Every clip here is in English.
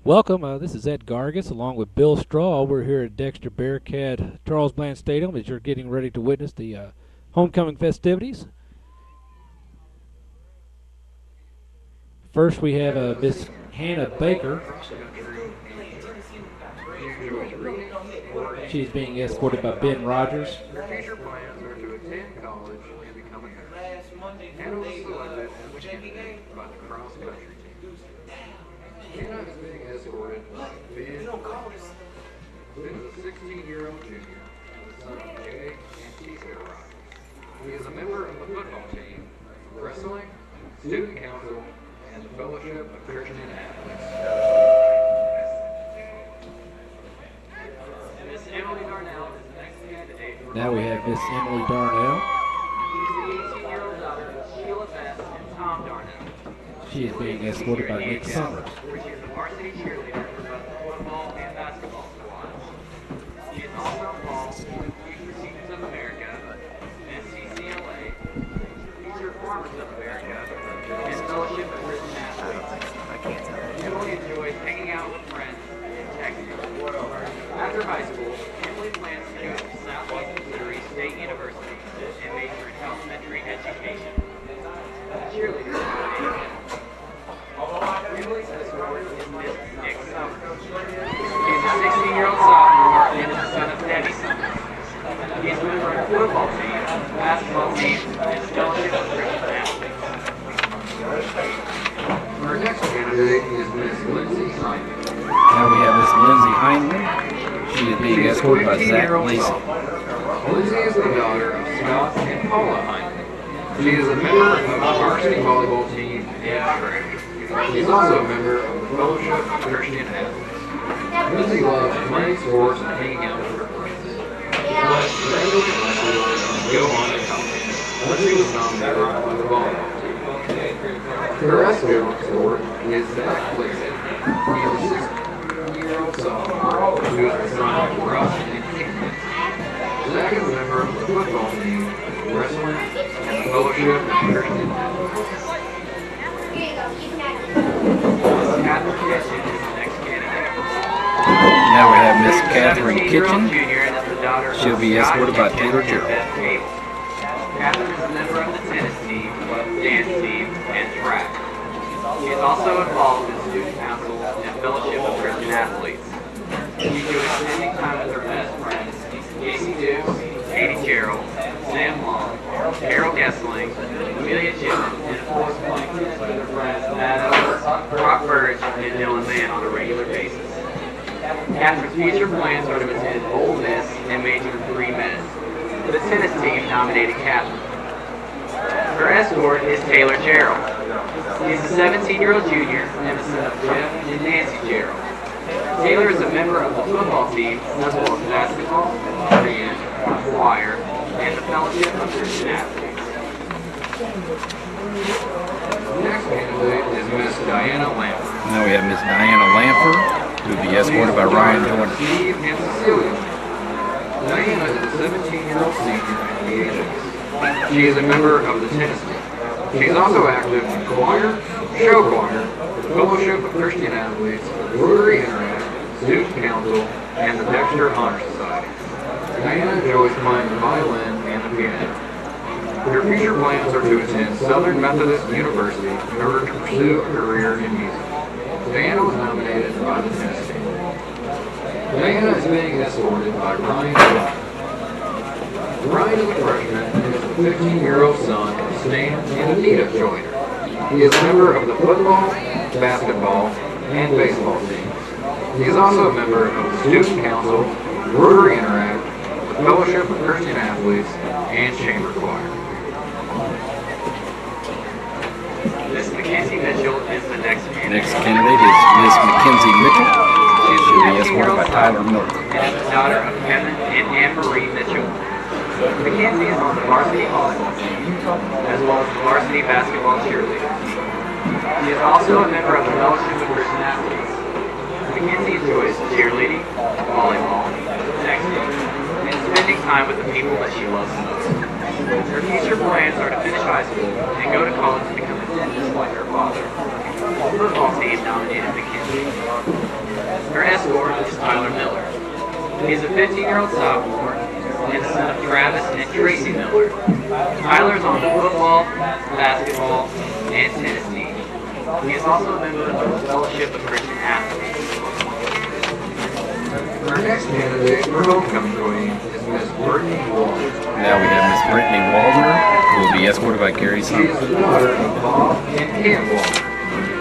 Welcome. This is Ed Gargis along with Bill Straw. We're here at Dexter Bearcat Charles Bland Stadium as you're getting ready to witness the homecoming festivities. First, we have Miss Hannah Baker. She's being escorted by Ben Rogers. Her future plans are to attend college and become a nurse. Hannah was selected as a candidate by the cross country team. Hannah is being escorted by Ben Rogers. Ben is a 16-year-old junior and the son of Jay and Keisha Rogers. He is a member of the football team, wrestling, student council, and the Fellowship of Christian Athletes. Miss Emily Darnell is the next candidate. Now we have Miss Emily Darnell. She's the 18-year-old daughter of Sheila Best and Tom Darnell. She is being escorted by Nick Summers. Where she is the varsity cheerleader for both the football and basketball squads. She is also involved with Future Seniors of America, NCCLA, Future Farmers of America, and Fellowship of Christian Athletes. Emily enjoys hanging out with friends and texting. After high school, Emily plans to go to Southwest Missouri State University and major in elementary education. Cheerleader nomination. Emily's escort is Miss Nick Summers. He's a 16-year-old sophomore and is the son of Debbie Summers. He's a member of the football team, basketball team, and Fellowship of Christian Athletes. Our next candidate is Miss Lindsay Hyman. Now we have Miss Lindsay Heinman. She is being escorted by Zach Lacey. Lindsay is the daughter of Scott and Paula Hyman. She is a member of the varsity volleyball team and track. She's also a member of the Fellowship of Christian Athletes. Lindsay loves playing sports and hanging out with her friends. She plays regularly in high school and go on to college. Lindsay was nominated by the volleyball team. Her escort is Zach Lacey. He is a 16-year-old sophomore who is the son of Russ and Hickman. Zach is a member of the football team, wrestling, and the Fellowship of Christian Athletes. Catherine Kitchen is the next candidate. Now we have Miss Catherine Kitchen. She'll be escorted by Taylor Gerald. Catherine is a member of the tennis team, dance team, and track. She is also involved in student council and Fellowship of Christian Athletes. She enjoys spending time with her best friends, Casey Duke, Katie Carroll, Sam Long, Carol Gessling, Amelia Chipman, and of course playing tennis with her friends Matt Owens, Brock Burge, and Dylan Mann on a regular basis. Catherine's future plans are to attend Ole Miss and major in pre-med. The tennis team nominated Catherine. Her escort is Taylor Gerald. He's a 17-year-old junior and the son of Jeff and Nancy Gerald. Taylor is a member of the football team as well as basketball, band, choir, and the Fellowship of Christian Athletes. Next candidate is Miss Diana Lamper. Now we have Miss Diana Lamper, who will be escorted by Ryan Jordan. Steve and Cecilia. Diana is a 17-year-old senior at the age. She is a member of the tennis team. She is also active in choir, show choir, the Fellowship of Christian Athletes, Rotary Interact, Student Council, and the Dexter Honor Society. Diana enjoys playing the violin and the piano. Her future plans are to attend Southern Methodist University in order to pursue a career in music. Diana was nominated by the tennis team. Diana is being escorted by Ryan Joyner. Ryan is a freshman and is the 15-year-old son of Stan and Anita Joyner. He is a member of the football, basketball, and baseball teams. He is also a member of the Student Council, Rotary Interact, the Fellowship of Christian Athletes, and Chamber Choir. Miss Mackenzie Mitchell is the next candidate. Next candidate is Miss Mackenzie Mitchell. She'll be escorted by Tyler Miller. And is the daughter of Kevin and Anne Marie Mitchell. Mackenzie is on the varsity volleyball team, as well as the varsity basketball cheerleader team. She is also a member of the Fellowship of Christian Athletes. Mackenzie enjoys cheerleading, volleyball, texting, and spending time with the people that she loves most. Her future plans are to finish high school and go to college to become a dentist like her father. The football team nominated Mackenzie. Her escort is Tyler Miller. He's a 15-year-old sophomore and the son of Travis and Tracy Miller. Tyler's on the football, basketball, and tennis team. He is also a member of the Fellowship of Christian Athletes. Our next candidate for homecoming queen is Miss Brittany Walder. Now we have Miss Brittany Walder, who will be escorted by Gary She Summers. is the daughter of Bob and Ken Walder.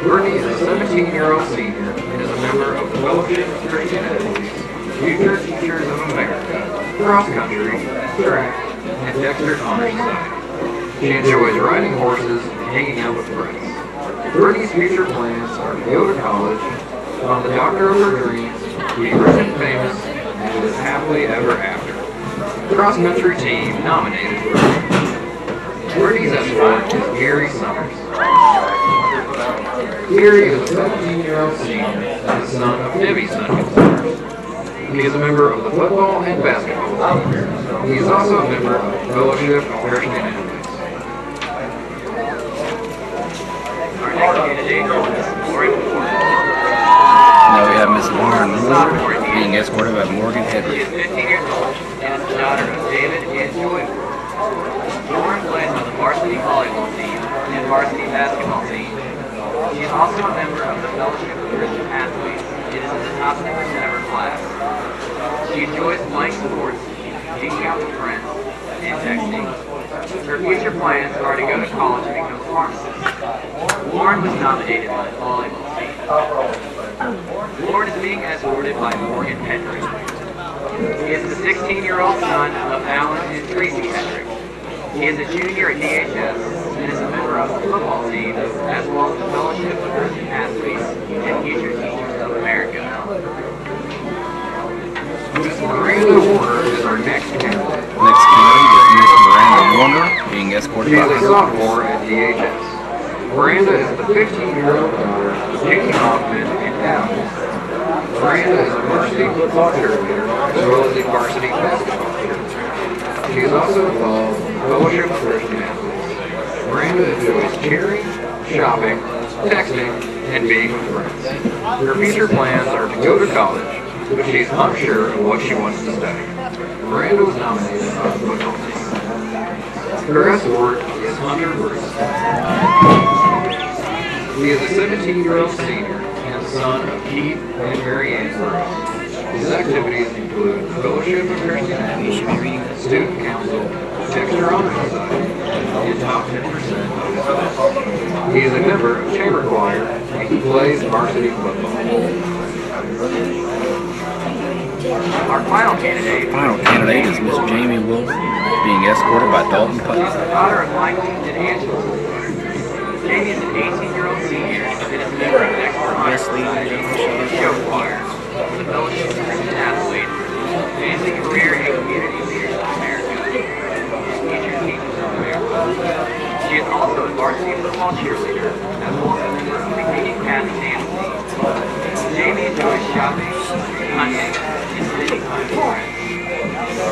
Brittany is a 17-year-old senior and is a member of the Fellowship of Christian Athletes, Future Teachers of America, Cross Country, Track, and Dexter Honor Society. She enjoys riding horses and hanging out with friends. Brittany's future plans are to go to college, find the doctor of her dreams, be rich and famous, and live happily ever after. Cross Country team nominated Brittany. Brittany's escort is Gary Summers. Gary is a 17-year-old senior and the son of Debbie Summers. He is a member of the football and basketball team. He is also a member of the Fellowship of Christian Athletes. Our next candidate is Lauren Ford. Now we have Miss Lauren Moore being escorted by Morgan She Hedrick. is 15 years old and is the daughter of David and Joy Ford. Lauren plays on the varsity volleyball team and varsity basketball team. She is also a member of the Fellowship of Christian Athletes and is in the top 10% of her class. She enjoys playing sports, hanging out with friends, and texting. Her future plans are to go to college and become a pharmacist. Lauren was nominated by the volleyball team. Lauren is being escorted by Morgan Hedrick. He is the 16-year-old son of Alan and Tracy Hedrick. He is a junior at DHS and is a member of the football team as well as the Fellowship of Christian Athletes and Future Teachers of America. Miss Miranda Warner is our next candidate. Next candidate is Miss Miranda Warner being escorted She by is a Hunter sophomore at DHS. Miranda is the 15-year-old daughter of Jamie Hoffman and Adam. Miranda is a varsity football cheerleader as well as a varsity basketball cheerleader. She is also involved in the Fellowship of Christian Athletes. Miranda enjoys cheering, shopping, texting, and being with friends. Her future plans are to go to college, but she's unsure of what she wants to study. Miranda was nominated by the football team. Her escort is Hunter Bruce. He is a 17-year-old senior and son of Keith and Mary Ann Bruce. His activities include the Fellowship of Christian Athletes, Student Council, Dexter Honor Society, and top 10% of his class. He is a member of Chamber Choir and he plays varsity football. Our final candidate is Miss Jamie Wilson being escorted by Dalton Putnam. is the daughter of Michael and Angela. Jamie is an 18-year-old senior and is a member of Dexter Honor Society and show choir, the Fellowship of Christian Athletes, and the Career and Community Leaders of America, and Future Teachers of America. She is also a varsity football cheerleader, as well as a member of the King and Kathy dance team. Jamie enjoys shopping, hunting, and spending time with friends.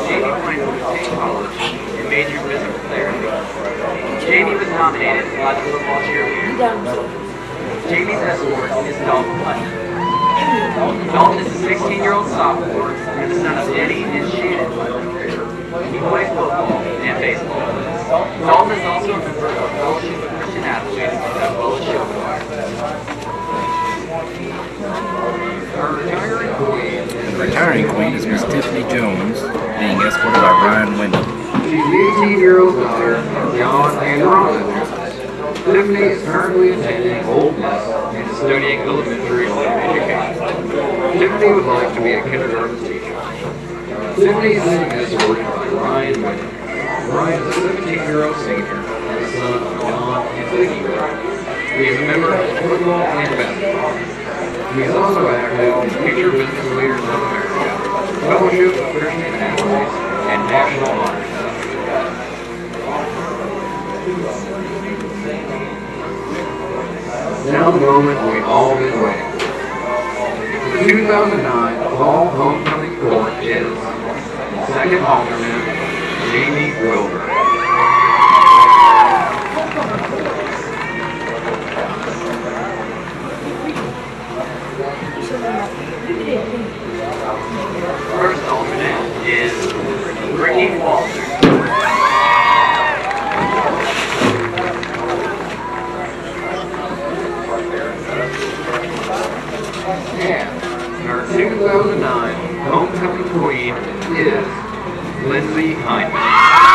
Jamie plans to attend college and major in physical therapy. Jamie was nominated by the football cheerleader. Jamie's escort is Dalton Putnam. Dalton is a 16-year-old sophomore and the son of Eddie and Shannon Putnam. He plays football and baseball. Dalton is also a member of the Fellowship of Christian Athletes as well as show choir. Our retiring queen The retiring queen is Miss Tiffany Jones being escorted by Ryan Wyndham. She's the 18-year-old daughter of John and Rhonda Jones. Tiffany is currently attending Old Miss and is studying elementary education. Tiffany would like to be a kindergarten teacher. Tiffany is being escorted by Ryan Wyndham. Ryan is a 17-year-old senior and the son of John and Vicky Wyndham. He is a member of football and basketball. He is also active in Future Business Leaders of America, Fellowship of Christian Athletes, and National Honor Society. Now the moment we've all been waiting for. The 2009 Fall Homecoming Court is second alternate Jamie Wilbur. 2009 homecoming queen is Lindsay Hyman.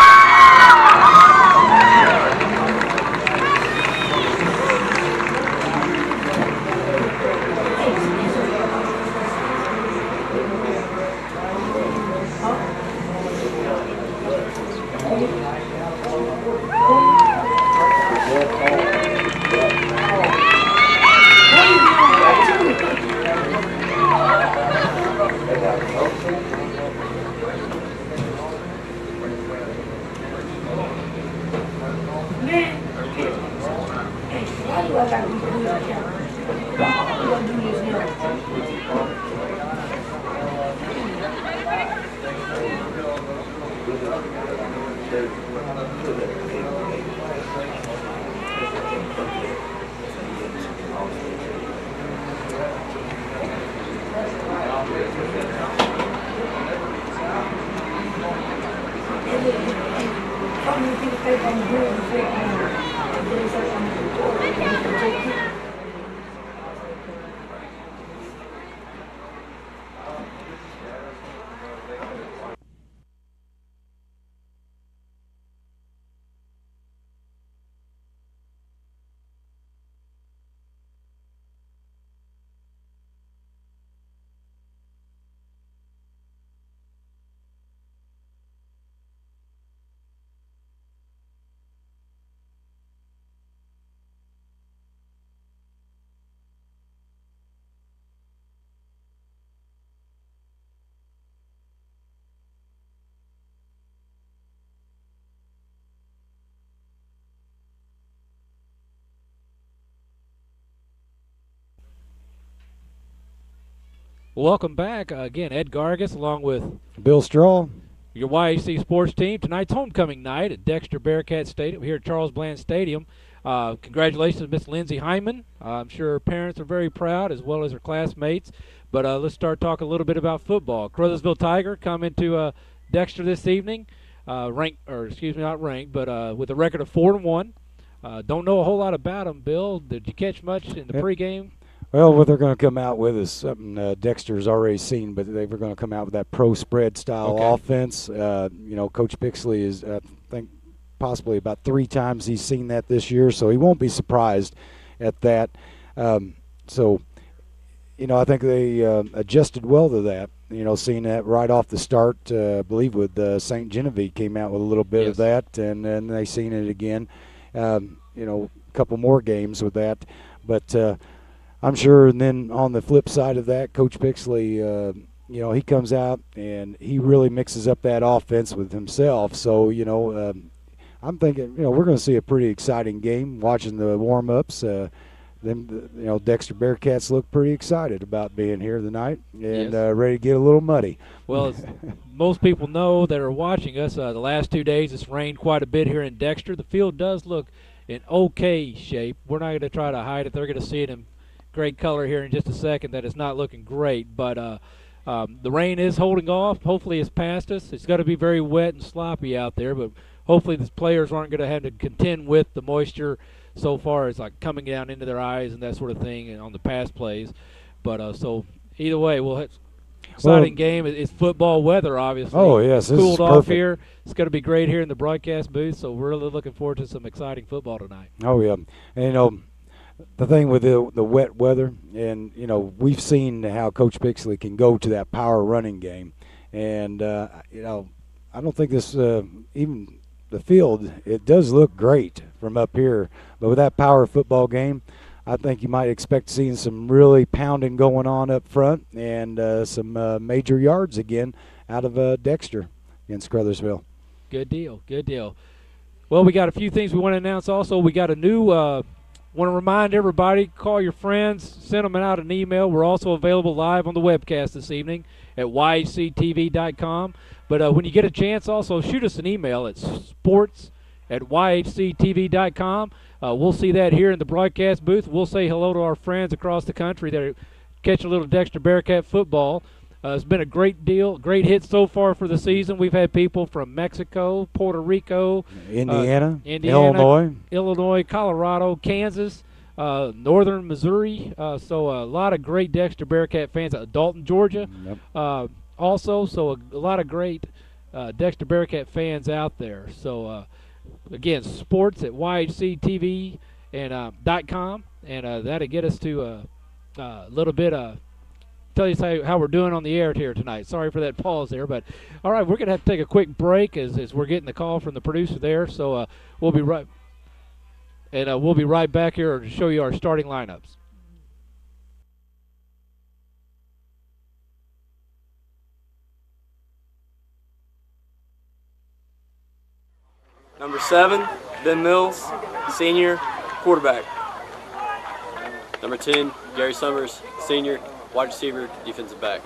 Welcome back. Again, Ed Gargis along with Bill Straw. Your YAC sports team. Tonight's homecoming night at Dexter Bearcat Stadium here at Charles Bland Stadium. Congratulations, Miss Lindsay Hyman. I'm sure her parents are very proud, as well as her classmates. But let's start talking a little bit about football. Caruthersville Tiger come into Dexter this evening, not ranked, but with a record of 4-1. Don't know a whole lot about them, Bill. Did you catch much in the pregame? Well, what they're going to come out with is something Dexter's already seen, but they were going to come out with that pro spread style offense. Coach Pixley is, I think, possibly about 3 times he's seen that this year, so he won't be surprised at that. I think they adjusted well to that. Seeing that right off the start, I believe with St. Genevieve came out with a little bit of that, and then they seen it again. A couple more games with that, but. I'm sure, and then on the flip side of that, Coach Pixley, he comes out and he really mixes up that offense with himself. So, I'm thinking, we're going to see a pretty exciting game. Watching the warm-ups, Dexter Bearcats look pretty excited about being here tonight and ready to get a little muddy. Well, as most people know that are watching us, the last 2 days it's rained quite a bit here in Dexter. The field does look in okay shape. We're not going to try to hide it. They're going to see it in great color here in just a second that it's not looking great, but the rain is holding off. Hopefully it's past us. It's going to be very wet and sloppy out there, but hopefully the players aren't going to have to contend with the moisture so far as like coming down into their eyes and that sort of thing and on the pass plays. But so either way, we'll have exciting game. It's football weather, obviously. Oh, yes. It's cooled off here. It's going to be great here in the broadcast booth, so we're really looking forward to some exciting football tonight. Oh, yeah. And, the thing with the wet weather, and, we've seen how Coach Pixley can go to that power running game. And, I don't think this even the field, it does look great from up here. But with that power football game, I think you might expect seeing some really pounding going on up front and some major yards again out of Dexter against Caruthersville. Good deal, good deal. Well, we got a few things we want to announce also. We got a new want to remind everybody, call your friends, send them out an email. We're also available live on the webcast this evening at yhctv.com. But when you get a chance, also shoot us an email at sports@yhctv.com. We'll see that here in the broadcast booth. We'll say hello to our friends across the country that catch a little Dexter Bearcat football. It's been a great hit so far for the season. We've had people from Mexico, Puerto Rico, Indiana, Illinois, Colorado, Kansas, northern Missouri. So a lot of great Dexter Bearcat fans. Dalton, Georgia, also. So a lot of great Dexter Bearcat fans out there. So again, sports at YHCTV and .com, and that'll get us to a little bit tell you how we're doing on the air here tonight. Sorry for that pause there, but all right, we're going to have to take a quick break as we're getting the call from the producer there. So we'll be right back here to show you our starting lineups. Number 7, Ben Mills, senior, quarterback. Number 10, Gary Summers, senior, wide receiver, defensive back.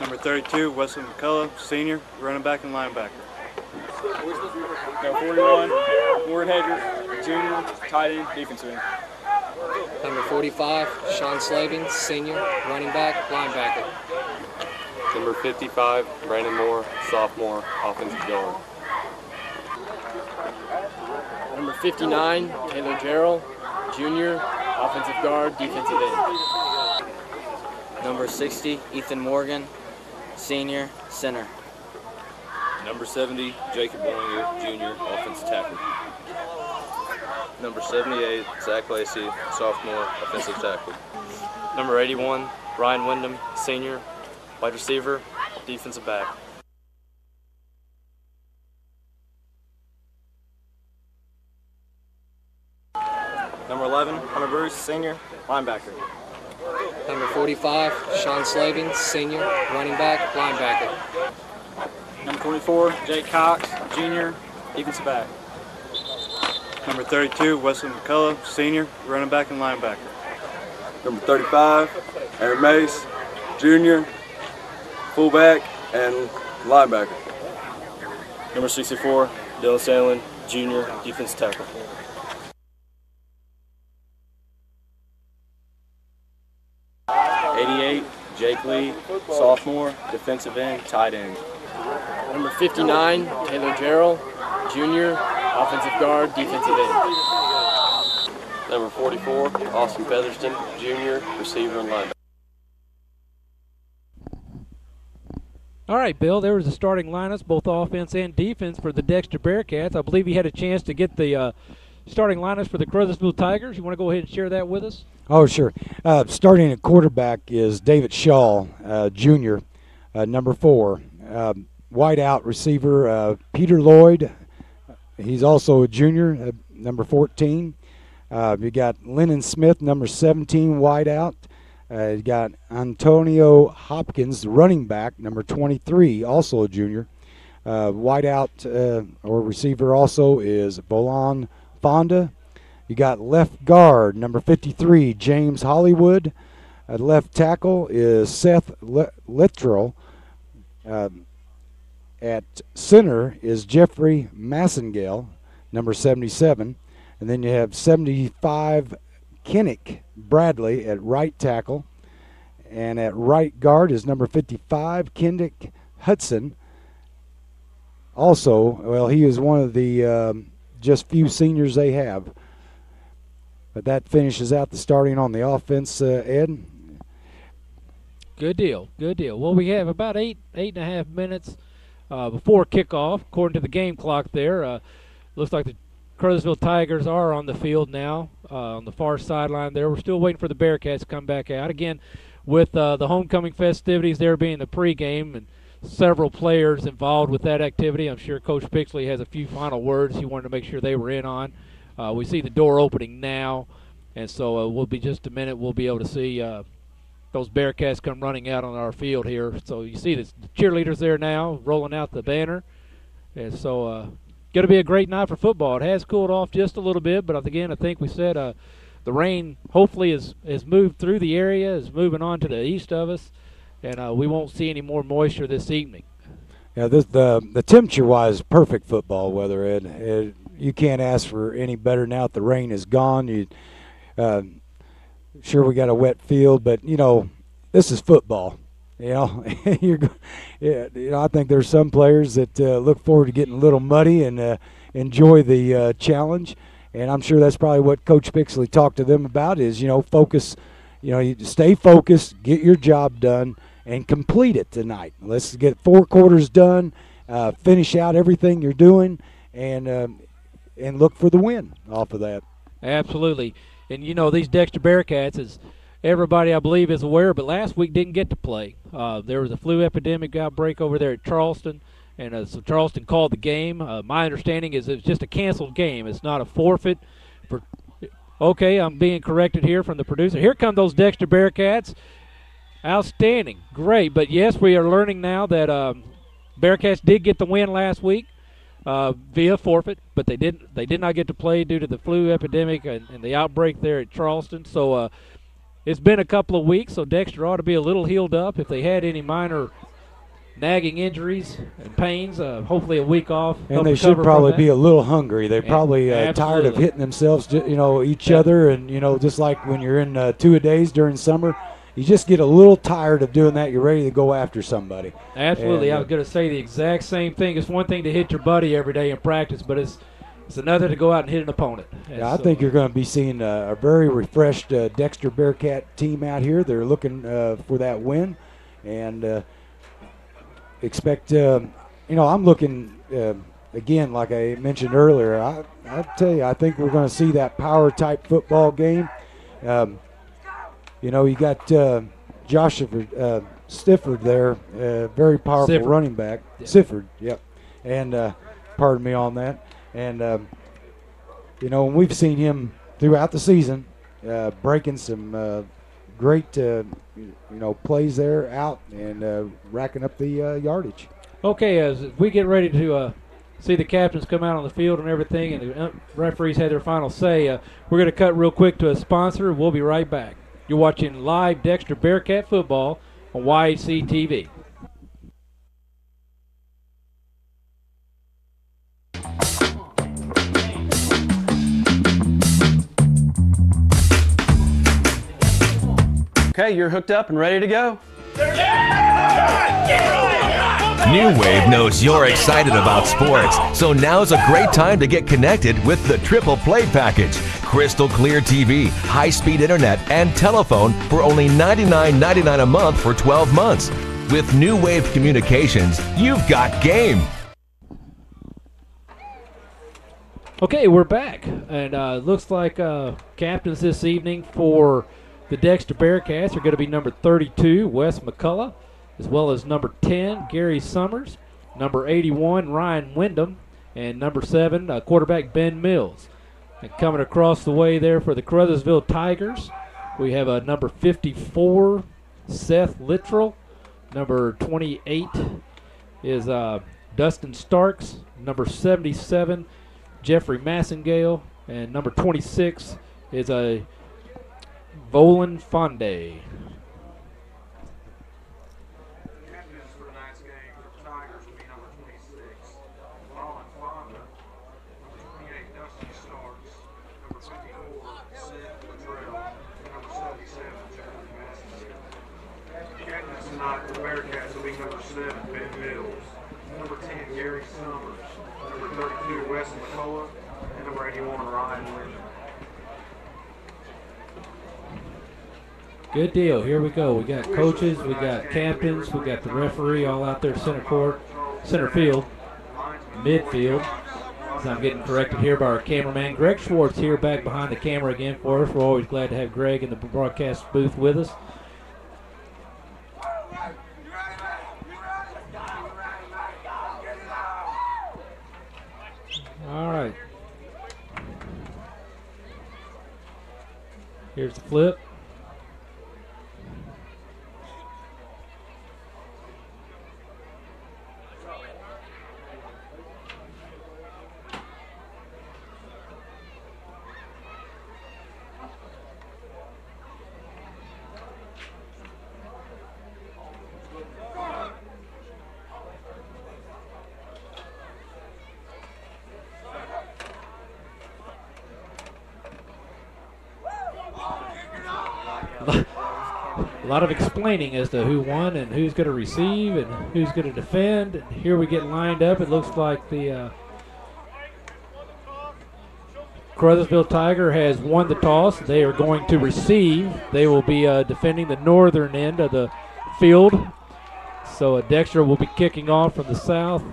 Number 32, Wesley McCullough, senior, running back and linebacker. Number 41, Ward Hedger, junior, tight end, defensive end. Number 45, Sean Slaving, senior, running back, linebacker. Number 55, Brandon Moore, sophomore, offensive guard. Number 59, Taylor Jarrell, junior, offensive guard, defensive end. Number 60, Ethan Morgan, senior, center. Number 70, Jacob Bollinger, junior, offensive tackle. Number 78, Zach Lacey, sophomore, offensive tackle. Number 81, Ryan Wyndham, senior, wide receiver, defensive back. Number 11, Hunter Bruce, senior, linebacker. Number 45, Sean Slaving, senior, running back, linebacker. Number 24, Jake Cox, junior, defensive back. Number 32, Wesley McCullough, senior, running back and linebacker. Number 35, Aaron Mace, junior, fullback and linebacker. Number 64, Dylan Sandlin, junior, defensive tackle. Jake Lee, sophomore, defensive end, tight end. Number 59, Taylor Jarrell, junior, offensive guard, defensive end. Number 44, Austin Featherston, junior, receiver and linebacker. All right, Bill, there was the starting lineups, both offense and defense for the Dexter Bearcats. I believe you had a chance to get the starting lineups for the Caruthersville Tigers. You want to go ahead and share that with us? Oh, sure. Starting at quarterback is David Shaw, junior, number 4. Wide out receiver, Peter Lloyd. He's also a junior, number 14. You got Lennon Smith, number 17, wide out. You got Antonio Hopkins, the running back, number 23, also a junior. Wide out or receiver also is Bolan Fonda. You got left guard, number 53, James Hollywood. Left tackle is Seth Littrell. At center is Jeffrey Massengale, number 77. And then you have 75, Kinnick Bradley at right tackle. And at right guard is number 55, Kinnick Hudson. Also, well, he is one of the just few seniors they have. But that finishes out the starting on the offense, Ed. Good deal, good deal. Well, we have about eight and a half minutes before kickoff, according to the game clock there. Looks like the Caruthersville Tigers are on the field now on the far sideline there. We're still waiting for the Bearcats to come back out. Again, with the homecoming festivities there being the pregame and several players involved with that activity, I'm sure Coach Pixley has a few final words he wanted to make sure they were in on. We see the door opening now, and so we'll be just a minute. We'll be able to see those Bearcats come running out on our field here. So you see the cheerleaders there now rolling out the banner. And so going to be a great night for football. It has cooled off just a little bit, but again, I think we said the rain hopefully has moved through the area, is moving on to the east of us, and we won't see any more moisture this evening. Yeah, the temperature-wise, perfect football weather, Ed. You can't ask for any better now that the rain is gone. Sure, we got a wet field, but this is football. I think there's some players that look forward to getting a little muddy and enjoy the challenge. And I'm sure that's probably what Coach Pixley talked to them about is, focus, you stay focused, get your job done, and complete it tonight. Let's get 4 quarters done, finish out everything you're doing, and look for the win off of that. Absolutely. And, these Dexter Bearcats, as everybody, I believe, is aware, but last week didn't get to play. There was a flu epidemic outbreak over there at Charleston. And so Charleston called the game. My understanding is it's just a canceled game. It's not a forfeit. Okay, I'm being corrected here from the producer. Here come those Dexter Bearcats. Outstanding. Great. But, yes, we are learning now that Bearcats did get the win last week via forfeit, but they did not get to play due to the flu epidemic and the outbreak there at Charleston. So it's been a couple of weeks, so Dexter ought to be a little healed up. If they had any minor nagging injuries and pains, hopefully a week off. And they should probably be a little hungry. They're probably tired of hitting themselves, each other. And, just like when you're in 2-a-days during summer, you just get a little tired of doing that. You're ready to go after somebody. Absolutely. I was going to say the exact same thing. It's one thing to hit your buddy every day in practice, but it's another to go out and hit an opponent. Yeah, I think you're going to be seeing a very refreshed Dexter Bearcat team out here. They're looking for that win. And expect, I'm looking, again, like I mentioned earlier, I tell you, I think we're going to see that power-type football game. You got Joshua Stifford there, very powerful running back. Yeah. Sifford, yep. And pardon me on that. And, we've seen him throughout the season breaking some great, plays there out and racking up the yardage. Okay, as we get ready to see the captains come out on the field and everything, and the referees had their final say, we're going to cut real quick to a sponsor. We'll be right back. You're watching live Dexter Bearcat football on YHC TV. Okay, you're hooked up and ready to go? New Wave knows you're excited about sports, so now's a great time to get connected with the Triple Play Package. Crystal clear TV, high-speed internet, and telephone for only $99.99 a month for 12 months. With New Wave Communications, you've got game. Okay, we're back, and looks like captains this evening for the Dexter Bearcats are going to be number 32, Wes McCullough, as well as number 10, Gary Summers, number 81, Ryan Wyndham, and number 7, quarterback Ben Mills. And coming across the way there for the Caruthersville Tigers, we have number 54, Seth Littrell. Number 28 is Dustin Starks. Number 77, Jeffrey Massengale. And number 26 is Volan Fonde. Tonight, the Bearcats will be number 7, Ben Mills, number 10, Gary Summers, number 32, Wes McCullough, and number 81, Ryan Wyndham. Good deal. Here we go. We got coaches, we got captains, we got the referee all out there center court, center field, midfield. So I'm getting corrected here by our cameraman. Greg Schwartz here back behind the camera again for us. We're always glad to have Greg in the broadcast booth with us. All right. Here's the flip. A lot of explaining as to who won and who's going to receive and who's going to defend. And here we get lined up. It looks like the Caruthersville Tiger has won the toss. They are going to receive. They will be defending the northern end of the field. So Dexter will be kicking off from the south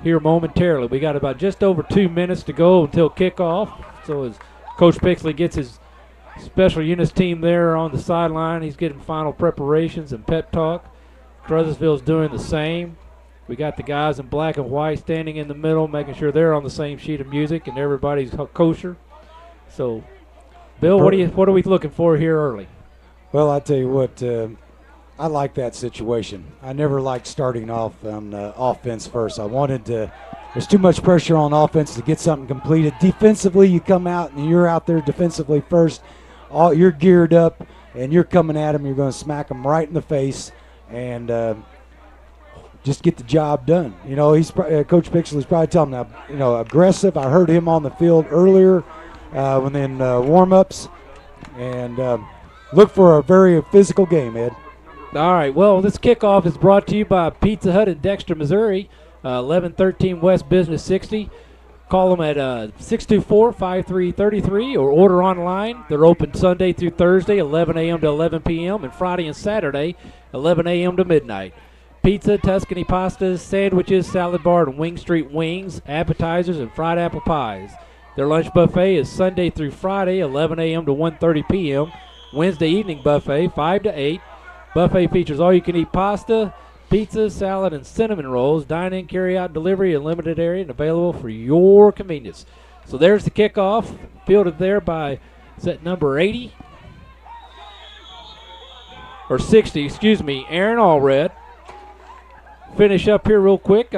here momentarily. We got about just over 2 minutes to go until kickoff. So as Coach Pixley gets his special units team there on the sideline, he's getting final preparations and pep talk. Caruthersville's doing the same. We got the guys in black and white standing in the middle, making sure they're on the same sheet of music and everybody's kosher. So, Bill, what are we looking for here early? Well, I tell you what, I like that situation. I never liked starting off on offense first. I wanted to. There's too much pressure on offense to get something completed. Defensively, you come out and you're out there defensively first. You're geared up and you're coming at them. You're going to smack them right in the face and just get the job done. You know, Coach Pixley's probably telling them now, you know, aggressive. I heard him on the field earlier when in warm-ups. And look for a very physical game, Ed. All right, well, this kickoff is brought to you by Pizza Hut in Dexter, Missouri, 1113 West Business 60. Call them at 624-5333 or order online. They're open Sunday through Thursday, 11 a.m. to 11 p.m., and Friday and Saturday, 11 a.m. to midnight. Pizza, Tuscany pastas, sandwiches, salad bar, and Wing Street wings, appetizers, and fried apple pies. Their lunch buffet is Sunday through Friday, 11 a.m. to 1:30 p.m. Wednesday evening buffet, 5 to 8. Buffet features all-you-can-eat pasta, pizza, salad, and cinnamon rolls. Dine-in, carry-out, delivery, and limited area, and available for your convenience. So there's the kickoff, fielded there by set number 80, or 60, excuse me, Aaron Allred. Finish up here real quick.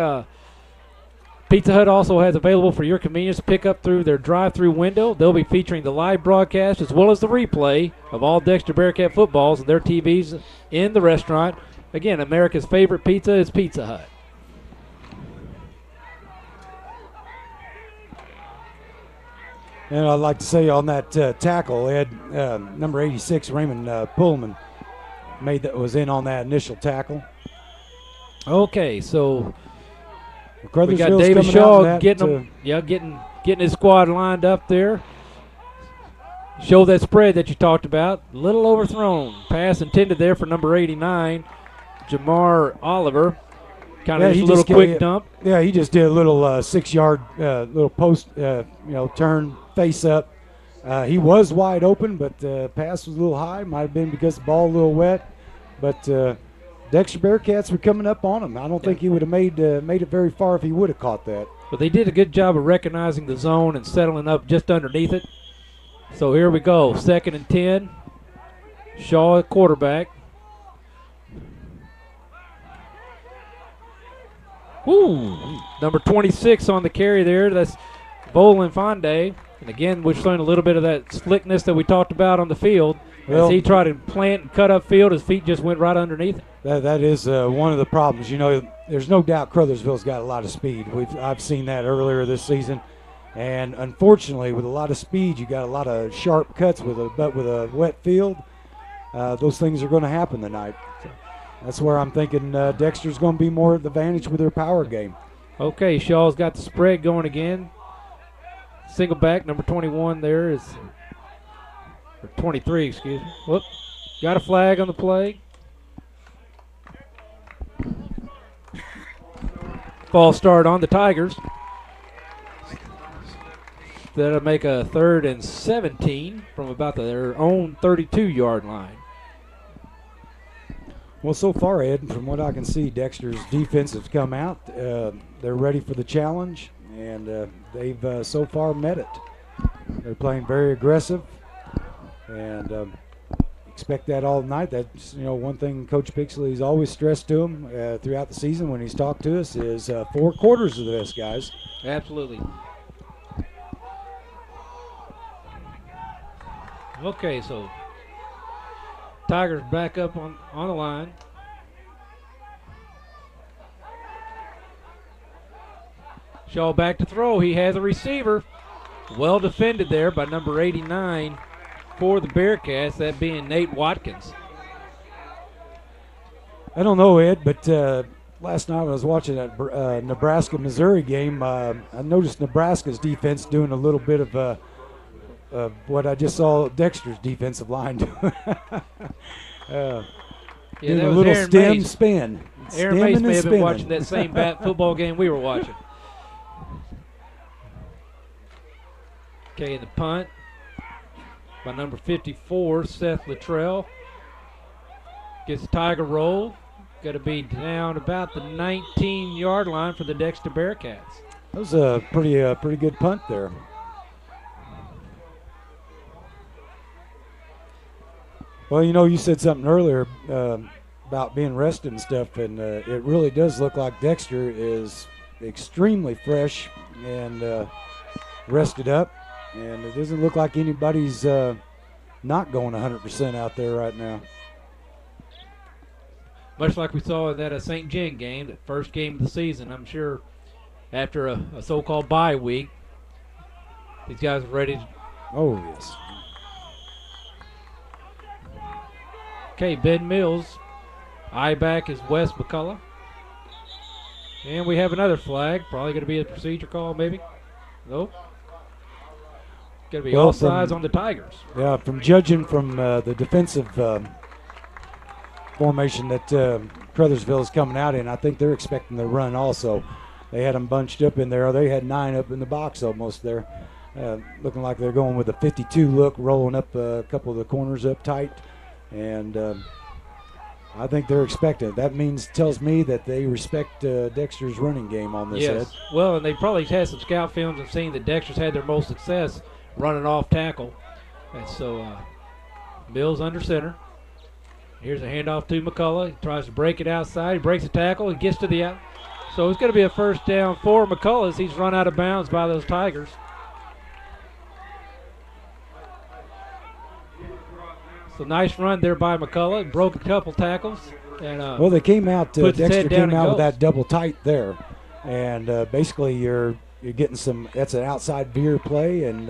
Pizza Hut also has available for your convenience pick up through their drive-through window. They'll be featuring the live broadcast as well as the replay of all Dexter Bearcat footballs and their TVs in the restaurant. Again, America's favorite pizza is Pizza Hut. And I'd like to say on that tackle, Ed, number 86, Raymond Pullman, was in on that initial tackle. Okay, so we got David Shaw getting his squad lined up there. Show that spread that you talked about. A little overthrown. Pass intended there for number 89, Jamar Oliver. Kind of just a little quick dump. Yeah, he just did a little 6-yard little post, turn face up. He was wide open, but the pass was a little high. Might have been because the ball a little wet, but. Dexter Bearcats were coming up on him. I don't think he would have made it very far if he would have caught that. But they did a good job of recognizing the zone and settling up just underneath it. So here we go, 2nd and 10. Shaw at quarterback. Ooh, number 26 on the carry there. That's Bolin Fonde. And again, we're showing a little bit of that slickness that we talked about on the field. As he tried to plant and cut up field, his feet just went right underneath it. That is one of the problems. You know, there's no doubt Caruthersville's got a lot of speed. I've seen that earlier this season. And unfortunately, with a lot of speed, you got a lot of sharp cuts with a wet field. Those things are going to happen tonight. So that's where I'm thinking Dexter's going to be more at the advantage with their power game. Okay, Shaw's got the spread going again. Single back, number 21 there is, or 23, excuse me. Whoop. Got a flag on the play. False start on the Tigers. That'll make a 3rd and 17 from about their own 32-yard line. Well, so far, Ed, from what I can see, Dexter's defense has come out. They're ready for the challenge, and they've so far met it. They're playing very aggressive, and expect that all night. That's one thing Coach Pixley's always stressed to them throughout the season when he's talked to us is 4 quarters of this, guys. Absolutely. Okay, so Tigers back up on the line. Shaw back to throw. He has a receiver. Well defended there by number 89 for the Bearcats, that being Nate Watkins. I don't know, Ed, but last night when I was watching that Nebraska-Missouri game, I noticed Nebraska's defense doing a little bit of what I just saw Dexter's defensive line do. Doing a little stem spin. Aaron Mace may have been watching that same football game we were watching. Okay, the punt by number 54, Seth Luttrell. Gets the Tiger roll. Got to be down about the 19-yard line for the Dexter Bearcats. That was a pretty good punt there. Well, you know, you said something earlier about being rested and stuff, and it really does look like Dexter is extremely fresh and rested up, and it doesn't look like anybody's not going 100% out there right now. Much like we saw in that St. John game, the first game of the season, I'm sure after a so-called bye week, these guys are ready to. Oh, yes. Okay, Ben Mills. Eye back is Wes McCullough. And we have another flag. Probably going to be a procedure call, maybe. Nope. Going to be offsides on the Tigers. Yeah, from judging from the defensive formation that Caruthersville is coming out in, I think they're expecting the run also. They had them bunched up in there. They had 9 up in the box almost there. Looking like they're going with a 52 look, rolling up a couple of the corners up tight. And I think they're expecting it. That tells me that they respect Dexter's running game on this yes. head. Well, and they probably had some scout films and seen that Dexter's had their most success running off tackle. And so Mills under center. Here's a handoff to McCullough. He tries to break it outside. He breaks the tackle. He gets to the out. So it's going to be a first down for McCullough as he's run out of bounds by those Tigers. So nice run there by McCullough. Broke a couple tackles. And well, they came out. Dexter came out with goes. that double tight there, and basically you're getting some. That's an outside veer play, and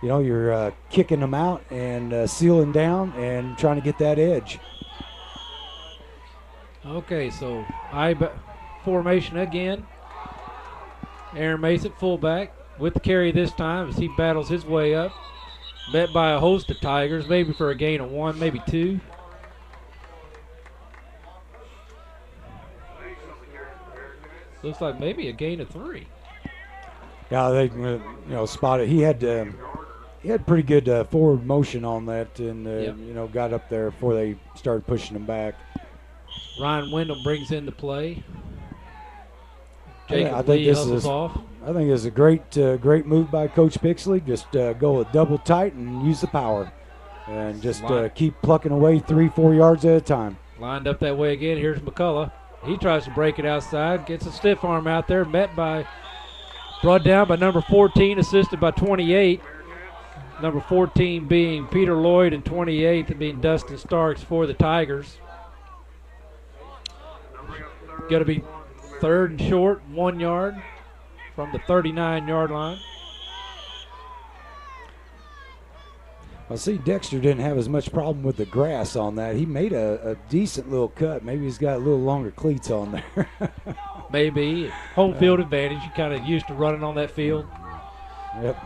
you know you're kicking them out and sealing down and trying to get that edge. Okay, so I formation again. Aaron Mace at fullback with the carry this time as he battles his way up. Met by a host of Tigers, maybe for a gain of 1, maybe 2. Looks like maybe a gain of 3. Yeah, they spotted. He had pretty good forward motion on that, and got up there before they started pushing him back. Ryan Wyndham brings in the play. I think this is off. I think it's a great move by Coach Pixley. Just go with double tight and use the power, and just keep plucking away 3-4 yards at a time. Lined up that way again. Here's McCullough. He tries to break it outside. Gets a stiff arm out there. Brought down by number 14, assisted by 28. Number 14 being Peter Lloyd and 28 being Dustin Starks for the Tigers. Got to be 3rd and short, 1 yard from the 39-yard line. Well, see, Dexter didn't have as much problem with the grass on that. He made a decent little cut. Maybe he's got a little longer cleats on there. Maybe. Home field advantage. You're kind of used to running on that field. Yep.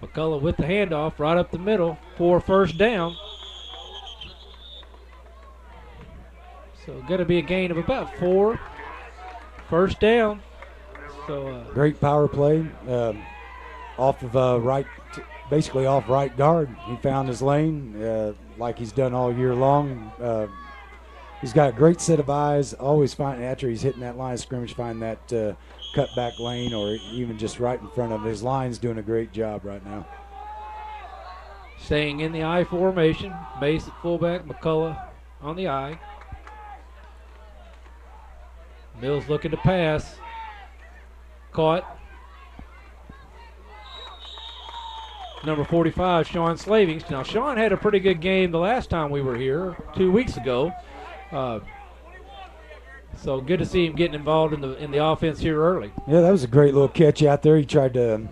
McCullough with the handoff right up the middle for first down. So going to be a gain of about 4. First down. So great power play off of right, basically off right guard. He found his lane like he's done all year long. He's got a great set of eyes. Always find after he's hitting that line of scrimmage, find that cut back lane or even just right in front of him. His line's doing a great job right now. Staying in the I formation. Mace at fullback, McCullough on the I. Mills looking to pass. Caught. Number 45, Sean Slavings. Now, Sean had a pretty good game the last time we were here, 2 weeks ago. So good to see him getting involved in the offense here early. Yeah, that was a great little catch out there. He tried to,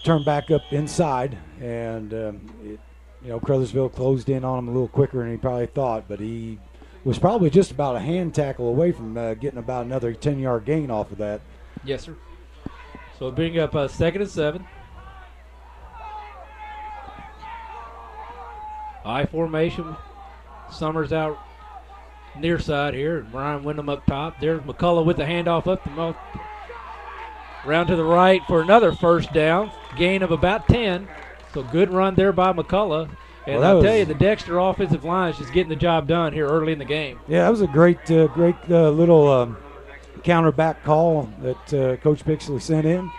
turn back up inside, and Caruthersville closed in on him a little quicker than he probably thought, but he was probably just about a hand tackle away from getting about another 10-yard gain off of that. Yes, sir. So bring up 2nd and 7. I formation. Summers out near side here, and Ryan Wyndham up top. There's McCullough with the handoff up the mouth. Round to the right for another first down. Gain of about 10. So good run there by McCullough. And I'll tell you, the Dexter offensive line is just getting the job done here early in the game. Yeah, that was a great little counter back call that Coach Pixley sent in.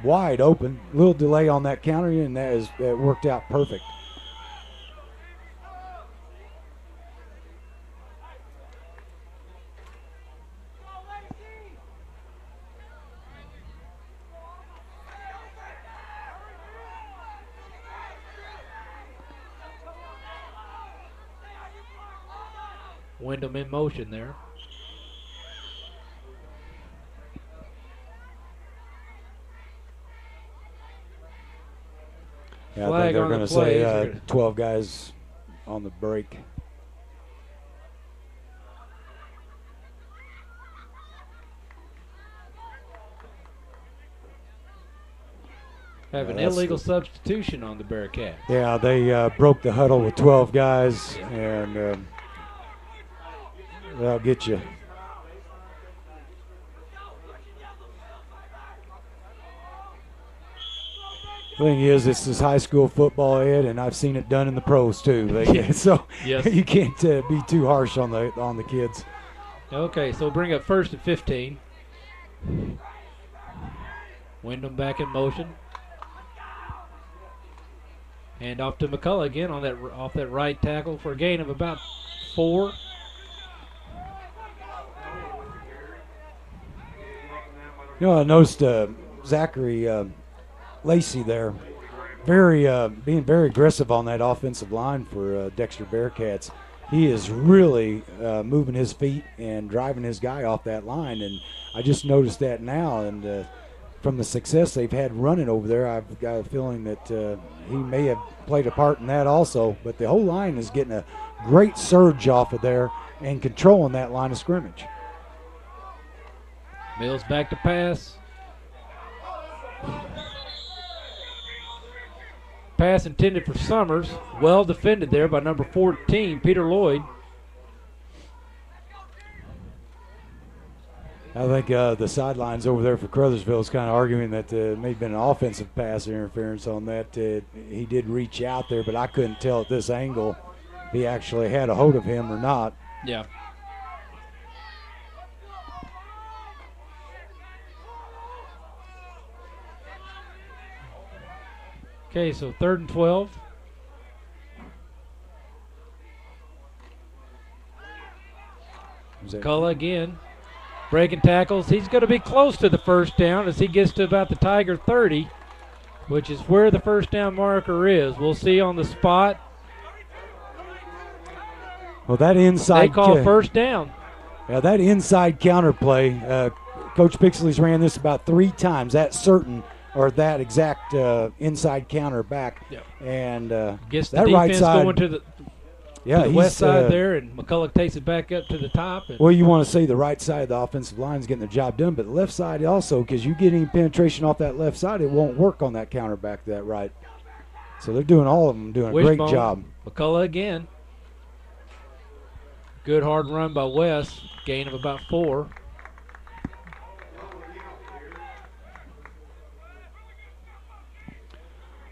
Wide open. A little delay on that counter, and that worked out perfect. Wyndham in motion there. Yeah, I think they're going to say 12 guys on the break. Have an illegal substitution on the Bearcats. Yeah, they broke the huddle with 12 guys, and that'll get you. The thing is, this is high school football, Ed, and I've seen it done in the pros too. So yes. You can't be too harsh on the kids. Okay, so bring up 1st and 15. Wyndham back in motion. Hand off to McCullough again on off that right tackle for a gain of about 4. I noticed Zachary Lacey there, being very aggressive on that offensive line for Dexter Bearcats. He is really moving his feet and driving his guy off that line, and I just noticed that now. And from the success they've had running over there, I've got a feeling that he may have played a part in that also. But the whole line is getting a great surge off of there and controlling that line of scrimmage. Mills back to pass. Pass intended for Summers. Well defended there by number 14, Peter Lloyd. I think the sidelines over there for Caruthersville is kind of arguing that may have been an offensive pass interference on that. He did reach out there, but I couldn't tell at this angle if he actually had a hold of him or not. Yeah. Okay, so 3rd and 12. McCullough again. Breaking tackles. He's going to be close to the first down as he gets to about the Tiger 30, which is where the first down marker is. We'll see on the spot. Well, that inside. They call first down. Yeah, that inside counter play. Coach Pixley's ran this about 3 times. That's certain. Or that exact inside counter back, and gets the that defense right side going to the west side there, and McCullough takes it back up to the top. Well, you want to say the right side of the offensive line is getting the job done, but the left side also, because you get any penetration off that left side, it won't work on that counter back to that right. So they're doing all of them doing a great job. McCullough again. Good hard run by West, gain of about 4.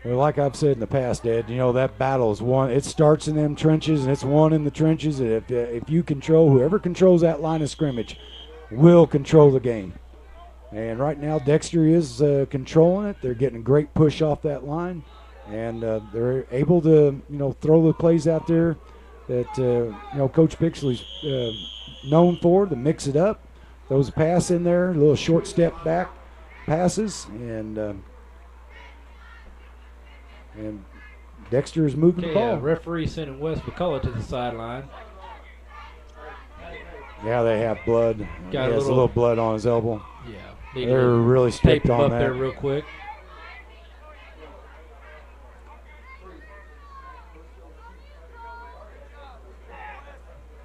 Well, like I've said in the past, Ed, that battle is won. It starts in them trenches, and it's won in the trenches. And if you control, whoever controls that line of scrimmage will control the game. And right now, Dexter is controlling it. They're getting a great push off that line, and they're able to, throw the plays out there that, Coach Pixley's known for, to mix it up. Throws a pass in there, a little short step back passes, and Dexter is moving the ball. Referee sending Wes McCullough to the sideline. Yeah, they have blood. He has a little blood on his elbow. Yeah. They're really strict on up that. there real quick.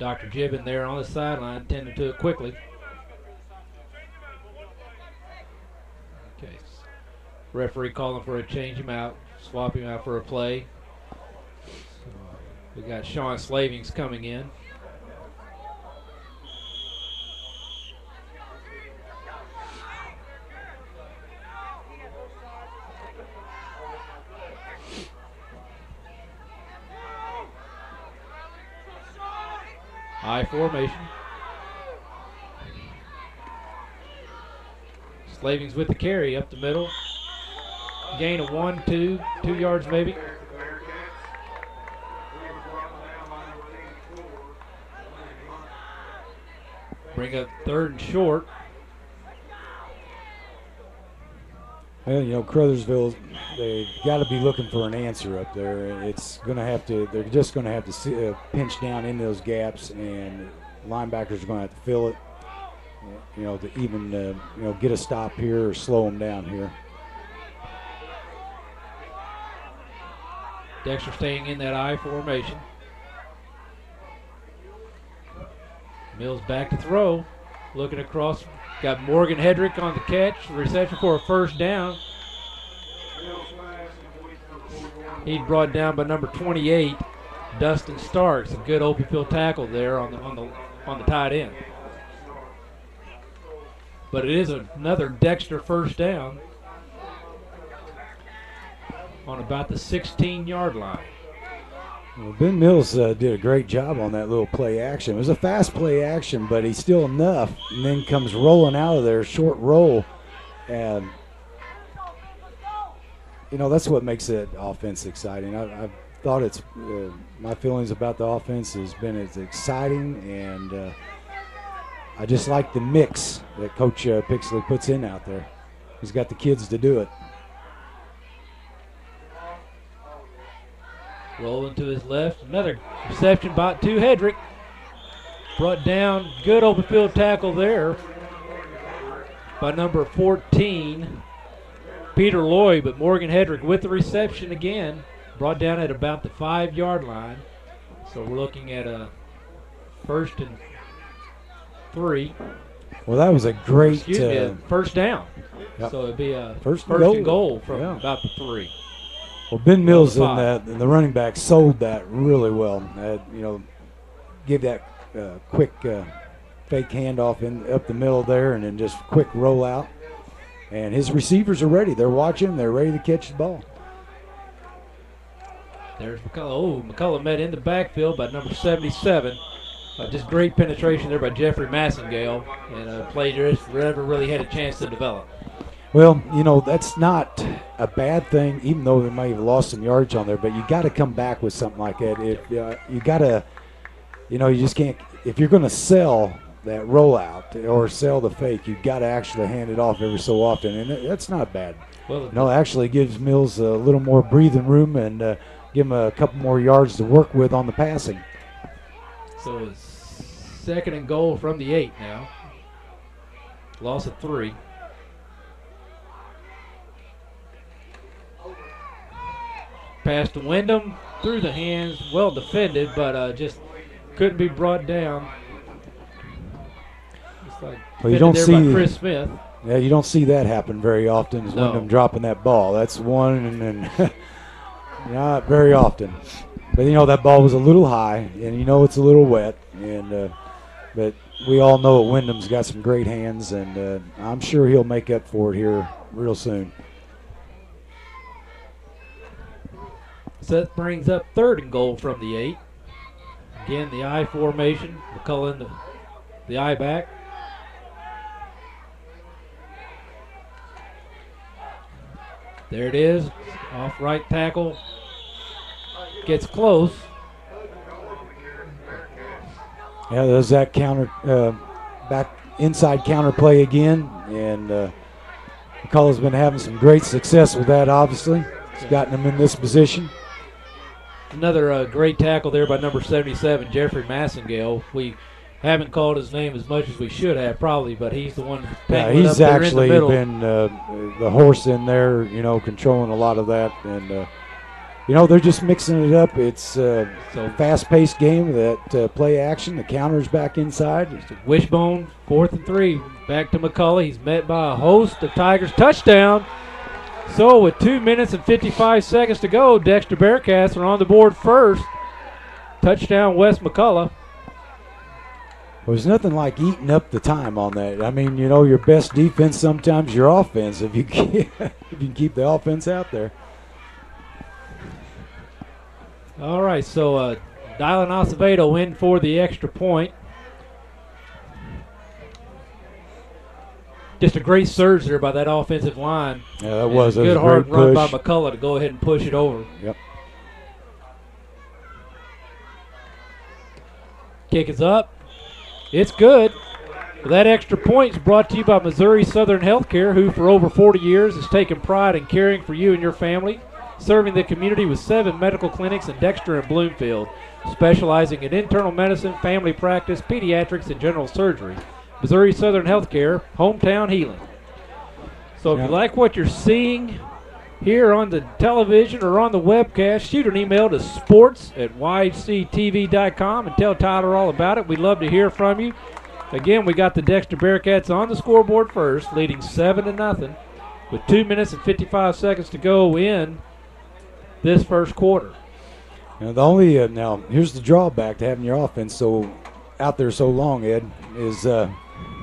Dr. Gibbon there on the sideline, tending to it quickly. Okay. Referee calling for a change him out, swap him out for a play. So we got Sean Slavings coming in. I formation. Slavings with the carry up the middle. Gain of 1, 2 yards maybe. Bring up 3rd and short. Well, you know, Caruthersville, they got to be looking for an answer up there. It's going to have to. They're just going to have to pinch down in those gaps, and linebackers are going to have to fill it. You know, to even you know, get a stop here or slow them down here. Dexter staying in that I formation. Mills back to throw, looking across. Got Morgan Hedrick on the catch, reception for a 1st down. He's brought down by number 28, Dustin Starks. A good open field tackle there on the tight end. But it is another Dexter 1st down on about the 16-yard line. Well, Ben Mills did a great job on that little play action. It was a fast play action, but he's still enough, and then comes rolling out of there, short roll. And, you know, that's what makes that offense exciting. I've thought it's my feelings about the offense has been it's exciting, and I just like the mix that Coach Pixley puts in out there. He's got the kids to do it. Rolling to his left. Another reception by to Hedrick. Brought down. Good open field tackle there by number 14, Peter Lloyd. But Morgan Hedrick with the reception again. Brought down at about the 5-yard line. So we're looking at a 1st and 3. Well, that was a great 1st down. Yep. So it'd be a first and goal from about the 3. Well, Ben Mills and the running back sold that really well. You know, give that quick fake handoff up the middle there, and then just quick rollout. And his receivers are ready. They're watching. They're ready to catch the ball. There's McCullough. Oh, McCullough met in the backfield by number 77. Just great penetration there by Jeffrey Massengale, and a play just never really had a chance to develop. Well, you know, that's not a bad thing, even though they may have lost some yards on there, but you got to come back with something like that. If you got to, you know, you just can't, if you're going to sell that rollout or sell the fake, you've got to actually hand it off every so often, and that's not bad. Well, no, it actually gives Mills a little more breathing room and give him a couple more yards to work with on the passing. So it's 2nd and goal from the 8 now. Loss of 3. Pass to Wyndham, through the hands, well defended, but just couldn't be brought down. Well, you don't see Chris Smith. Yeah, you don't see that happen very often. Is Wyndham dropping that ball. That's one, and not very often. But you know that ball was a little high, and you know it's a little wet, and but we all know that Wyndham's got some great hands, and I'm sure he'll make up for it here real soon. So that brings up 3rd and goal from the 8. Again, the I formation. McCullough in the I back. There it is. Off right tackle. Gets close. Yeah, there's that counter, back inside counter play again. And McCullough's been having some great success with that, obviously. It's gotten him in this position. Another great tackle there by number 77, Jeffrey Massengale. We haven't called his name as much as we should have, probably, but he's the one. Yeah, he's actually been the horse in there, you know, controlling a lot of that. And You know, they're just mixing it up. It's a fast-paced game, that play action, the counter's back inside. Wishbone, 4th and 3. Back to McCullough. He's met by a host of Tigers. Touchdown. So with 2 minutes and 55 seconds to go, Dexter Bearcats are on the board first. Touchdown, Wes McCullough. Well, there's nothing like eating up the time on that. I mean, you know, your best defense sometimes your offense if you can keep the offense out there. All right, so Dylan Acevedo in for the extra point. Just a great surge there by that offensive line. Yeah, that was a good hard great run push by McCullough to go ahead and push it over. Yep. Kick is up. It's good. That extra point is brought to you by Missouri Southern Healthcare, who for over 40 years has taken pride in caring for you and your family, serving the community with 7 medical clinics in Dexter and Bloomfield, specializing in internal medicine, family practice, pediatrics, and general surgery. Missouri Southern Healthcare, hometown healing. So if you like what you're seeing here on the television or on the webcast, shoot an email to sports@yctv.com and tell Tyler all about it. We'd love to hear from you. Again, we got the Dexter Bearcats on the scoreboard first, leading 7-0 with 2 minutes and 55 seconds to go in this first quarter. Now, the only now here's the drawback to having your offense so out there so long, Ed, is your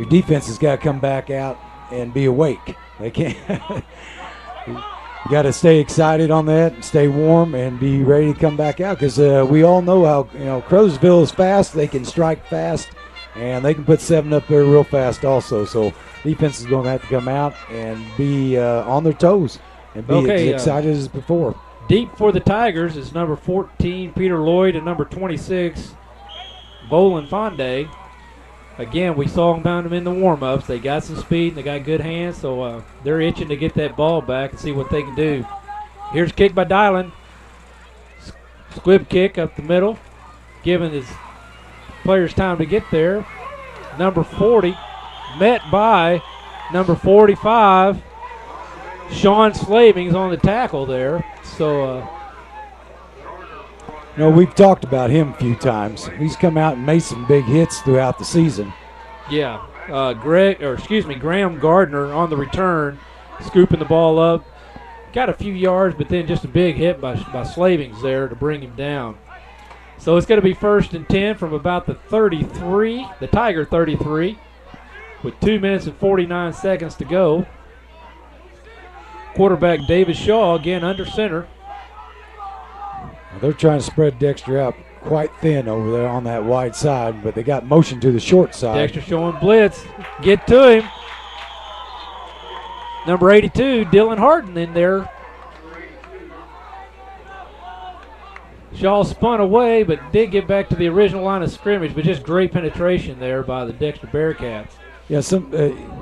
defense has got to come back out and be awake. They can't. You got to stay excited on that, and stay warm, and be ready to come back out because we all know how Caruthersville is fast. They can strike fast, and they can put 7 up there real fast also. So defense is going to have to come out and be on their toes and be as excited as before. Deep for the Tigers is number 14, Peter Lloyd, and number 26, Bolin Fonde. Again, we saw them in the warm-ups. They got some speed and they got good hands, so they're itching to get that ball back and see what they can do. Here's a kick by Dylan. Squib kick up the middle, giving his players time to get there. Number 40, met by number 45. Sean Slaving's on the tackle there. So, we've talked about him a few times. He's come out and made some big hits throughout the season. Yeah, Graham Gardner on the return, scooping the ball up. Got a few yards, but then just a big hit by Slavings there to bring him down. So it's going to be 1st and 10 from about the 33, the Tiger 33, with 2 minutes and 49 seconds to go. Quarterback David Shaw again under center. Well, they're trying to spread Dexter out quite thin over there on that wide side, but they got motion to the short side. Dexter showing blitz. Get to him. Number 82, Dylan Harden in there. Shaw spun away, but did get back to the original line of scrimmage, but just great penetration there by the Dexter Bearcats. Yeah,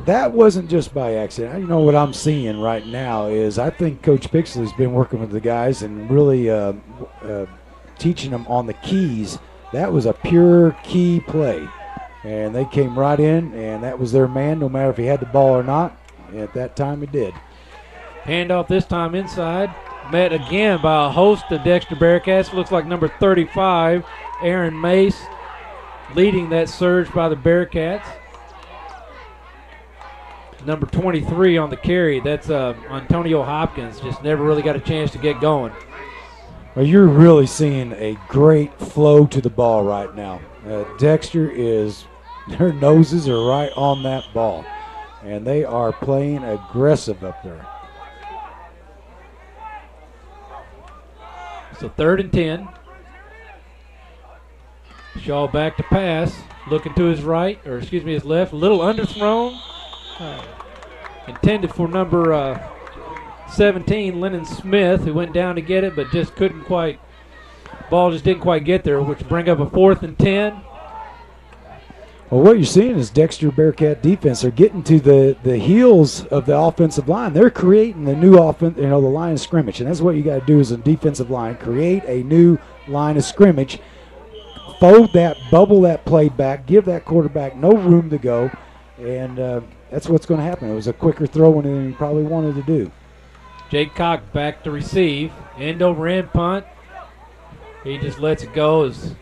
that wasn't just by accident. You know what I'm seeing right now is I think Coach Pixley's been working with the guys and really teaching them on the keys. That was a pure key play, and they came right in, and that was their man, no matter if he had the ball or not. At that time, he did. Handoff this time inside, met again by a host of Dexter Bearcats. Looks like number 35, Aaron Mace, leading that surge by the Bearcats. Number 23 on the carry, that's Antonio Hopkins. Just never really got a chance to get going. Well, you're really seeing a great flow to the ball right now. Dexter their noses are right on that ball, and they are playing aggressive up there. So 3rd and 10. Shaw back to pass, looking to his right, or excuse me, his left. A little underthrown. Intended for number 17, Lennon Smith, who went down to get it, but just couldn't quite. Ball just didn't quite get there, which bring up a 4th and 10. Well, what you're seeing is Dexter Bearcat defense are getting to the heels of the offensive line. They're creating the new offense, the line of scrimmage, and that's what you got to do as a defensive line: create a new line of scrimmage, fold that, bubble that play back, give that quarterback no room to go, and that's what's going to happen. It was a quicker throw than he probably wanted to do. Jake Cock back to receive. End over end punt. He just lets it go as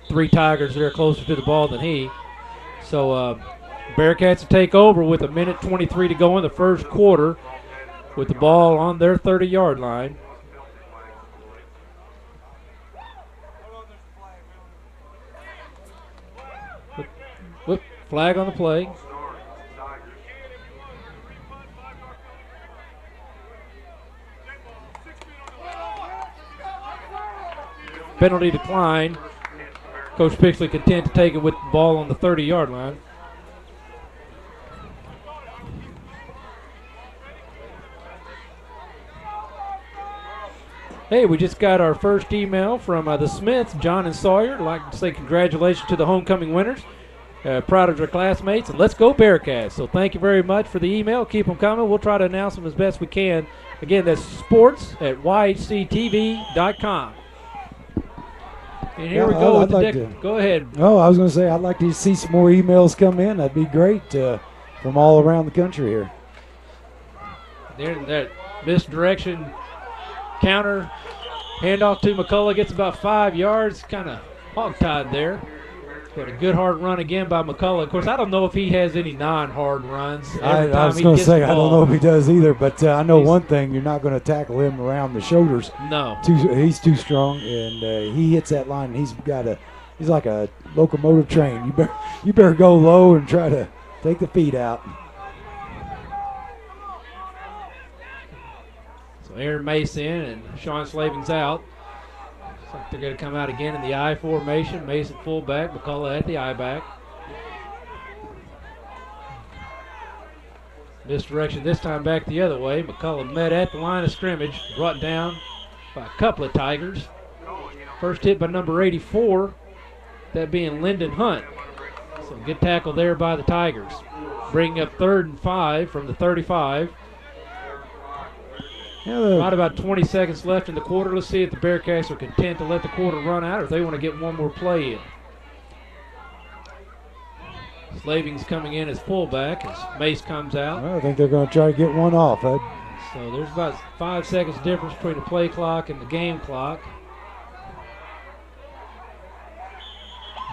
3 Tigers there closer to the ball than he. So Bearcats will take over with 1:23 to go in the first quarter with the ball on their 30-yard line. Whoop, flag on the play. Penalty decline. Coach Pixley content to take it with the ball on the 30-yard line. Hey, we just got our first email from the Smiths, John and Sawyer. I'd like to say congratulations to the homecoming winners. Proud of their classmates, and let's go Bearcats. So thank you very much for the email. Keep them coming. We'll try to announce them as best we can. Again, that's sports@yhctv.com. And here we go with the go ahead. Oh, I was going to say I'd like to see some more emails come in. That'd be great from all around the country here. There, that misdirection counter handoff to McCullough gets about 5 yards, kind of hog-tied there. But a good hard run again by McCullough. Of course, I don't know if he has any non-hard runs. I was going to say, I don't know if he does either, but I know one thing, you're not going to tackle him around the shoulders. No. He's too strong, and he hits that line, and he's like a locomotive train. You better go low and try to take the feet out. So Aaron Mace in, and Sean Slaving's out. Looks like they're going to come out again in the I formation. Mason fullback, McCullough at the I back. Misdirection this time back the other way. McCullough met at the line of scrimmage, brought down by a couple of Tigers. First hit by number 84, that being Lyndon Hunt. So good tackle there by the Tigers. Bringing up 3rd and 5 from the 35. Right about 20 seconds left in the quarter. Let's see if the Bearcats are content to let the quarter run out or if they want to get one more play in. Slaving's coming in as fullback as Mace comes out. Well, I think they're going to try to get one off. So there's about 5 seconds difference between the play clock and the game clock.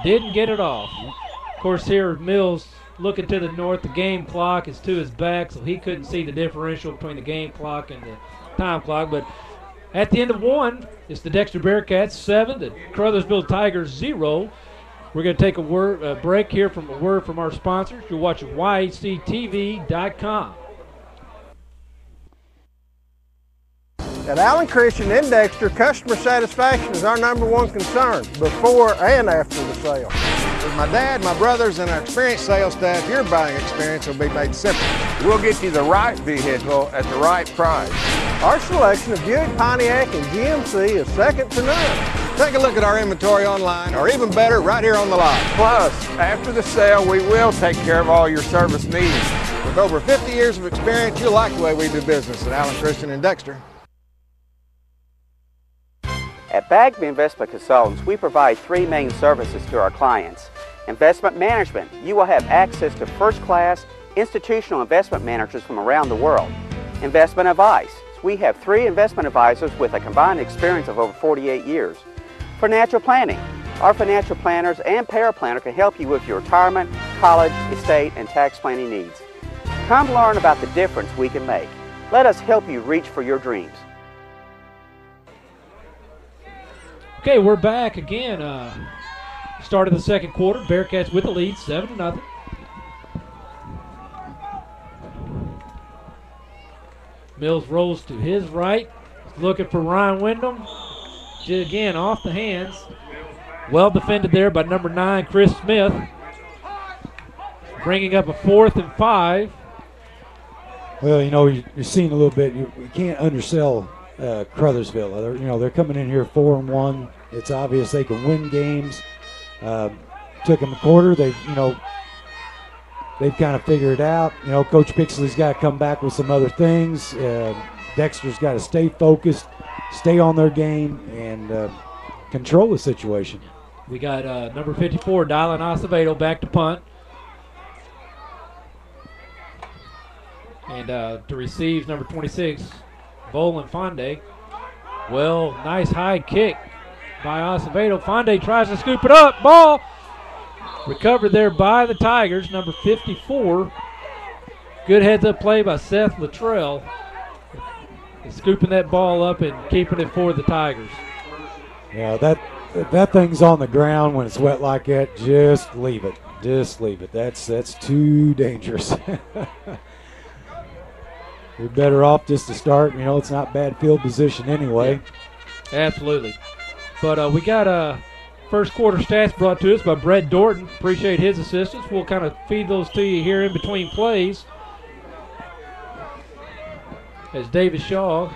Didn't get it off. Of course, here Mills looking to the north. The game clock is to his back, so he couldn't see the differential between the game clock and the time clock. But at the end of one, it's the Dexter Bearcats 7, the Caruthersville Tigers 0. We're going to take a break here from a word from our sponsors. You're watching YHCTV.com. At Allen Christian and Dexter, customer satisfaction is our #1 concern before and after the sale. With my dad, my brothers, and our experienced sales staff, your buying experience will be made simple. We'll get you the right vehicle at the right price. Our selection of Buick, Pontiac, and GMC is second to none. Take a look at our inventory online, or even better, right here on the lot. Plus, after the sale, we will take care of all your service needs. With over 50 years of experience, you'll like the way we do business at Allen Christian and Dexter. At Bagby Investment Consultants, we provide 3 main services to our clients. Investment management. You will have access to first-class institutional investment managers from around the world. Investment advice. We have 3 investment advisors with a combined experience of over 48 years. Financial planning. Our financial planners and paraplanner can help you with your retirement, college, estate, and tax planning needs. Come learn about the difference we can make. Let us help you reach for your dreams. Okay, we're back again. Start of the second quarter. Bearcats with the lead, 7-0. Mills rolls to his right, looking for Ryan Wyndham. Again, off the hands. Well defended there by number 9, Chris Smith. Bringing up a 4th and 5. Well, you know, you're seeing a little bit. You can't undersell Caruthersville. They're coming in here 4-1. It's obvious they can win games. Took them a quarter. They've kind of figured it out. Coach Pixley's got to come back with some other things. Dexter's got to stay focused, stay on their game, and control the situation. We got number 54, Dylan Acevedo, back to punt. And to receive, number 26, Bolin Fonde. Well, nice high kick by Acevedo. Fonde tries to scoop it up. Ball recovered there by the Tigers, number 54. Good heads-up play by Seth Luttrell. Scooping that ball up and keeping it for the Tigers. Yeah, that thing's on the ground when it's wet like that. Just leave it. Just leave it. That's too dangerous. You're better off just to start. You know, it's not bad field position anyway. Yeah, absolutely. But we got first quarter stats brought to us by Brett Dorton. Appreciate his assistance. We'll kind of feed those to you here in between plays as David Shaw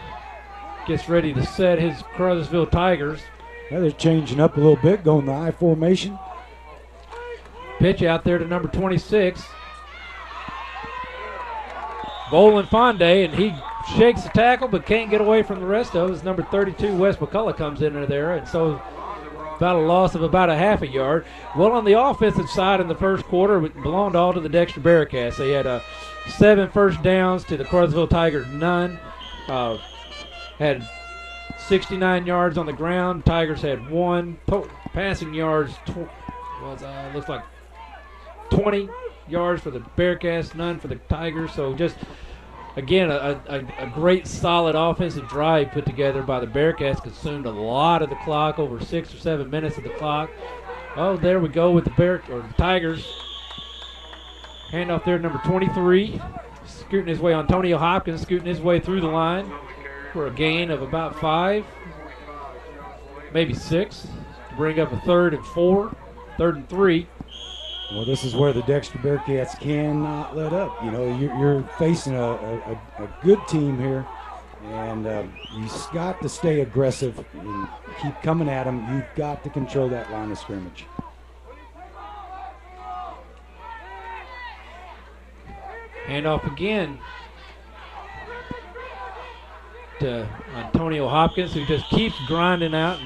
gets ready to set his Caruthersville Tigers. Yeah, they're changing up a little bit, going the I formation. Pitch out there to number 26. Bolin Fonde, and he shakes the tackle but can't get away from the rest of it. As number 32, Wes McCullough, comes in there, and so about a loss of about a half a yard. Well, on the offensive side in the first quarter, it belonged all to the Dexter Bearcats. They had 7 first downs to the Caruthersville Tigers, none. Had 69 yards on the ground. Tigers had 1. Passing yards looks like 20 yards for the Bearcats, none for the Tigers. So just, again, a great solid offensive drive put together by the Bearcats. Consumed a lot of the clock, over 6 or 7 minutes of the clock. Oh, there we go with the Tigers. Handoff there, number 23. Scooting his way, Antonio Hopkins scooting his way through the line for a gain of about 5, maybe 6, to bring up a 3rd and 4, 3rd and 3. Well, this is where the Dexter Bearcats cannot let up. You know, you're facing a good team here, and you've got to stay aggressive and keep coming at them. You've got to control that line of scrimmage. Handoff again to Antonio Hopkins, who just keeps grinding out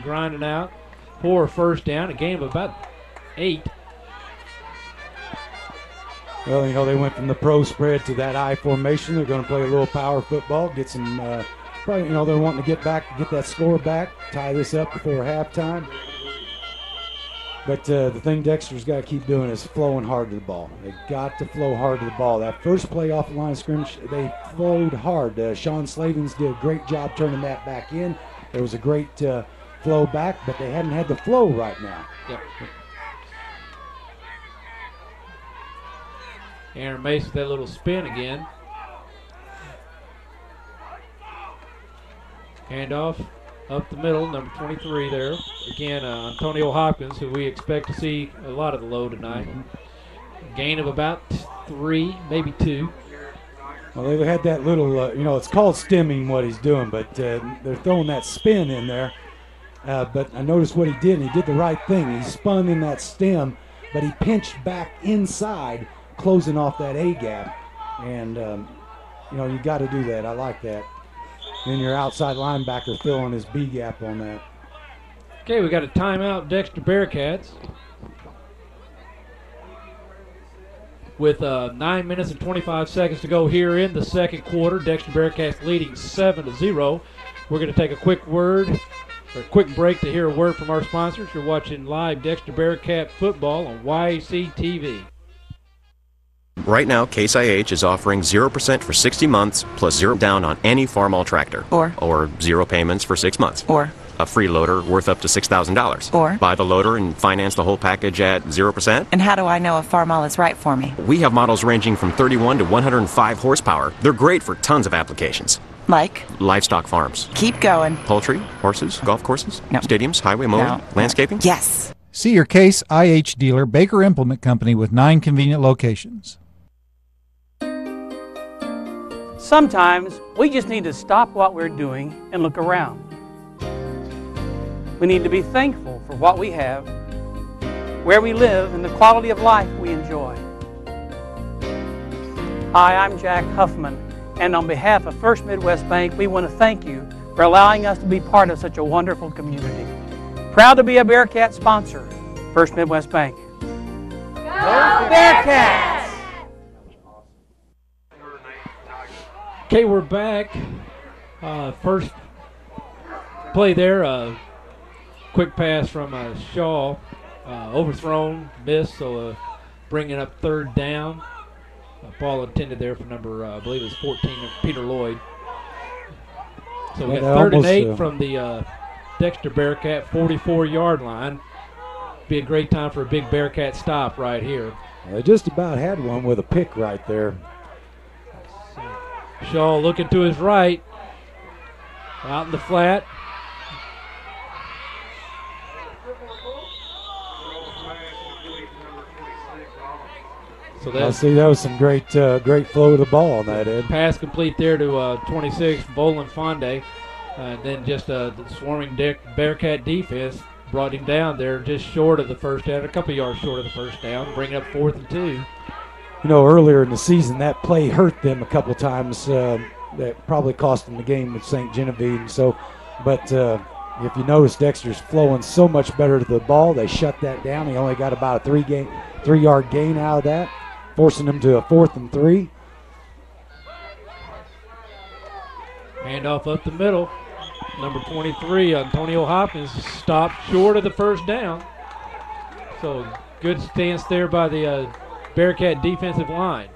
for a first down, a gain of about 8. Well, you know, they went from the pro spread to that I formation. They're going to play a little power football, get some, probably, you know, they're wanting to get that score back, tie this up before halftime. But the thing Dexter's got to keep doing is flowing hard to the ball. They've got to flow hard to the ball. That first play off the line of scrimmage, they flowed hard. Sean Slavens did a great job turning that back in. There was a great flow back, but they hadn't had the flow right now. Yep. Aaron Mace with that little spin again. Handoff up the middle, number 23 there. Again, Antonio Hopkins, who we expect to see a lot of the low tonight. Gain of about 3, maybe 2. Well, they've had that little, you know, it's called stemming what he's doing, but they're throwing that spin in there. But I noticed what he did, and he did the right thing. He spun in that stem, but he pinched back inside, closing off that A gap. And, you know, you got to do that. I like that. And your outside linebacker filling his B gap on that. Okay, we got a timeout, Dexter Bearcats. With 9 minutes and 25 seconds to go here in the second quarter. Dexter Bearcats leading 7-0. We're going to take a quick break to hear a word from our sponsors. You're watching live Dexter Bearcat football on YAC TV. Right now, Case IH is offering 0% for 60 months plus 0 down on any Farmall tractor. Or 0 payments for 6 months. Or a free loader worth up to $6,000. Or buy the loader and finance the whole package at 0%. And how do I know if Farmall is right for me? We have models ranging from 31 to 105 horsepower. They're great for tons of applications. Like? Livestock farms. Keep going. Poultry, horses, golf courses, no. Stadiums, highway mowing, no. landscaping. Yes. See your Case IH dealer, Baker Implement Company, with 9 convenient locations. Sometimes we just need to stop what we're doing and look around. We need to be thankful for what we have, where we live, and the quality of life we enjoy. Hi, I'm Jack Huffman, and on behalf of First Midwest Bank, we want to thank you for allowing us to be part of such a wonderful community. Proud to be a Bearcat sponsor, First Midwest Bank. Go Bearcats! Okay, we're back. First play there, quick pass from Shaw, overthrown, missed, so bringing up third down. Ball intended there for number, I believe it was 14, Peter Lloyd. So we got third and 8 from the Dexter Bearcat 44-yard line. Be a great time for a big Bearcat stop right here. They just about had one with a pick right there. Shaw looking to his right, out in the flat. So I see that was some great flow of the ball on that end. Pass complete there to 26, Bolin Fonde. Then just the swarming Bearcat defense brought him down there just short of the first down, a couple yards short of the first down, bringing up 4th and 2. You know, earlier in the season, that play hurt them a couple times. That probably cost them the game with St. Genevieve. But if you notice, Dexter's flowing so much better to the ball. They shut that down. He only got about a 3-yard gain out of that, forcing them to a 4th and 3. Handoff up the middle. Number 23, Antonio Hopkins, stopped short of the first down. So good stance there by the Bearcat defensive line.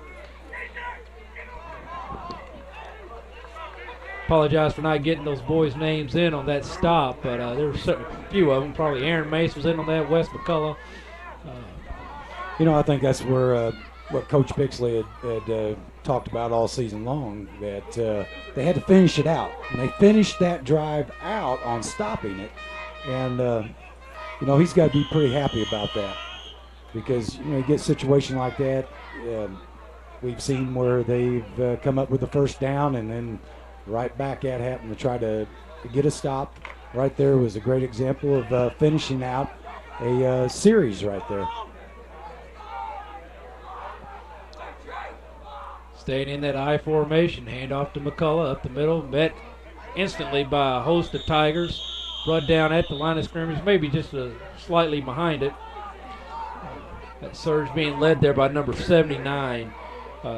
Apologize for not getting those boys' names in on that stop, but there were a few of them. Probably Aaron Mace was in on that, Wes McCullough. You know, I think that's where what Coach Pixley had talked about all season long, that they had to finish it out. And they finished that drive out on stopping it. And, you know, he's got to be pretty happy about that. Because, you know, you get a situation like that, we've seen where they've come up with the first down and then right back at having to try to get a stop. Right there was a great example of finishing out a series right there. Staying in that I formation, handoff to McCullough up the middle, met instantly by a host of Tigers, brought down at the line of scrimmage, maybe just slightly behind it. That surge being led there by number 79.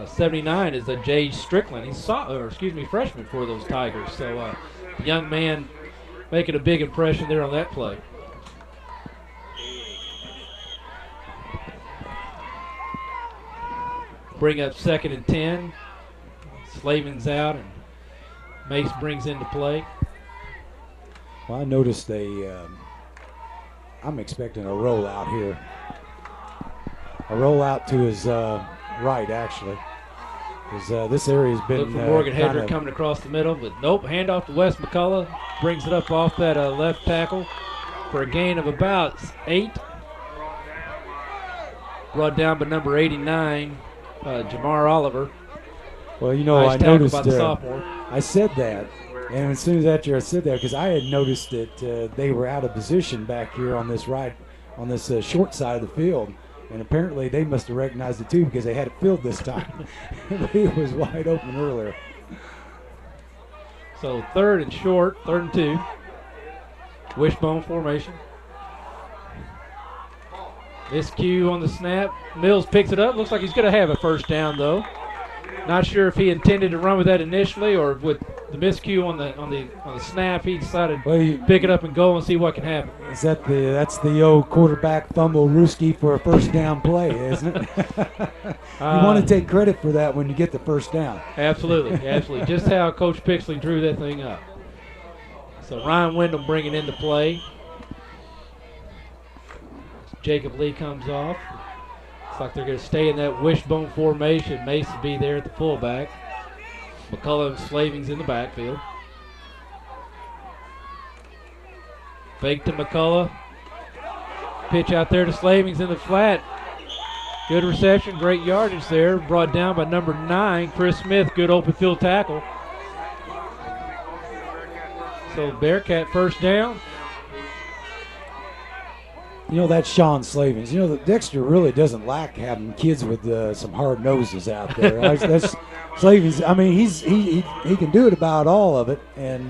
79 is a Jay Strickland. He's freshman for those Tigers. So the young man making a big impression there on that play. Bring up 2nd and 10. Slavin's out and Mace brings into play. Well, I noticed I'm expecting a rollout here. A rollout to his right, actually. Because this area has been look for Morgan Hedrick coming across the middle, but nope, handoff to Wes McCullough. Brings it up off that left tackle for a gain of about 8. Brought down by number 89, Jamar Oliver. Well, you know, nice I tackle noticed by the sophomore. I said that, and as soon as after I said that, because I had noticed that they were out of position back here on this short side of the field, and apparently they must have recognized it too because they had it filled this time. It was wide open earlier. So 3rd and short, 3rd and 2. Wishbone formation. Miscue on the snap. Mills picks it up. Looks like he's going to have a first down though. Not sure if he intended to run with that initially, or with the miscue on the snap, he decided to pick it up and go and see what can happen. Is that's the old quarterback fumble Ruski for a first down play, isn't it? You want to take credit for that when you get the first down. Absolutely, absolutely. Just how Coach Pixley drew that thing up. So Ryan Wyndham bringing into play. Jacob Lee comes off. Looks like they're going to stay in that wishbone formation. Mace will be there at the fullback. McCullough and Slaving's in the backfield. Fake to McCullough. Pitch out there to Slaving's in the flat. Good reception, great yardage there. Brought down by number 9, Chris Smith. Good open field tackle. So Bearcat first down. You know, that's Sean Slavins. You know, Dexter really doesn't lack having kids with some hard noses out there. That's Slavins. I mean, he can do it about all of it, and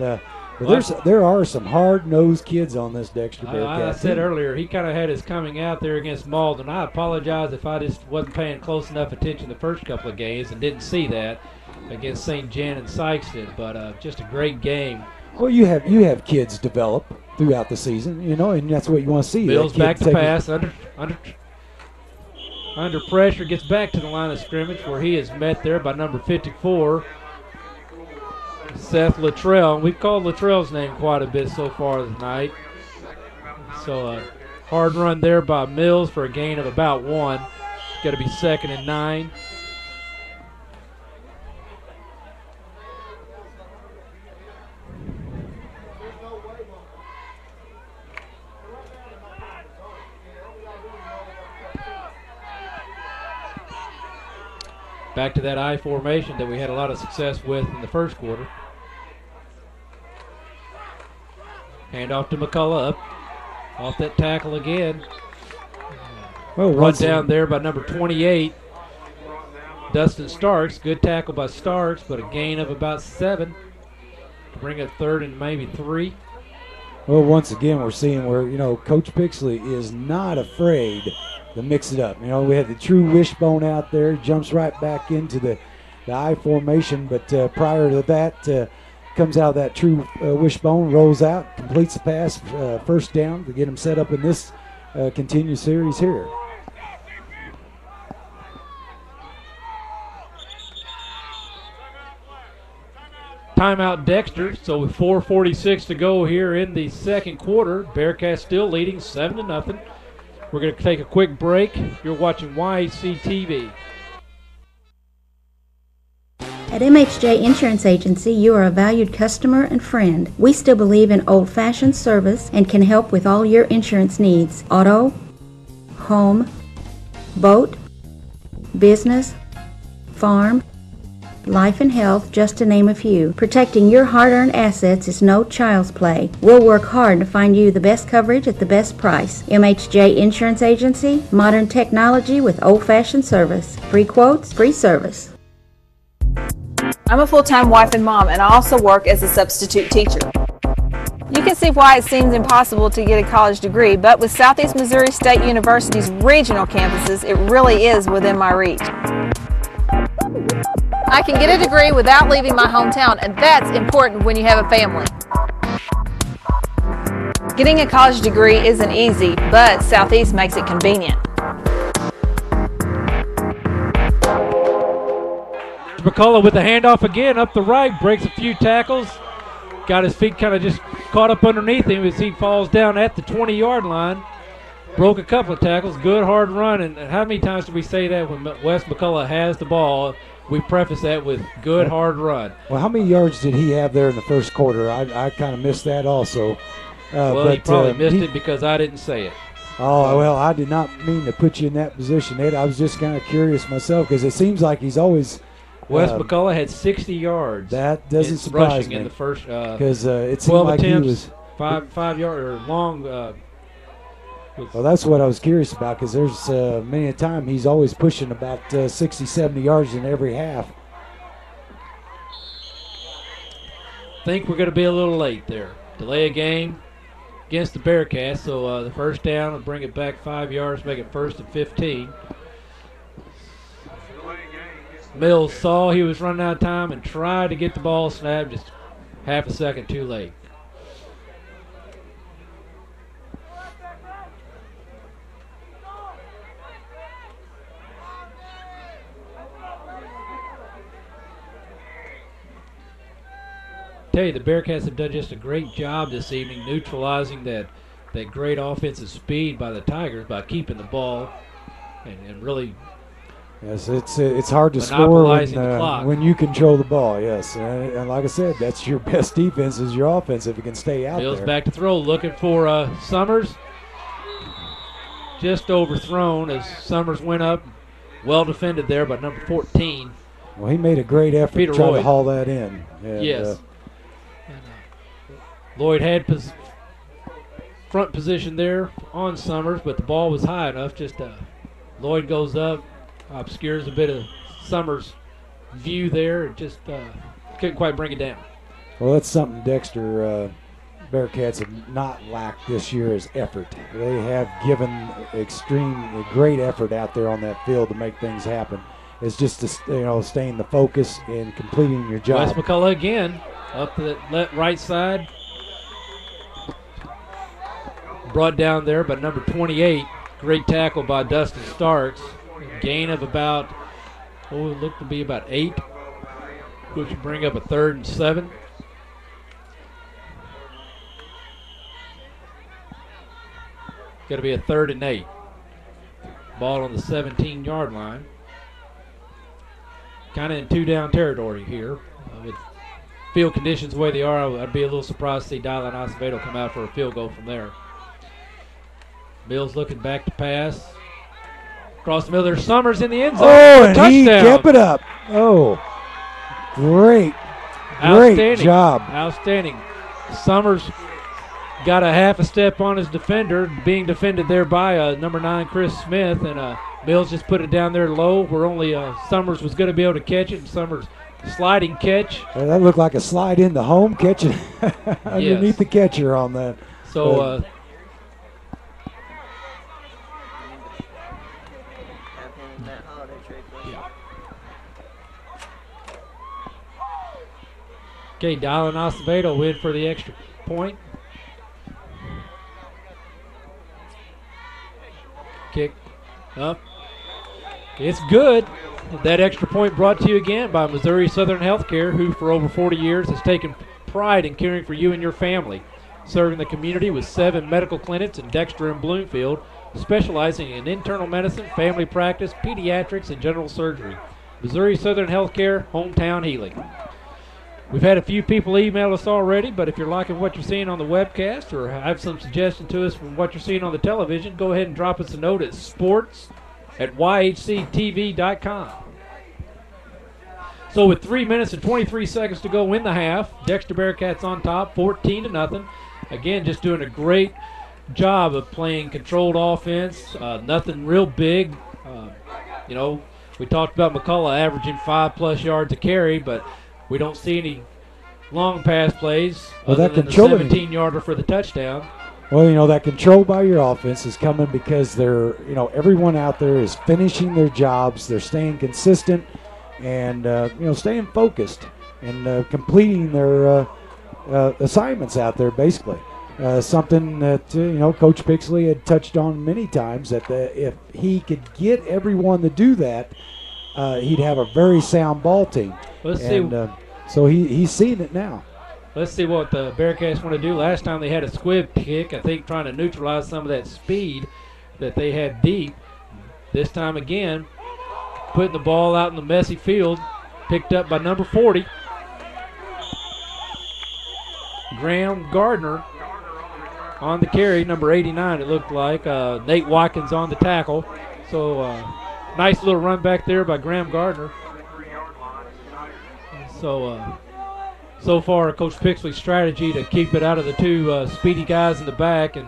but there are some hard-nosed kids on this Dexter Bearcat I said earlier, he kind of had his coming out there against Malden. I apologize if I just wasn't paying close enough attention the first couple of games and didn't see that. against St. Jan and Sykeston, but just a great game. Well, you have kids develop throughout the season, you know, and that's what you want to see. Mills back to pass under pressure, gets back to the line of scrimmage where he is met there by number 54, Seth Luttrell. We've called Luttrell's name quite a bit so far tonight. So a hard run there by Mills for a gain of about 1. Got to be 2nd and 9. Back to that I formation that we had a lot of success with in the first quarter. Hand off to McCullough, up off that tackle again. Well, run down there by number 28, Dustin Starks. Good tackle by Starks, but a gain of about 7 to bring it 3rd and maybe 3. Well, once again, we're seeing where, you know, Coach Pixley is not afraid to mix it up. You know, we had the true wishbone out there, jumps right back into the I formation, but prior to that, comes out of that true wishbone, rolls out, completes the pass, first down to get him set up in this continued series here. Timeout Dexter, so with 4:46 to go here in the second quarter, Bearcats still leading 7-0. We're going to take a quick break. You're watching YAC TV. At MHJ Insurance Agency, you are a valued customer and friend. We still believe in old-fashioned service and can help with all your insurance needs. Auto, home, boat, business, farm, life and health, just to name a few. Protecting your hard-earned assets is no child's play. We'll work hard to find you the best coverage at the best price. MHJ Insurance Agency, modern technology with old-fashioned service. Free quotes, free service. I'm a full-time wife and mom, and I also work as a substitute teacher. You can see why it seems impossible to get a college degree, but with Southeast Missouri State University's regional campuses, it really is within my reach. I can get a degree without leaving my hometown, and that's important when you have a family. Getting a college degree isn't easy, but Southeast makes it convenient. McCullough with the handoff again, up the right, breaks a few tackles. Got his feet kind of just caught up underneath him as he falls down at the 20-yard line. Broke a couple of tackles, good hard run, and how many times do we say that when Wes McCullough has the ball? We preface that with good hard run. Well, how many yards did he have there in the first quarter? I kind of missed that also. Well, he probably missed it because I didn't say it. Oh, well, I did not mean to put you in that position, Ed. I was just kind of curious myself because it seems like he's always – Wes McCullough had 60 yards. That doesn't surprise me. In the first because it seemed 12 like attempts, he was 5 yard or long. Well, that's what I was curious about because there's many a time he's always pushing about 60, 70 yards in every half. Think we're going to be a little late there. Delay a game against the Bearcats, so the first down will bring it back 5 yards, make it 1st and 15. Mills saw he was running out of time and tried to get the ball snapped, just half a second too late. Tell you, the Bearcats have done just a great job this evening neutralizing that great offensive speed by the Tigers by keeping the ball and really. Yes, it's hard to score when you control the ball, yes. And like I said, that's your best defense is your offense if you can stay out Mills there. Back to throw, looking for Summers. Just overthrown as Summers went up. Well defended there by number 14. Well, he made a great effort to try to haul that in. And, yes. Lloyd had front position there on Summers, but the ball was high enough. Just Lloyd goes up. Obscures a bit of Summers' view there. It just couldn't quite bring it down. Well, that's something Dexter Bearcats have not lacked this year is effort. They have given great effort out there on that field to make things happen. is just to, staying the focus and completing your job. Wes McCullough again up to the right side. Brought down there by number 28. Great tackle by Dustin Starks. Gain of about, it looked to be about 8, which would bring up a 3rd and 7. Got to be a 3rd and 8. Ball on the 17-yard line. Kind of in 2-down territory here. With field conditions the way they are, I'd be a little surprised to see Dylan Acevedo come out for a field goal from there. Mills looking back to pass. Across the middle, there's Summers in the end zone. Oh, and touchdown. He kept it up. Oh, great job. Outstanding. Summers got a half a step on his defender, being defended there by number 9, Chris Smith, and Mills just put it down there low where only Summers was going to be able to catch it, and Summers sliding catch. That looked like a slide in the home, catching underneath the catcher on that. So okay, Dylan Acevedo win for the extra point. Kick up. It's good. That extra point brought to you again by Missouri Southern Healthcare, who for over 40 years has taken pride in caring for you and your family, serving the community with 7 medical clinics in Dexter and Bloomfield, specializing in internal medicine, family practice, pediatrics, and general surgery. Missouri Southern Healthcare, hometown healing. We've had a few people email us already, but if you're liking what you're seeing on the webcast or have some suggestions to us from what you're seeing on the television, go ahead and drop us a note at sports@yhctv.com. So with 3 minutes and 23 seconds to go in the half, Dexter Bearcats on top, 14-0. Again, just doing a great job of playing controlled offense. Nothing real big. We talked about McCullough averaging 5+ yards a carry, but we don't see any long pass plays other than the 17-yarder for the touchdown. Well, that control by your offense is coming because they're, everyone out there is finishing their jobs. They're staying consistent and, staying focused and completing their assignments out there, basically. Something that, Coach Pixley had touched on many times, that if he could get everyone to do that, he'd have a very sound ball team. Let's see. So he's seeing it now. Let's see what the Bearcats want to do. Last time they had a squib kick, I think trying to neutralize some of that speed that they had deep. This time again, putting the ball out in the messy field, picked up by number 40. Graham Gardner on the carry, number 89 it looked like. Nate Watkins on the tackle. So nice little run back there by Graham Gardner. So far, Coach Pixley's strategy to keep it out of the 2 speedy guys in the back and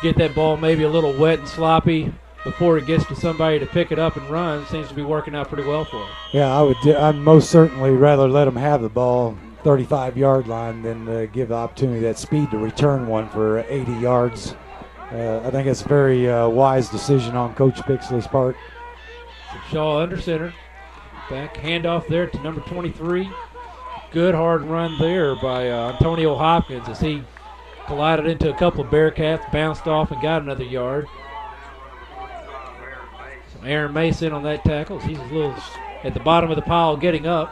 get that ball maybe a little wet and sloppy before it gets to somebody to pick it up and run seems to be working out pretty well for him. Yeah, I'd most certainly rather let him have the ball 35-yard line than give the opportunity that speed to return one for 80 yards. I think it's a very wise decision on Coach Pixley's part. So Shaw under center. Back handoff there to number 23. Good hard run there by Antonio Hopkins as he collided into a couple of Bearcats, bounced off and got another yard. So Aaron Mason on that tackle. He's a little at the bottom of the pile getting up.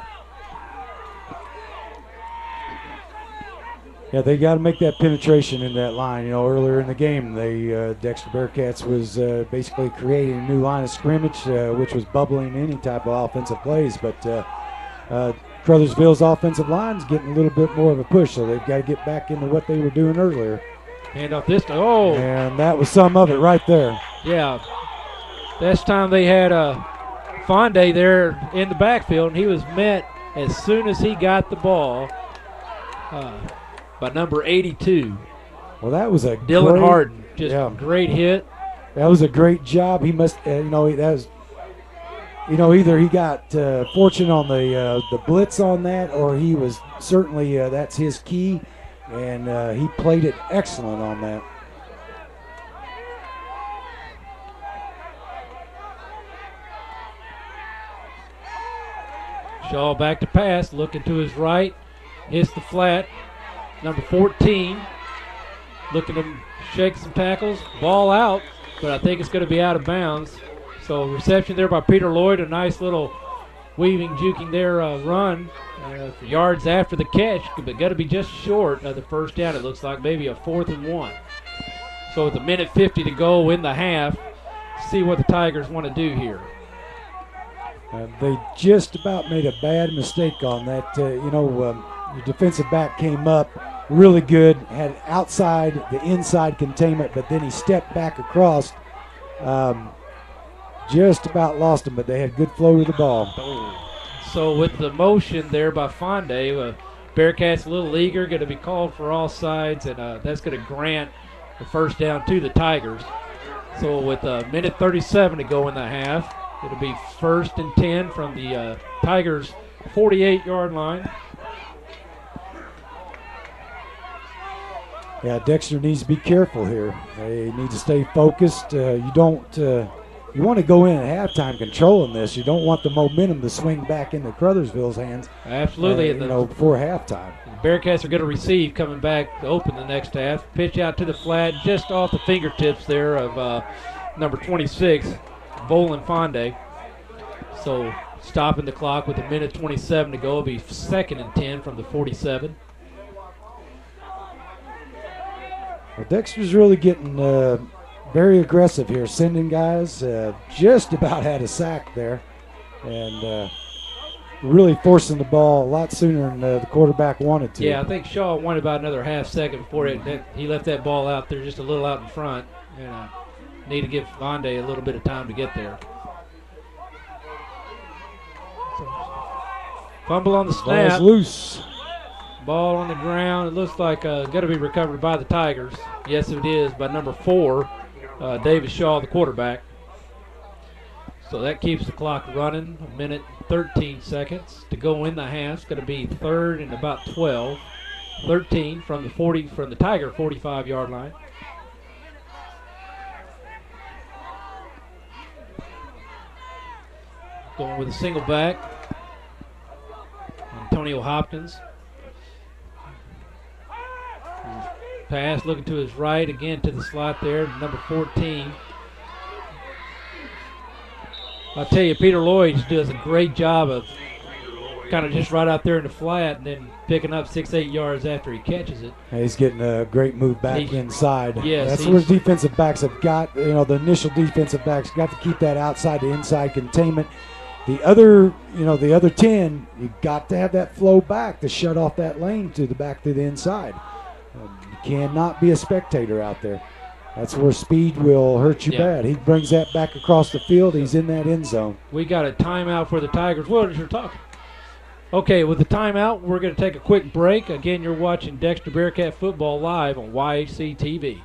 Yeah, they got to make that penetration in that line. Earlier in the game, Dexter Bearcats was basically creating a new line of scrimmage, which was bubbling any type of offensive plays. But Caruthersville's offensive line's getting a little bit more of a push, so they've got to get back into what they were doing earlier. Hand off this time. Oh! And that was some of it right there. Yeah. This time they had Fonde there in the backfield, and he was met as soon as he got the ball by number 82. Well, that was a Dylan Harden. Just a great hit. That was a great job. He must, that was, either he got fortune on the blitz on that, or he was certainly that's his key, and he played it excellent on that. Shaw back to pass, looking to his right, hits the flat. Number 14, looking to shake some tackles. Ball out, but I think it's going to be out of bounds. So reception there by Peter Lloyd, a nice little weaving, juking there run for yards after the catch, but got to be just short of the first down. It looks like maybe a 4th and 1. So with a minute 50 to go in the half, see what the Tigers want to do here. They just about made a bad mistake on that. Your defensive back came up really good, had the inside containment, but then he stepped back across. Just about lost him, but they had good flow to the ball. So with the motion there by Fonde, Bearcats a little eager, going to be called for all sides, and that's going to grant the first down to the Tigers. So with a minute 37 to go in the half, it'll be 1st and 10 from the Tigers' 48-yard line. Yeah, Dexter needs to be careful here. They need to stay focused. You want to go in at halftime controlling this. You don't want the momentum to swing back into Caruthersville's hands. Absolutely. Before halftime. The Bearcats are going to receive coming back to open the next half. Pitch out to the flat just off the fingertips there of number 26, Bolin Fonde. So stopping the clock with a minute 27 to go. It'll be 2nd and 10 from the 47. Well, Dexter's really getting very aggressive here, sending guys. Just about had a sack there, and really forcing the ball a lot sooner than the quarterback wanted to. Yeah, I think Shaw wanted about another half second before he left that ball out there just a little out in front. And need to give Fonde a little bit of time to get there. So, fumble on the snap. Ball's loose. Ball on the ground. It looks like going to be recovered by the Tigers. Yes, it is, by number 4. Davis Shaw, the quarterback. So that keeps the clock running. A minute 13 seconds to go in the half. It's going to be 3rd and about 12. 13 from the Tiger 45-yard line. Going with a single back. Antonio Hopkins. Pass looking to his right, again to the slot there, number 14. I'll tell you, Peter Lloyd does a great job of kind of just right out there in the flat and then picking up 6-8 yards after he catches it. He's getting a great move back inside. Yes, that's where defensive backs have got, the initial defensive backs got to keep that outside to inside containment. The other 10, you got to have that flow back to shut off that lane to the back to the inside. You cannot be a spectator out there. That's where speed will hurt you bad. He brings that back across the field. He's in that end zone. We got a timeout for the Tigers. What is your talking? Okay, with the timeout, we're going to take a quick break. Again, you're watching Dexter Bearcat Football live on YHC TV.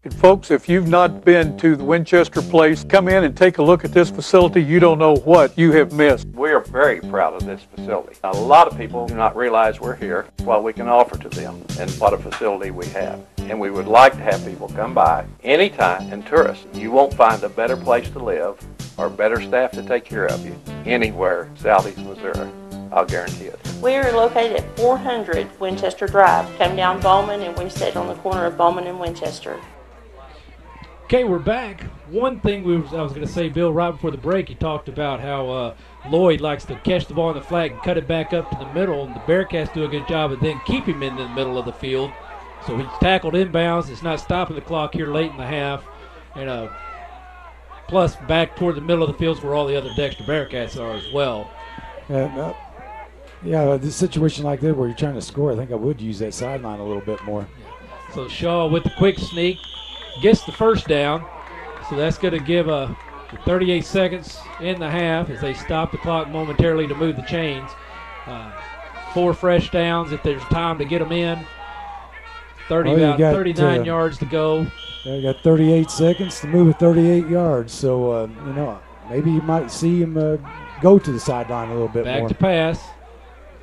And folks, if you've not been to the Winchester Place, come in and take a look at this facility. You don't know what you have missed. We are very proud of this facility. A lot of people do not realize we're here, what we can offer to them, and what a facility we have. And we would like to have people come by anytime and tour us. You won't find a better place to live or better staff to take care of you anywhere southeast Missouri. I'll guarantee it. We are located at 400 Winchester Drive. Come down Bowman and we sit on the corner of Bowman and Winchester. Okay, we're back. One thing I was going to say, Bill, right before the break, he talked about how Lloyd likes to catch the ball in the flat and cut it back up to the middle, and the Bearcats do a good job of then keep him in the middle of the field. So he's tackled inbounds. It's not stopping the clock here late in the half. And plus back toward the middle of the field where all the other Dexter Bearcats are as well. This situation like that where you're trying to score, I think I would use that sideline a little bit more. Yeah. So Shaw with the quick sneak gets the first down. So that's going to give 38 seconds in the half as they stop the clock momentarily to move the chains. 4 fresh downs if there's time to get them in. 39 yards to go. You got 38 seconds to move it 38 yards. So, maybe you might see him go to the sideline a little bit more. Back to pass.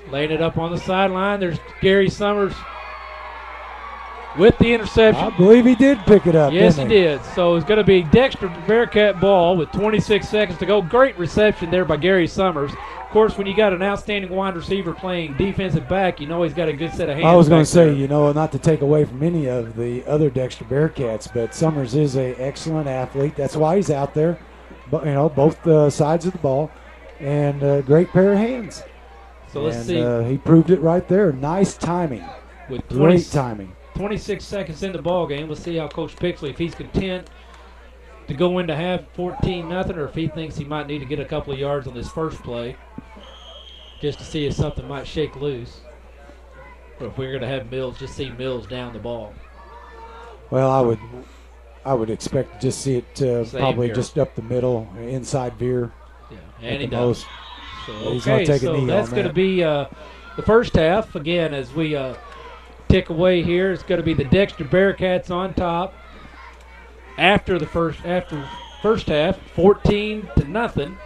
Laying it up on the sideline. There's Gary Summers. with the interception. I believe he did pick it up. Yes, didn't he did. So it's going to be Dexter Bearcat ball with 26 seconds to go. Great reception there by Gary Summers. Of course, when you got an outstanding wide receiver playing defensive back, you know he's got a good set of hands. I was going to say, there. not to take away from any of the other Dexter Bearcats, but Summers is an excellent athlete. That's why he's out there, but both sides of the ball, and a great pair of hands. So let's see. He proved it right there. Nice timing. With great timing. 26 seconds in the ball game. Let's see how Coach Pixley, if he's content to go into half 14-0, or if he thinks he might need to get a couple of yards on this first play, just to see if something might shake loose, or if we're going to have Mills, just see Mills down the ball. Well, I would expect to just see it probably here. Just up the middle, inside veer. Yeah, and he does. So, he's going to take a knee that's going to be the first half. Again, as we tick away here, it's going to be the Dexter Bearcats on top after first half, 14-0.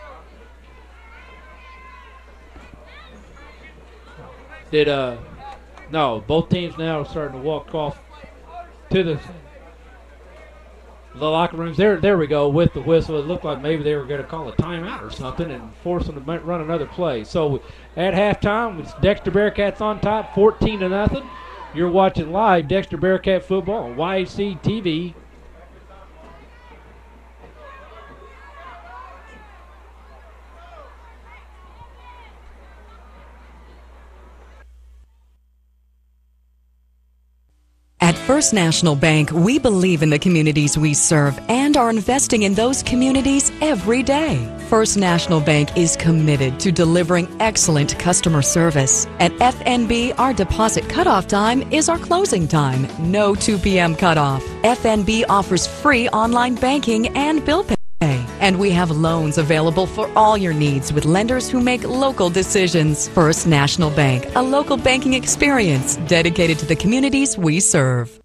No, both teams now are starting to walk off to the locker rooms. There we go with the whistle. It looked like maybe they were going to call a timeout or something and force them to run another play. So at halftime, it's Dexter Bearcats on top, 14-0. You're watching live Dexter Bearcat football on YHC TV. At First National Bank, we believe in the communities we serve and are investing in those communities every day. First National Bank is committed to delivering excellent customer service. At FNB, our deposit cutoff time is our closing time, no 2 p.m. cutoff. FNB offers free online banking and bill pay. And we have loans available for all your needs with lenders who make local decisions. First National Bank, a local banking experience dedicated to the communities we serve.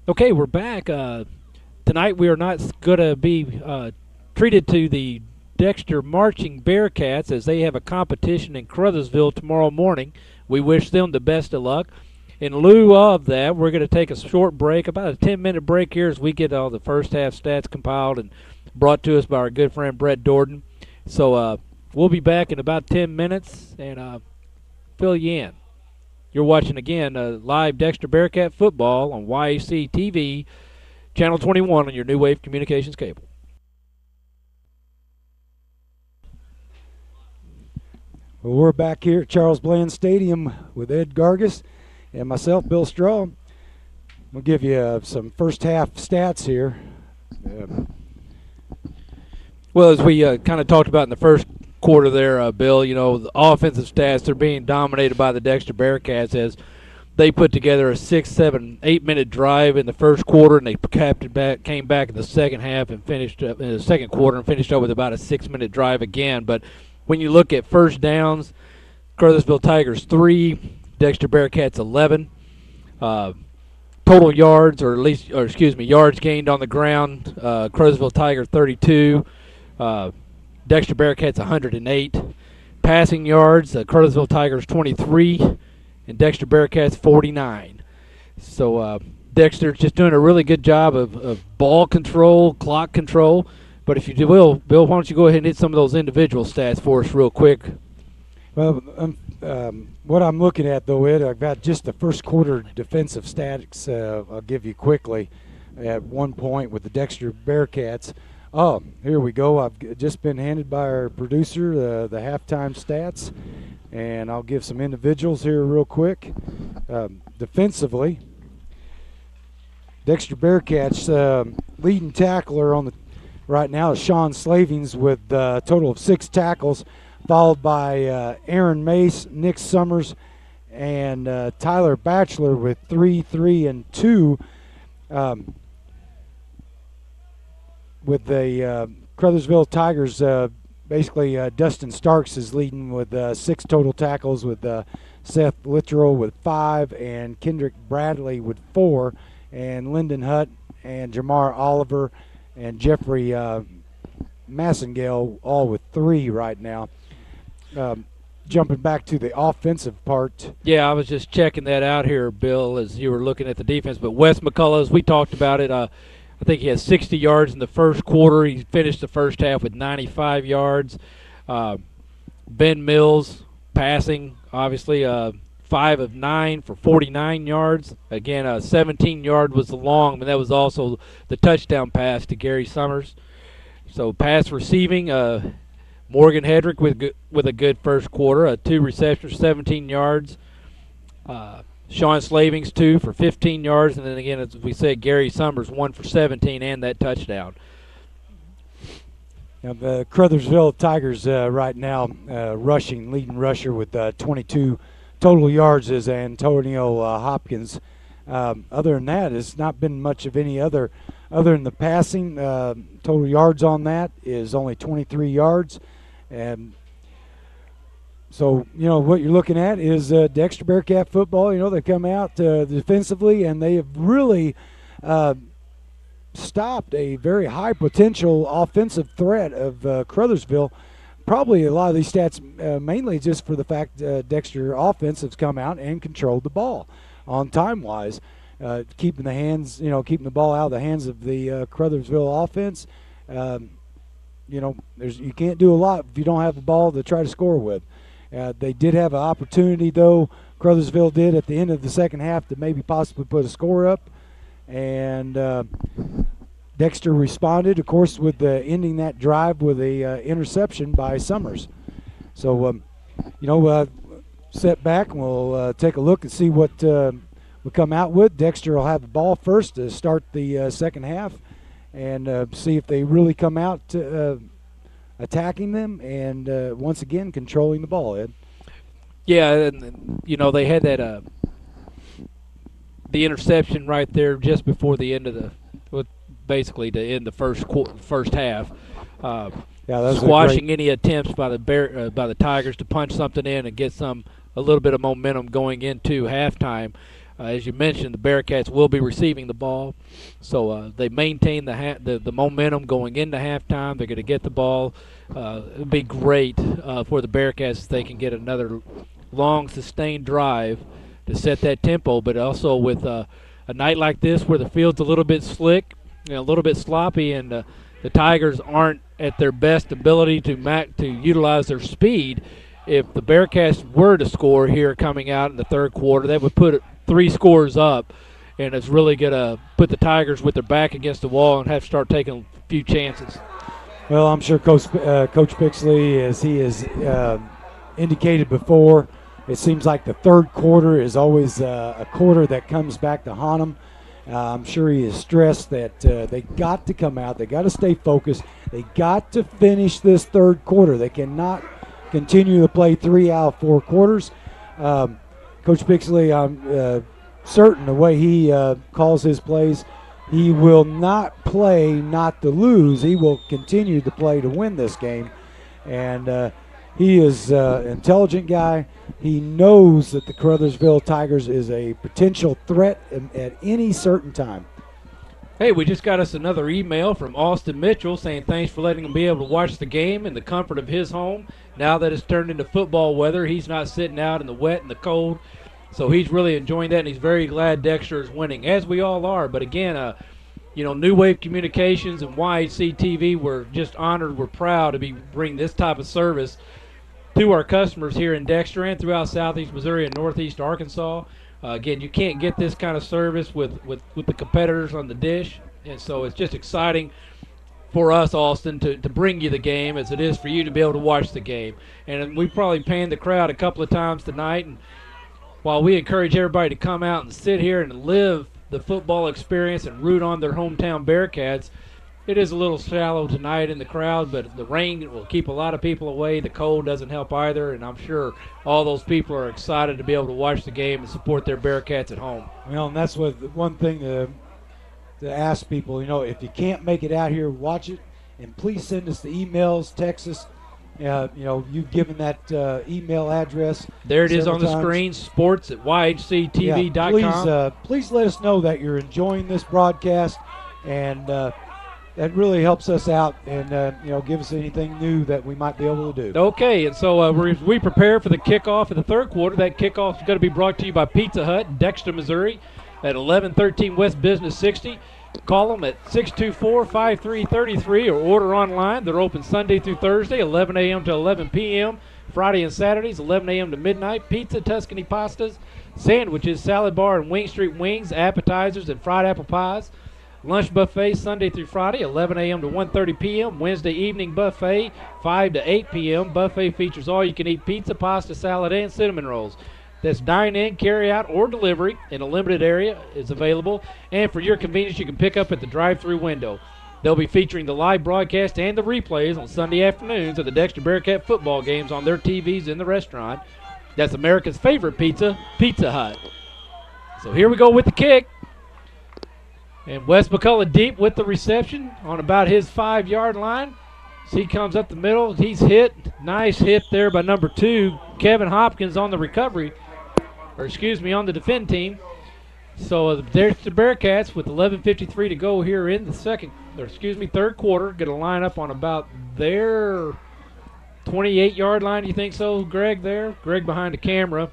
Okay, we're back. Tonight we are not going to be treated to the Dexter Marching Bearcats as they have a competition in Caruthersville tomorrow morning. We wish them the best of luck. In lieu of that, we're going to take a short break, about a 10-minute break here as we get all the first half stats compiled and brought to us by our good friend Brett Dorden. So we'll be back in about 10 minutes and fill you in. You're watching, again, live Dexter Bearcat football on YAC TV, Channel 21 on your New Wave Communications cable. Well, we're back here at Charles Bland Stadium with Ed Gargis and myself, Bill Straw. We'll give you some first half stats here. Well, as we kind of talked about in the first quarter there, Bill, the offensive stats are being dominated by the Dexter Bearcats as they put together a 6, 7, 8-minute drive in the first quarter, and they came back in the second half and finished up in the second quarter and finished up with about a 6-minute drive again. But when you look at first downs, Caruthersville Tigers 3, Dexter Bearcats 11. Total yards, yards gained on the ground, Caruthersville Tigers 32. Dexter Bearcats 108. Passing yards, Caruthersville Tigers 23, and Dexter Bearcats 49. So Dexter's just doing a really good job of ball control, clock control. But if you will, Bill, why don't you go ahead and hit some of those individual stats for us real quick? Well, what I'm looking at, though, Ed, I've got just the first quarter defensive stats I'll give you quickly at 1 point with the Dexter Bearcats. Oh, here we go. I've just been handed by our producer the halftime stats, and I'll give some individuals here real quick. Defensively, Dexter Bearcats leading tackler on the right now is Sean Slavings with a total of 6 tackles, followed by Aaron Mace, Nick Summers, and Tyler Batchelor with 3, 3, and 2. With the Caruthersville Tigers, basically Dustin Starks is leading with 6 total tackles, with Seth Littrell with 5, and Kendrick Bradley with 4, and Lyndon Hutt and Jamar Oliver and Jeffrey Massengale all with 3 right now. jumping back to the offensive part. Yeah, I was just checking that out here, Bill, as you were looking at the defense. But Wes McCullough, as we talked about it, I think he had 60 yards in the first quarter. He finished the first half with 95 yards. Ben Mills passing, obviously, 5 of 9 for 49 yards. Again, 17-yard was the long, but that was also the touchdown pass to Gary Summers. So pass receiving, Morgan Hedrick with a good first quarter, 2 receptions, 17 yards. Sean Slavings, 2 for 15 yards. And then again, as we said, Gary Summers, 1 for 17 and that touchdown. Now, the Caruthersville Tigers right now leading rusher with 22 total yards is Antonio Hopkins. Other than that, it's not been much of any other than the passing. Total yards on that is only 23 yards. And so, what you're looking at is Dexter Bearcat football. They come out defensively, and they have really stopped a very high potential offensive threat of Caruthersville. Probably a lot of these stats mainly just for the fact Dexter offense has come out and controlled the ball on time-wise, keeping the ball out of the hands of the Caruthersville offense. You can't do a lot if you don't have the ball to try to score with. They did have an opportunity, though, Caruthersville did at the end of the second half to maybe possibly put a score up. And Dexter responded, of course, with ending that drive with a interception by Summers. So, sit back and we'll take a look and see what we come out with. Dexter will have the ball first to start the second half and see if they really come out attacking them and, once again, controlling the ball, Ed. Yeah, and, they had that the interception right there just before the end of basically to end the first half. Squashing any attempts by the Tigers to punch something in and get a little bit of momentum going into halftime. As you mentioned, the Bearcats will be receiving the ball, so they maintain the momentum going into halftime. They're going to get the ball. It would be great for the Bearcats if they can get another long, sustained drive to set that tempo, but also with a night like this where the field's a little bit slick, a little bit sloppy, and the Tigers aren't at their best ability to utilize their speed. If the Bearcats were to score here coming out in the third quarter, that would put 3 scores up, and it's really going to put the Tigers with their back against the wall and have to start taking a few chances. Well, I'm sure Coach Pixley, as he has indicated before, it seems like the third quarter is always a quarter that comes back to haunt them. I'm sure he is stressed that they got to come out. They got to stay focused. They got to finish this third quarter. They cannot continue to play 3 out of 4 quarters. Coach Pixley, I'm certain the way he calls his plays, he will not play not to lose. He will continue to play to win this game. And he is an intelligent guy. He knows that the Caruthersville Tigers is a potential threat at any certain time. Hey, we just got us another email from Austin Mitchell saying thanks for letting him be able to watch the game in the comfort of his home. Now that it's turned into football weather, he's not sitting out in the wet and the cold. So he's really enjoying that, and he's very glad Dexter is winning, as we all are. But again, New Wave Communications and YHC TV, we're just honored, we're proud to bring this type of service to our customers here in Dexter and throughout southeast Missouri and northeast Arkansas. Again, you can't get this kind of service with the competitors on the dish, and so it's just exciting for us, Austin, to bring you the game as it is for you to be able to watch the game. And we probably panned the crowd a couple of times tonight, and while we encourage everybody to come out and sit here and live the football experience and root on their hometown Bearcats, it is a little shallow tonight in the crowd, but the rain will keep a lot of people away. The cold doesn't help either, and I'm sure all those people are excited to be able to watch the game and support their Bearcats at home. Well, and that's one thing to ask people, if you can't make it out here, watch it, and please send us the emails, text us. You've given that email address. There it is on the screen, sports@yhctv.com. Please let us know that you're enjoying this broadcast, and that really helps us out and give us anything new that we might be able to do. Okay, and so we prepare for the kickoff of the third quarter. That kickoff is going to be brought to you by Pizza Hut in Dexter, Missouri at 1113 West Business 60. Call them at 624-5333 or order online. They're open Sunday through Thursday, 11 a.m. to 11 p.m. Friday and Saturdays, 11 a.m. to midnight. Pizza, Tuscany pastas, sandwiches, salad bar, and Wing Street wings, appetizers, and fried apple pies. Lunch buffet Sunday through Friday, 11 a.m. to 1:30 p.m. Wednesday evening buffet, 5 to 8 p.m. Buffet features all-you-can-eat pizza, pasta, salad, and cinnamon rolls. That's dine-in, carry-out, or delivery in a limited area is available. And for your convenience, you can pick up at the drive-thru window. They'll be featuring the live broadcast and the replays on Sunday afternoons of the Dexter Bearcat football games on their TVs in the restaurant. That's America's favorite pizza, Pizza Hut. So here we go with the kick. And Wes McCullough deep with the reception on about his 5-yard line. So he comes up the middle. He's hit. Nice hit there by number 2, Kevin Hopkins on the recovery. On the defend team. So there's the Bearcats with 11:53 to go here in the third quarter. Going to line up on about their 28-yard line. You think so, Greg, there? Greg behind the camera.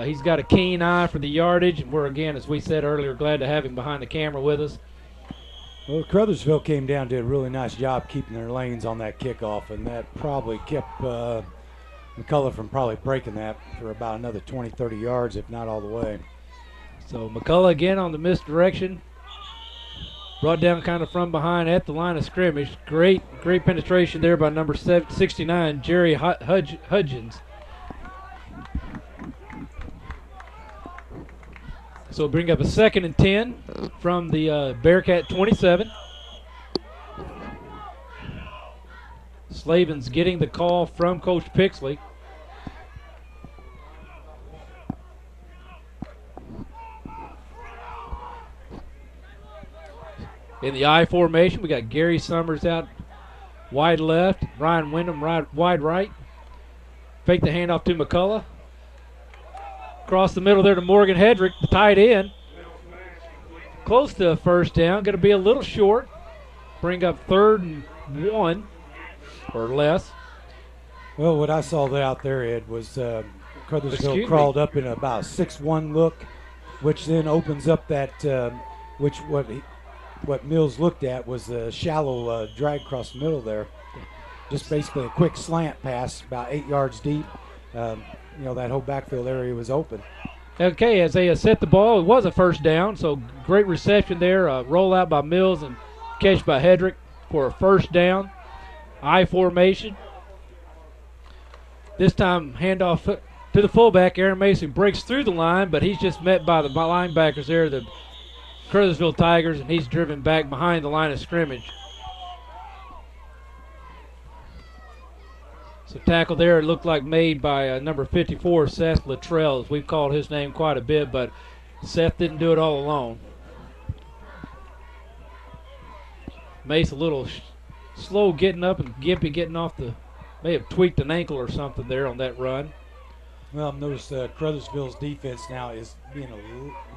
He's got a keen eye for the yardage, and we're, again, as we said earlier, glad to have him behind the camera with us. Well, Caruthersville came down, did a really nice job keeping their lanes on that kickoff, and that probably kept McCullough from probably breaking that for about another 20, 30 yards, if not all the way. So McCullough again on the misdirection. Brought down kind of from behind at the line of scrimmage. Great penetration there by number 69, Jerry Hudgens. So we'll bring up a 2nd and 10 from the Bearcat 27. Slavin's getting the call from Coach Pixley. In the I formation, we got Gary Summers out wide left, Ryan Wyndham wide right. Fake the handoff to McCullough. Across the middle there to Morgan Hedrick, the tight end. Close to a first down, going to be a little short. Bring up 3rd and 1 or less. Well, what I saw out there, Ed, was Caruthersville crawled up in about a 6-1 look, which then opens up that, what Mills looked at was a shallow drag across the middle there. Just basically a quick slant pass, about 8 yards deep. That whole backfield area was open. Okay, as they set the ball, it was a first down, so great reception there. Roll out by Mills and catch by Hedrick for a first down. I formation. This time, handoff to the fullback. Aaron Mason breaks through the line, but he's just met by the linebackers there, the Caruthersville Tigers, and he's driven back behind the line of scrimmage. So tackle there, it looked like made by number 54, Seth Luttrell. We've called his name quite a bit, but Seth didn't do it all alone. Mace a little slow getting up and gimpy getting off may have tweaked an ankle or something there on that run. Well, notice Caruthersville's defense now is being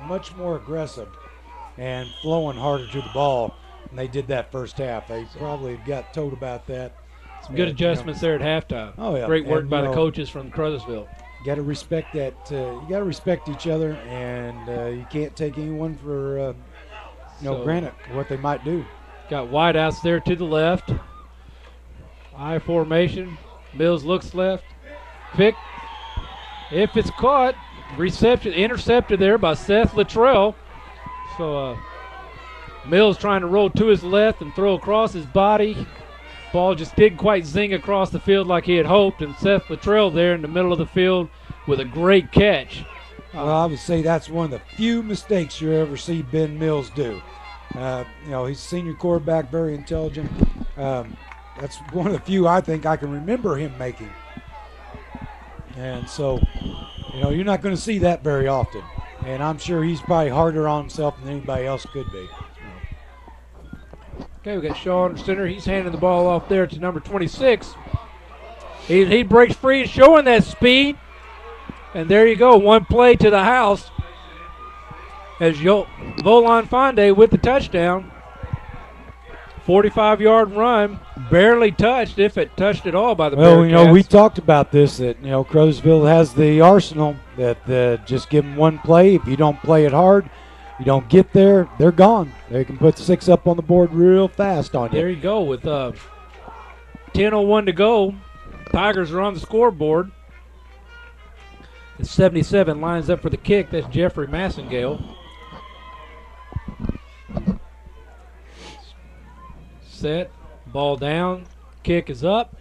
much more aggressive and flowing harder to the ball than they did that first half. They probably got told about that. Some good adjustments there at halftime. Oh, yeah. Great work by the coaches from Caruthersville. You got to respect that. You got to respect each other, and you can't take anyone for granted what they might do. Got wideouts there to the left. I formation. Mills looks left. Pick. If it's caught, reception intercepted there by Seth Luttrell. So Mills trying to roll to his left and throw across his body. Ball just didn't quite zing across the field like he had hoped, and Seth Luttrell there in the middle of the field with a great catch. Well, I would say that's one of the few mistakes you ever see Ben Mills do. He's a senior quarterback, very intelligent. That's one of the few I think I can remember him making. And so, you're not going to see that very often. And I'm sure he's probably harder on himself than anybody else could be. Okay, we got Shaw under center. He's handing the ball off there to number 26. He breaks free, showing that speed. And there you go, one play to the house as Volan Fonde with the touchdown. 45-yard run, barely touched, if it touched at all, by the Bearcats. Well, we talked about this, that, Caruthersville has the arsenal that just give them one play. If you don't play it hard, you don't get there, they're gone. They can put 6 up on the board real fast on you. There you go. With 10:01 to go, Tigers are on the scoreboard. And 77 lines up for the kick. That's Jeffrey Massengale. Set, ball down, kick is up,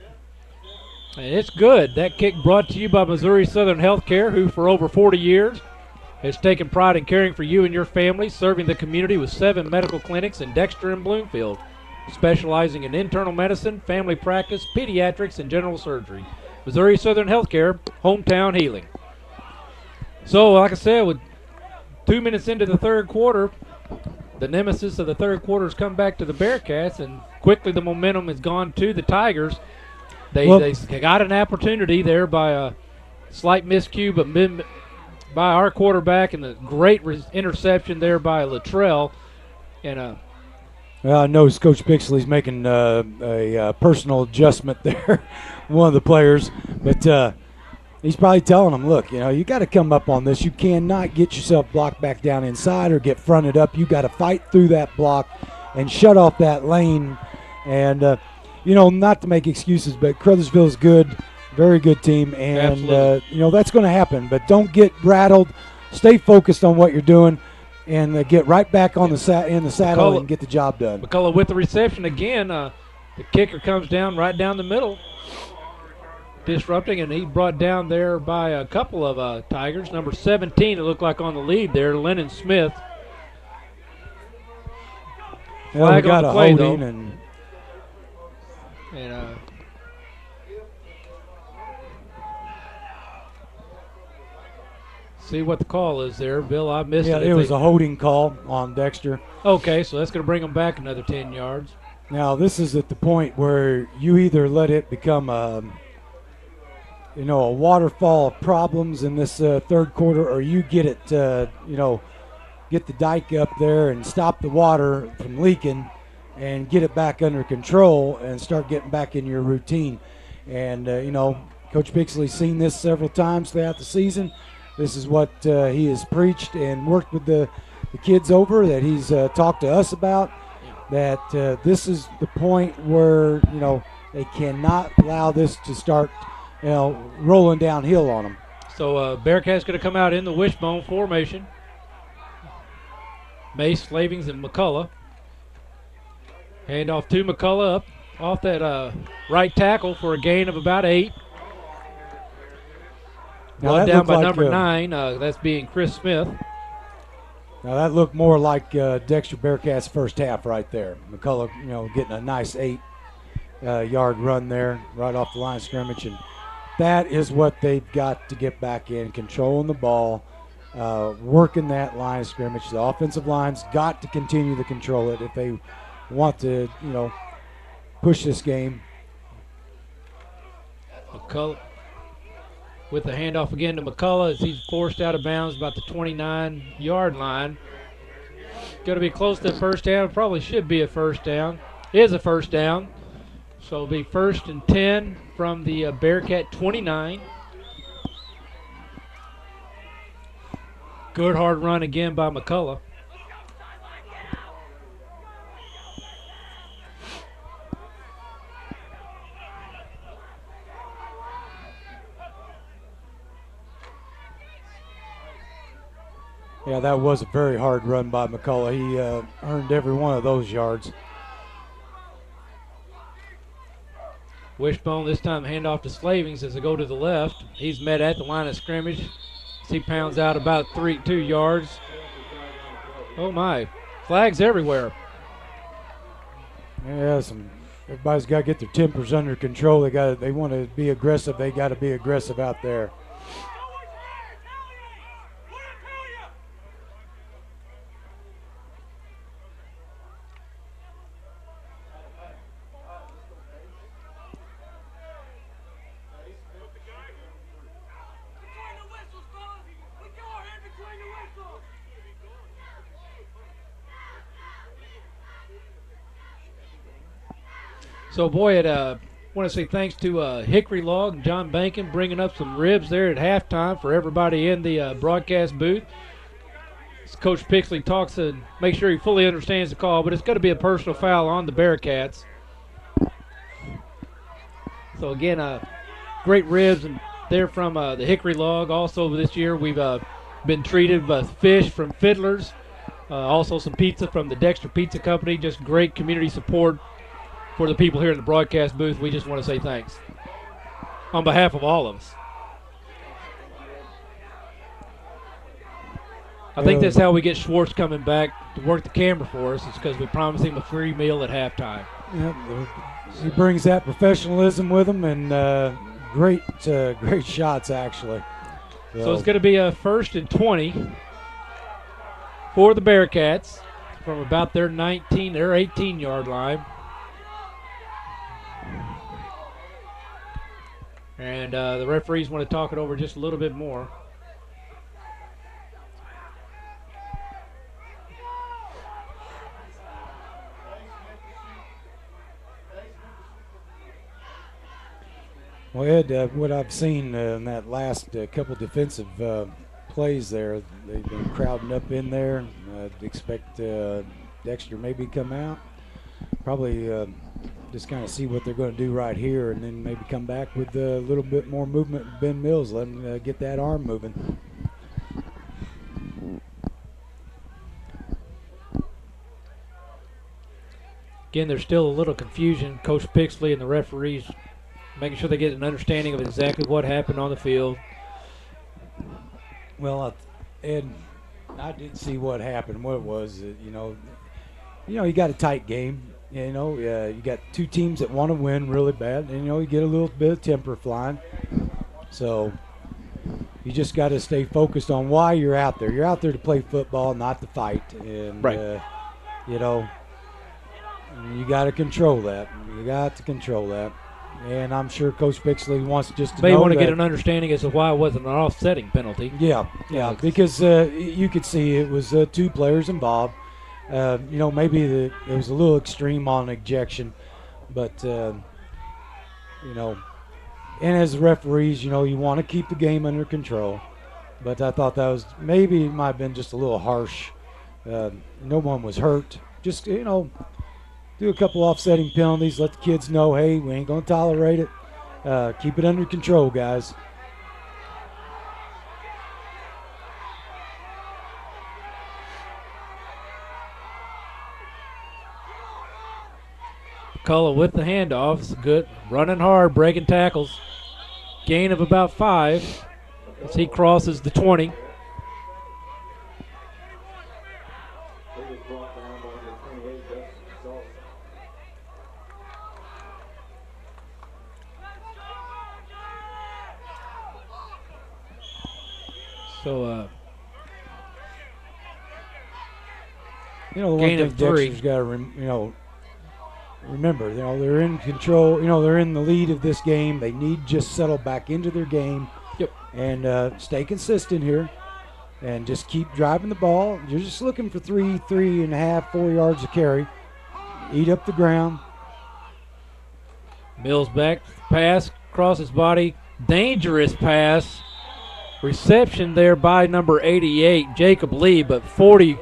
and it's good. That kick brought to you by Missouri Southern Healthcare, who for over 40 years has taken pride in caring for you and your family, serving the community with 7 medical clinics in Dexter and Bloomfield, specializing in internal medicine, family practice, pediatrics, and general surgery. Missouri Southern Healthcare, hometown healing. So, like I said, with 2 minutes into the third quarter, the nemesis of the third quarter has come back to the Bearcats, and quickly the momentum has gone to the Tigers. They got an opportunity there by a slight miscue, but by our quarterback, and a great interception there by Luttrell. And well, I know Coach Pixley's making a personal adjustment there, one of the players, but he's probably telling them, look, you got to come up on this. You cannot get yourself blocked back down inside or get fronted up. You got to fight through that block and shut off that lane. And, not to make excuses, but Caruthersville is good, very good team. And, that's going to happen. But don't get rattled. Stay focused on what you're doing and get right back on the saddle and get the job done. McCullough with the reception again. The kicker comes down right down the middle, disrupting, and he brought down there by a couple of Tigers. Number 17, it looked like on the lead there, Lennon Smith. Well, we got a holding and see what the call is there, Bill. I missed it. Yeah, it was a holding call on Dexter. Okay, so that's going to bring him back another 10 yards. Now, this is at the point where you either let it become a waterfall of problems in this third quarter, or you get it, get the dike up there and stop the water from leaking and get it back under control and start getting back in your routine. And, Coach Pixley's seen this several times throughout the season. This is what he has preached and worked with the kids over, that he's talked to us about, that this is the point where, they cannot allow this to start rolling downhill on them. So Bearcats going to come out in the wishbone formation. Mace, Slavings, and McCullough. Hand off to McCullough up off that right tackle for a gain of about 8. Brought down by number 9. That's being Chris Smith. Now that looked more like Dexter Bearcats' first half right there. McCullough, getting a nice 8-yard run there right off the line of scrimmage, and that is what they've got to get back in, controlling the ball, working that line of scrimmage. The offensive line's got to continue to control it if they want to, push this game. McCullough with the handoff again to McCullough as he's forced out of bounds about the 29-yard line. Going to be close to the first down. Probably should be a first down. Is a first down. So it'll be 1st and 10 from the Bearcat 29. Good hard run again by McCullough. Yeah, that was a very hard run by McCullough. He earned every one of those yards. Wishbone this time handoff to Slavings as they go to the left. He's met at the line of scrimmage. He pounds out about 2 yards. Oh my, flags everywhere. Yeah, everybody's got to get their tempers under control. They want to be aggressive. They got to be aggressive out there. So, boy, I want to say thanks to Hickory Log and John Bankin bringing up some ribs there at halftime for everybody in the broadcast booth. As Coach Pixley talks and make sure he fully understands the call, but it's going to be a personal foul on the Bearcats. So, again, great ribs and there from the Hickory Log. Also this year we've been treated with fish from Fiddler's. Also some pizza from the Dexter Pizza Company. Just great community support for the people here in the broadcast booth. We just want to say thanks on behalf of all of us. I think that's how we get Schwartz coming back to work the camera for us. It's because we promised him a free meal at halftime. Yep, he brings that professionalism with him, and great shots, actually. So it's going to be a 1st and 20 for the Bearcats from about their 18-yard line. And the referees want to talk it over just a little bit more. Well, Ed, what I've seen in that last couple defensive plays there, they've been crowding up in there. I'd expect Dexter maybe come out. Probably just kind of see what they're going to do right here, and then maybe come back with a little bit more movement with Ben Mills. Let him get that arm moving. Again, there's still a little confusion. Coach Pixley and the referees making sure they get an understanding of exactly what happened on the field. Well, Ed, I did see what happened. What it was, you got a tight game. You got two teams that want to win really bad, and you get a little bit of temper flying. So you just got to stay focused on why you're out there. You're out there to play football, not to fight. And right. You got to control that. You got to control that. And I'm sure Coach Pixley wants just to may know want to that, get an understanding as to why it wasn't an offsetting penalty. Yeah, because you could see it was two players involved. Maybe it was a little extreme on ejection, but and as referees, you want to keep the game under control. But I thought that was maybe it might have been just a little harsh. No one was hurt. Just do a couple offsetting penalties. Let the kids know, hey, we ain't gonna tolerate it. Keep it under control, guys. McCullough with the handoff. It's good. Running hard, breaking tackles. Gain of about 5 as he crosses the 20. So, the one thing Dexter's got to, remember, they're in control. They're in the lead of this game. They need to just settle back into their game. Yep. And stay consistent here, and just keep driving the ball. You're just looking for 3.5, 4 yards of carry. Eat up the ground. Mills back, pass, across his body, dangerous pass. Reception there by number 88, Jacob Lee, but 40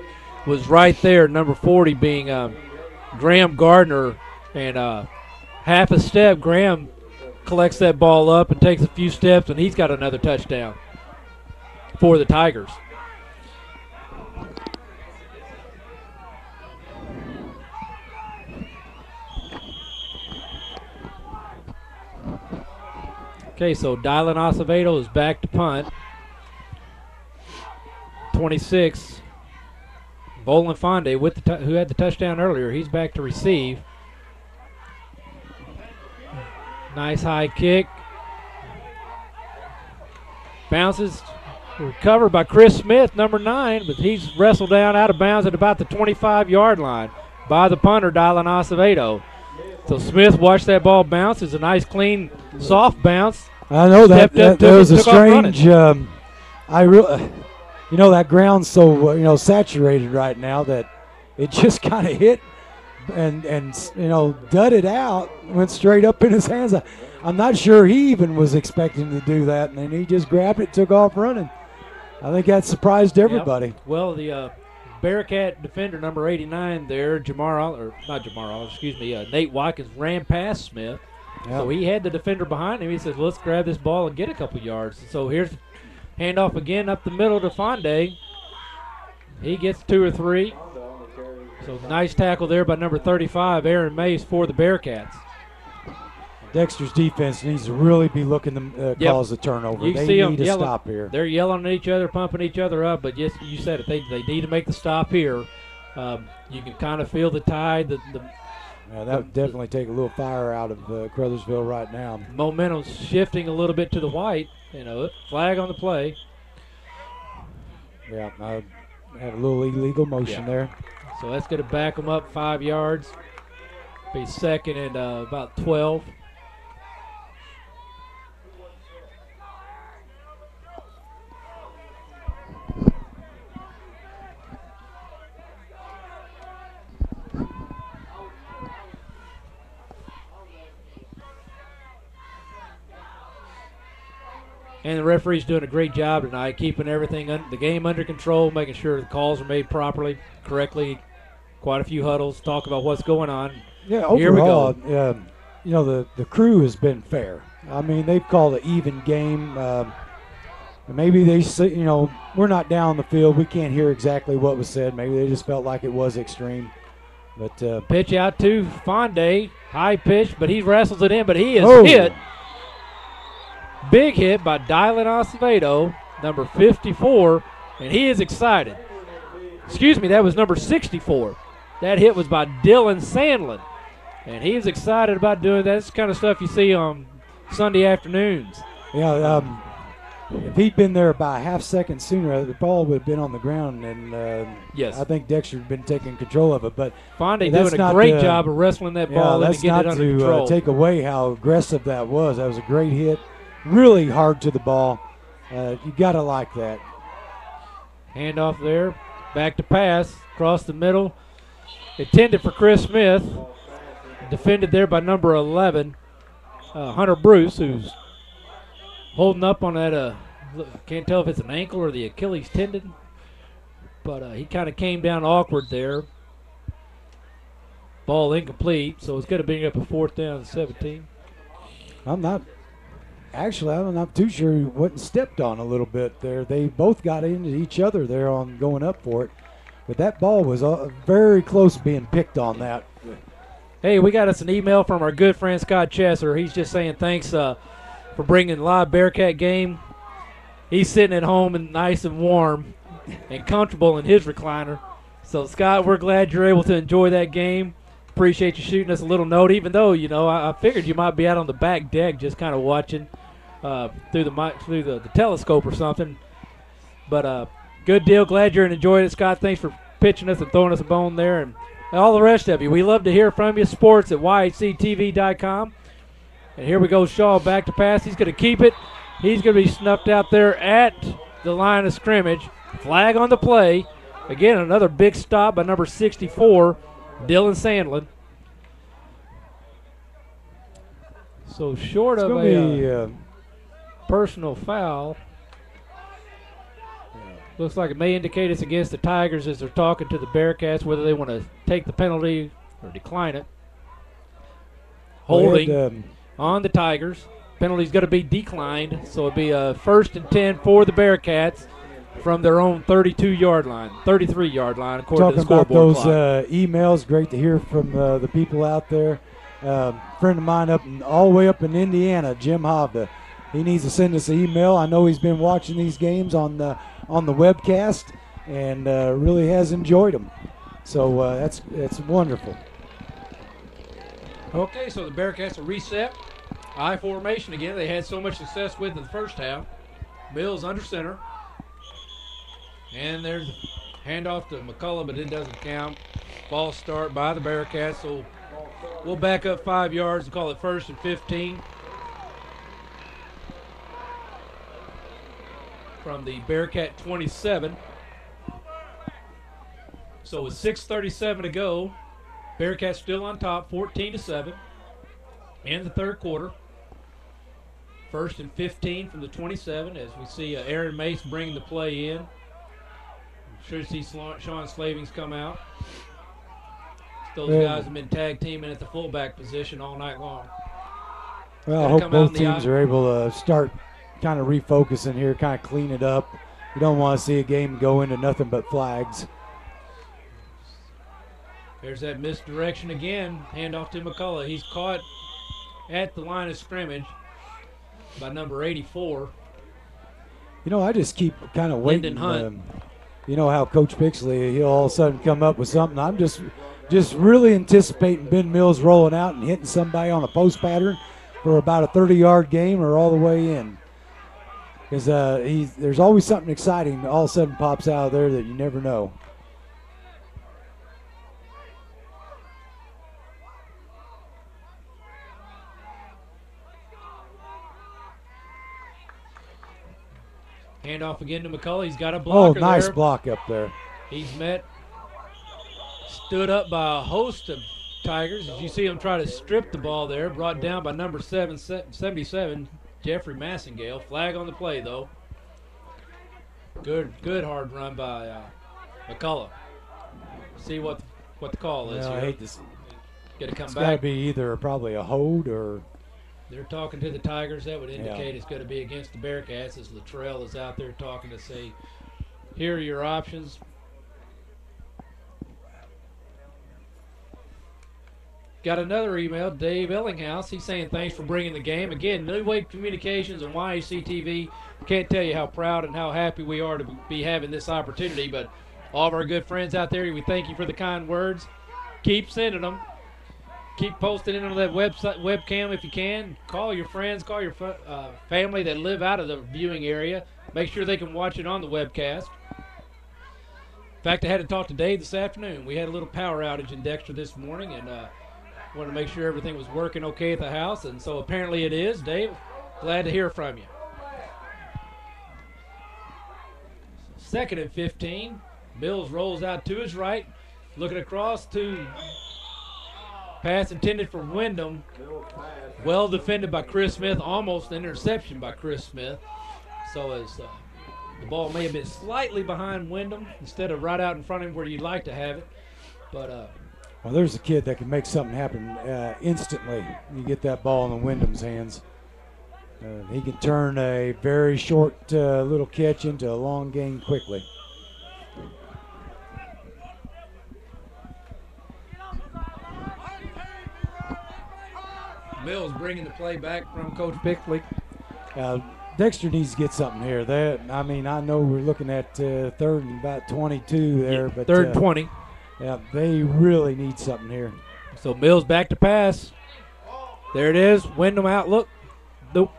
was right there, number 40 being Graham Gardner. And half a step, Graham collects that ball up and takes a few steps, and he's got another touchdown for the Tigers. Okay, so Dylan Acevedo is back to punt. 26. Bolin Fonde, who had the touchdown earlier, he's back to receive. Nice high kick. Bounces, recovered by Chris Smith, number 9, but he's wrestled down out of bounds at about the 25-yard line by the punter, Dylan Acevedo. So Smith watched that ball bounce. It's a nice, clean, soft bounce. I know that was a strange. That ground's so saturated right now that it just kind of hit and dudded out, went straight up in his hands. I'm not sure he even was expecting to do that, and then he just grabbed it, took off running. I think that surprised everybody. Yep. Well, the Bearcat defender number 89 there, Nate Watkins ran past Smith. Yep. So he had the defender behind him. He says, let's grab this ball and get a couple yards. So here's handoff again up the middle to Fonde. He gets 2 or 3. So nice tackle there by number 35, Aaron Mays, for the Bearcats. Dexter's defense needs to really be looking to cause a turnover. You they see need to stop here. They're yelling at each other, pumping each other up, but yes, you said it. They need to make the stop here. You can kind of feel the tide. That would definitely take a little fire out of Caruthersville right now. Momentum's shifting a little bit to the white. Flag on the play. Yeah, I had a little illegal motion there. So that's going to back them up 5 yards. Be second and about 12. And the referee's doing a great job tonight, keeping everything, the game under control, making sure the calls are made properly, correctly. Quite a few huddles, talk about what's going on. Yeah, overall, here we go. The crew has been fair. I mean, they've called an even game. Maybe they say, we're not down the field. We can't hear exactly what was said. Maybe they just felt like it was extreme. But pitch out to Fonde, high pitch, but he wrestles it in, but he is hit. Big hit by Dylan Acevedo, number 54, and he is excited. Excuse me, that was number 64. That hit was by Dylan Sandlin, and he is excited about doing that. That's the kind of stuff you see on Sunday afternoons. Yeah, if he'd been there about a half second sooner, the ball would have been on the ground, and yes, I think Dexter had been taking control of it. But Fonde doing a great job of wrestling that ball in and getting it under control. That's not to take away how aggressive that was. That was a great hit. Really hard to the ball. You got to like that. Handoff there. Back to pass. Across the middle. Intended for Chris Smith. Defended there by number 11, Hunter Bruce, who's holding up on that. Can't tell if it's an ankle or the Achilles tendon. But he kind of came down awkward there. Ball incomplete. So it's going to bring up a 4th down and 17. I'm not too sure he wasn't stepped on a little bit there. They both got into each other there on going up for it. But that ball was very close to being picked on that. Hey, we got us an email from our good friend Scott Chesser. He's just saying thanks for bringing the live Bearcat game. He's sitting at home and nice and warm and comfortable in his recliner. So, Scott, we're glad you're able to enjoy that game. Appreciate you shooting us a little note, even though, I figured you might be out on the back deck just kind of watching through the telescope or something. But good deal. Glad you're enjoying it, Scott. Thanks for pitching us and throwing us a bone there. And all the rest of you, we love to hear from you. Sports at yhctv.com. And here we go, Shaw back to pass. He's going to keep it. He's going to be snuffed out there at the line of scrimmage. Flag on the play. Again, another big stop by number 64, Dylan Sandlin. So short of a personal foul. Looks like it may indicate it's against the Tigers as they're talking to the Bearcats, whether they want to take the penalty or decline it. Holding on the Tigers. Penalty's going to be declined, so it'll be a 1st and 10 for the Bearcats from their own 32-yard line, 33-yard line, according to the scoreboard clock. Talking about those emails, great to hear from the people out there. Friend of mine all the way up in Indiana, Jim Hovda. He needs to send us an email. I know he's been watching these games on the webcast and really has enjoyed them. So that's wonderful. Okay, so the Bearcats will reset. I formation again. They had so much success with in the first half. Mills under center. And there's a handoff to McCullough, but it doesn't count. Ball start by the Bearcats, so we'll back up 5 yards and call it 1st and 15. From the Bearcat 27. So with 6:37 to go, Bearcats still on top, 14-7 in the third quarter. 1st and 15 from the 27 as we see Aaron Mace bringing the play in. Should see Sean Slavings come out. Those guys have been tag teaming at the fullback position all night long. Well, I hope both teams are able to start kind of refocusing here, kind of clean it up. You don't want to see a game go into nothing but flags. There's that misdirection again. Handoff to McCullough. He's caught at the line of scrimmage by number 84. You know, I just keep kind of waiting. Hunt. You know how Coach Pixley, he'll all of a sudden come up with something. I'm just really anticipating Ben Mills rolling out and hitting somebody on a post pattern for about a 30-yard game or all the way in. Because there's always something exciting all of a sudden pops out of there that you never know. Handoff again to McCullough. He's got a blocker there. Oh, nice block up there. He's stood up by a host of Tigers. As you see him try to strip the ball there, brought down by number 77, Jeffrey Massengale. Flag on the play, though. Good hard run by McCullough. See what the call is here. I hate this. Got to come it's back. It's got to be either probably a hold or... They're talking to the Tigers. That would indicate it's going to be against the Bearcats as Luttrell is out there talking to say, here are your options. Got another email, Dave Ellinghouse. He's saying thanks for bringing the game. Again, New Wave Communications and YAC TV. Can't tell you how proud and how happy we are to be having this opportunity. But all of our good friends out there, we thank you for the kind words. Keep sending them. Keep posting it on that webcam if you can. Call your friends, call your family that live out of the viewing area. Make sure they can watch it on the webcast. In fact, I had to talk to Dave this afternoon. We had a little power outage in Dexter this morning, and wanted to make sure everything was working okay at the house, and so apparently it is. Dave, glad to hear from you. 2nd and 15. Mills rolls out to his right, looking across to... Pass intended for Wyndham. Well defended by Chris Smith. Almost an interception by Chris Smith. So as the ball may have been slightly behind Wyndham instead of right out in front of him where you'd like to have it. But well, there's a kid that can make something happen instantly. You get that ball in the Wyndham's hands. He can turn a very short little catch into a long gain quickly. Mills bringing the play back from Coach Pixley. Dexter needs to get something here. I know we're looking at 3rd and about 22 there. Yeah, but 3rd and 20. Yeah, they really need something here. So Mills back to pass. There it is. Wyndham out. Look. Nope.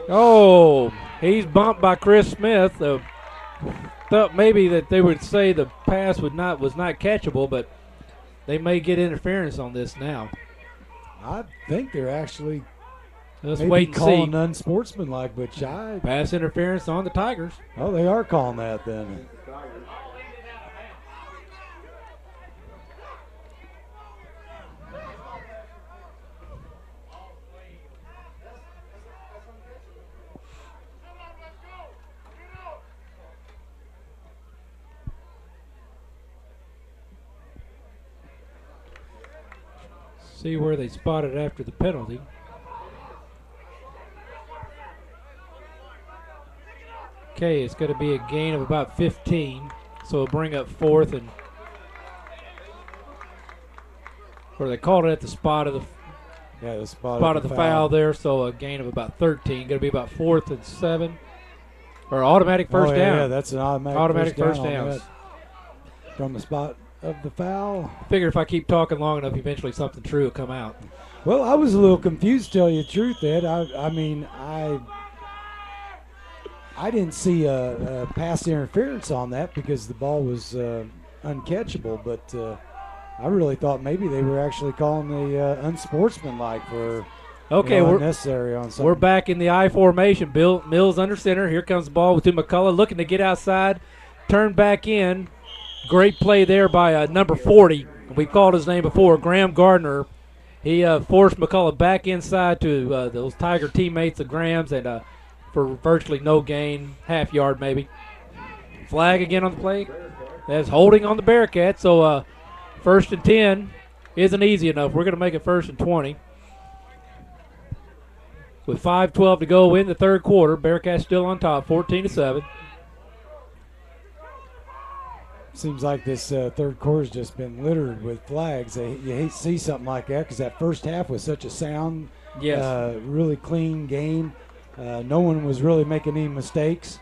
Oh, he's bumped by Chris Smith. Thought maybe that they would say the pass was not catchable, but they may get interference on this now. I think they're actually wait and calling see. Unsportsmanlike, but pass interference on the Tigers. Oh, they are calling that then. See where they spotted after the penalty. Okay, it's going to be a gain of about 15, so it'll bring up 4th and, or they called it at the spot of the spot of the foul there, so a gain of about 13. Going to be about 4th and 7, or automatic first down. Yeah, that's an automatic first down from the spot of the foul. Figure if I keep talking long enough, eventually something true will come out. Well, I was a little confused, to tell you the truth, Ed. I didn't see a pass interference on that because the ball was uncatchable, but I really thought maybe they were actually calling the unsportsmanlike for unnecessary on something. We're back in the I formation. Mills under center. Here comes the ball to McCullough, looking to get outside, turn back in. Great play there by number 40. We called his name before, Graham Gardner. He forced McCullough back inside to those Tiger teammates of Graham's, and for virtually no gain, half yard maybe. Flag again on the play. That's holding on the Bearcats, so 1st and 10 isn't easy enough. We're going to make it 1st and 20. With 5:12 to go in the third quarter, Bearcats still on top, 14-7. Seems like this third quarter's just been littered with flags. You hate to see something like that because that first half was such a sound, really clean game. No one was really making any mistakes,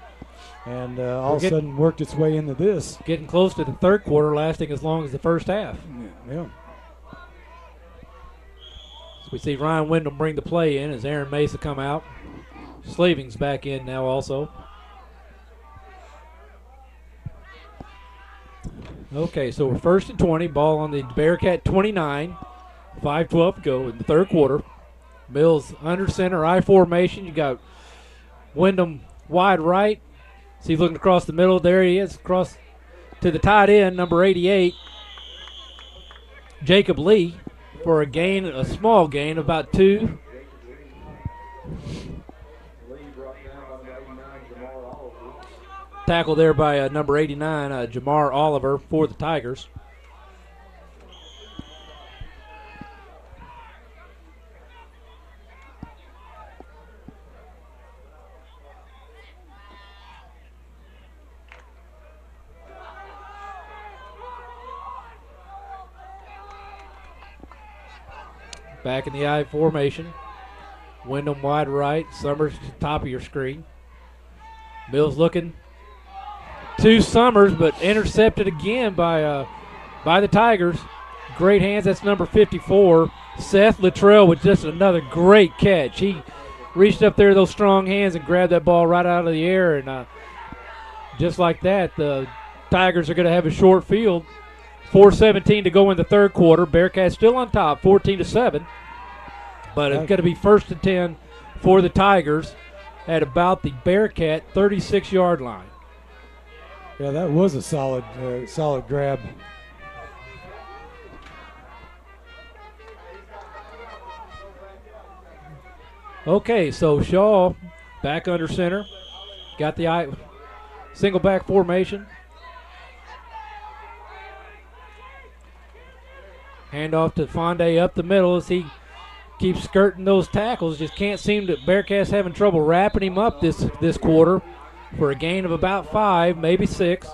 and all of a sudden worked its way into this. Getting close to the third quarter, lasting as long as the first half. Yeah. So we see Ryan Wyndham bring the play in as Aaron Mesa come out. Slaving's back in now also. Okay, so we're 1st and 20. Ball on the Bearcat 29. 5:12 to go in the third quarter. Mills under center, I formation. You got Wyndham wide right. See, looking across the middle. There he is, across to the tight end, number 88, Jacob Lee, for a small gain, about 2. Tackle there by number 89, Jamar Oliver for the Tigers. Back in the I formation. Wyndham wide right. Summers to the top of your screen. Mills looking to Summers, but intercepted again by the Tigers. Great hands. That's number 54. Seth Luttrell with just another great catch. He reached up there with those strong hands and grabbed that ball right out of the air. And just like that, the Tigers are going to have a short field. 4:17 to go in the third quarter. Bearcats still on top, 14-7. But it's going to be 1st and 10 for the Tigers at about the Bearcat 36-yard line. Yeah, that was a solid grab. Okay, so Shaw back under center. Got the single back formation. Handoff to Fonde up the middle as he keeps skirting those tackles. Just can't seem to. Bearcats having trouble wrapping him up this quarter for a gain of about 5, maybe 6.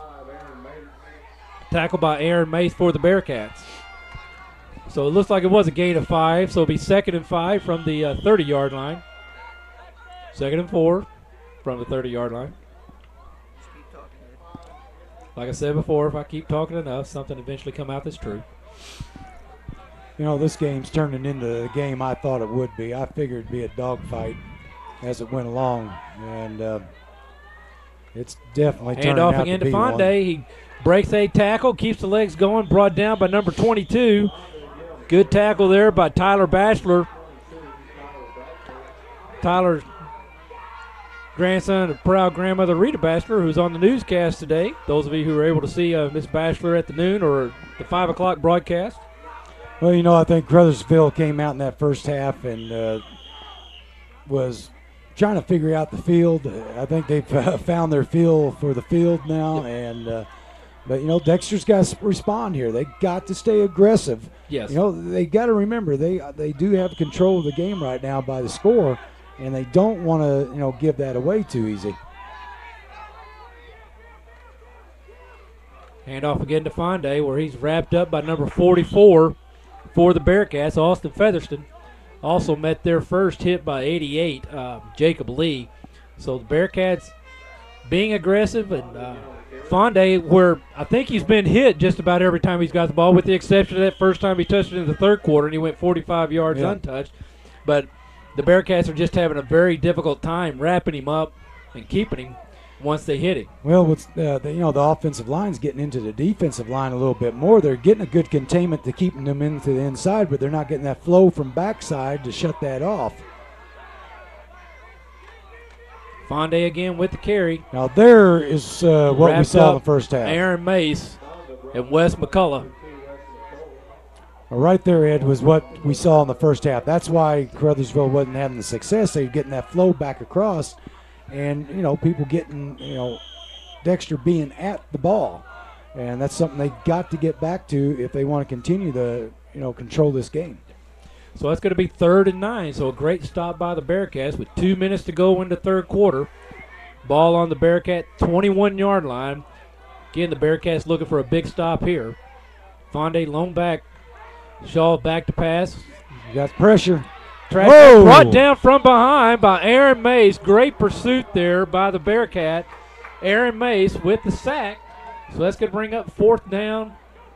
Tackle by Aaron Mace for the Bearcats. So it looks like it was a gain of 5. So it'll be 2nd and 5 from the 30-yard line. 2nd and 4 from the 30-yard line. Like I said before, if I keep talking enough, something eventually come out that's true. You know, this game's turning into the game I thought it would be. I figured it'd be a dogfight as it went along, and it's definitely turning out to be one. Hand off again to Fonde. He breaks a tackle, keeps the legs going, brought down by number 22. Good tackle there by Tyler Bachelor. Tyler's grandson of proud grandmother Rita Bachelor, who's on the newscast today. Those of you who were able to see Miss Bachelor at the noon or the 5 o'clock broadcast. Well, you know, I think Caruthersville came out in that first half and was trying to figure out the field. I think they've found their feel for the field now. And but, you know, Dexter's got to respond here. They got to stay aggressive. Yes. You know, they got to remember they do have control of the game right now by the score, and they don't want to, you know, give that away too easy. Hand off again to Fonde, where he's wrapped up by number 44 for the Bearcats. Austin Featherston also met their first hit by 88, Jacob Lee. So the Bearcats being aggressive, and Fonde, where I think he's been hit just about every time he's got the ball, with the exception of that first time he touched it in the third quarter, and he went 45 yards untouched. But the Bearcats are just having a very difficult time wrapping him up and keeping him once they hit it. Well, with you know, the offensive line's getting into the defensive line a little bit more. They're getting a good containment to keeping them into the inside, but they're not getting that flow from backside to shut that off. Fonde again with the carry. Now there is what we saw in the first half. Aaron Mace and Wes McCullough. Well, right there, Ed, was what we saw in the first half. That's why Caruthersville wasn't having the success. They were getting that flow back across, and, people getting, Dexter being at the ball. And that's something they got to get back to if they want to continue to, control this game. So that's going to be 3rd and 9. So a great stop by the Bearcats with 2 minutes to go in the third quarter. Ball on the Bearcat 21-yard line. Again, the Bearcats looking for a big stop here. Fonde lone back. Shaw back to pass. You got pressure. Brought down from behind by Aaron Mace. Great pursuit there by the Bearcat. Aaron Mace with the sack. So that's going to bring up 4th down,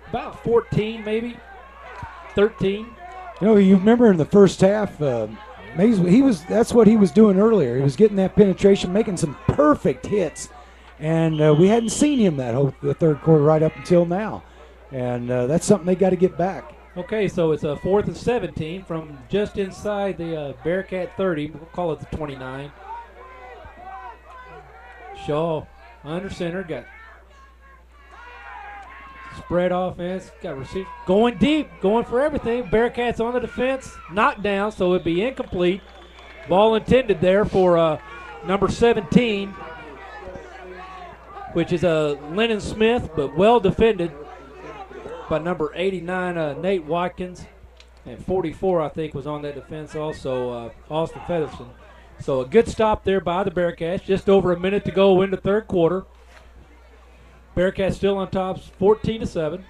about 14 maybe, 13. You remember in the first half, Mace, that's what he was doing earlier. He was getting that penetration, making some perfect hits, and we hadn't seen him the third quarter right up until now, and that's something they got to get back. Okay, so it's a 4th and 17 from just inside the Bearcat 30. We'll call it the 29. Shaw under center, got spread offense, got receiver going deep, going for everything. Bearcats on the defense, knocked down, so it'd be incomplete. Ball intended there for number 17, which is Lennon Smith, but well defended by number 89, Nate Watkins, and 44, I think, was on that defense also, Austin Featherston. So a good stop there by the Bearcats. Just over a minute to go in the third quarter. Bearcats still on top, 14-7.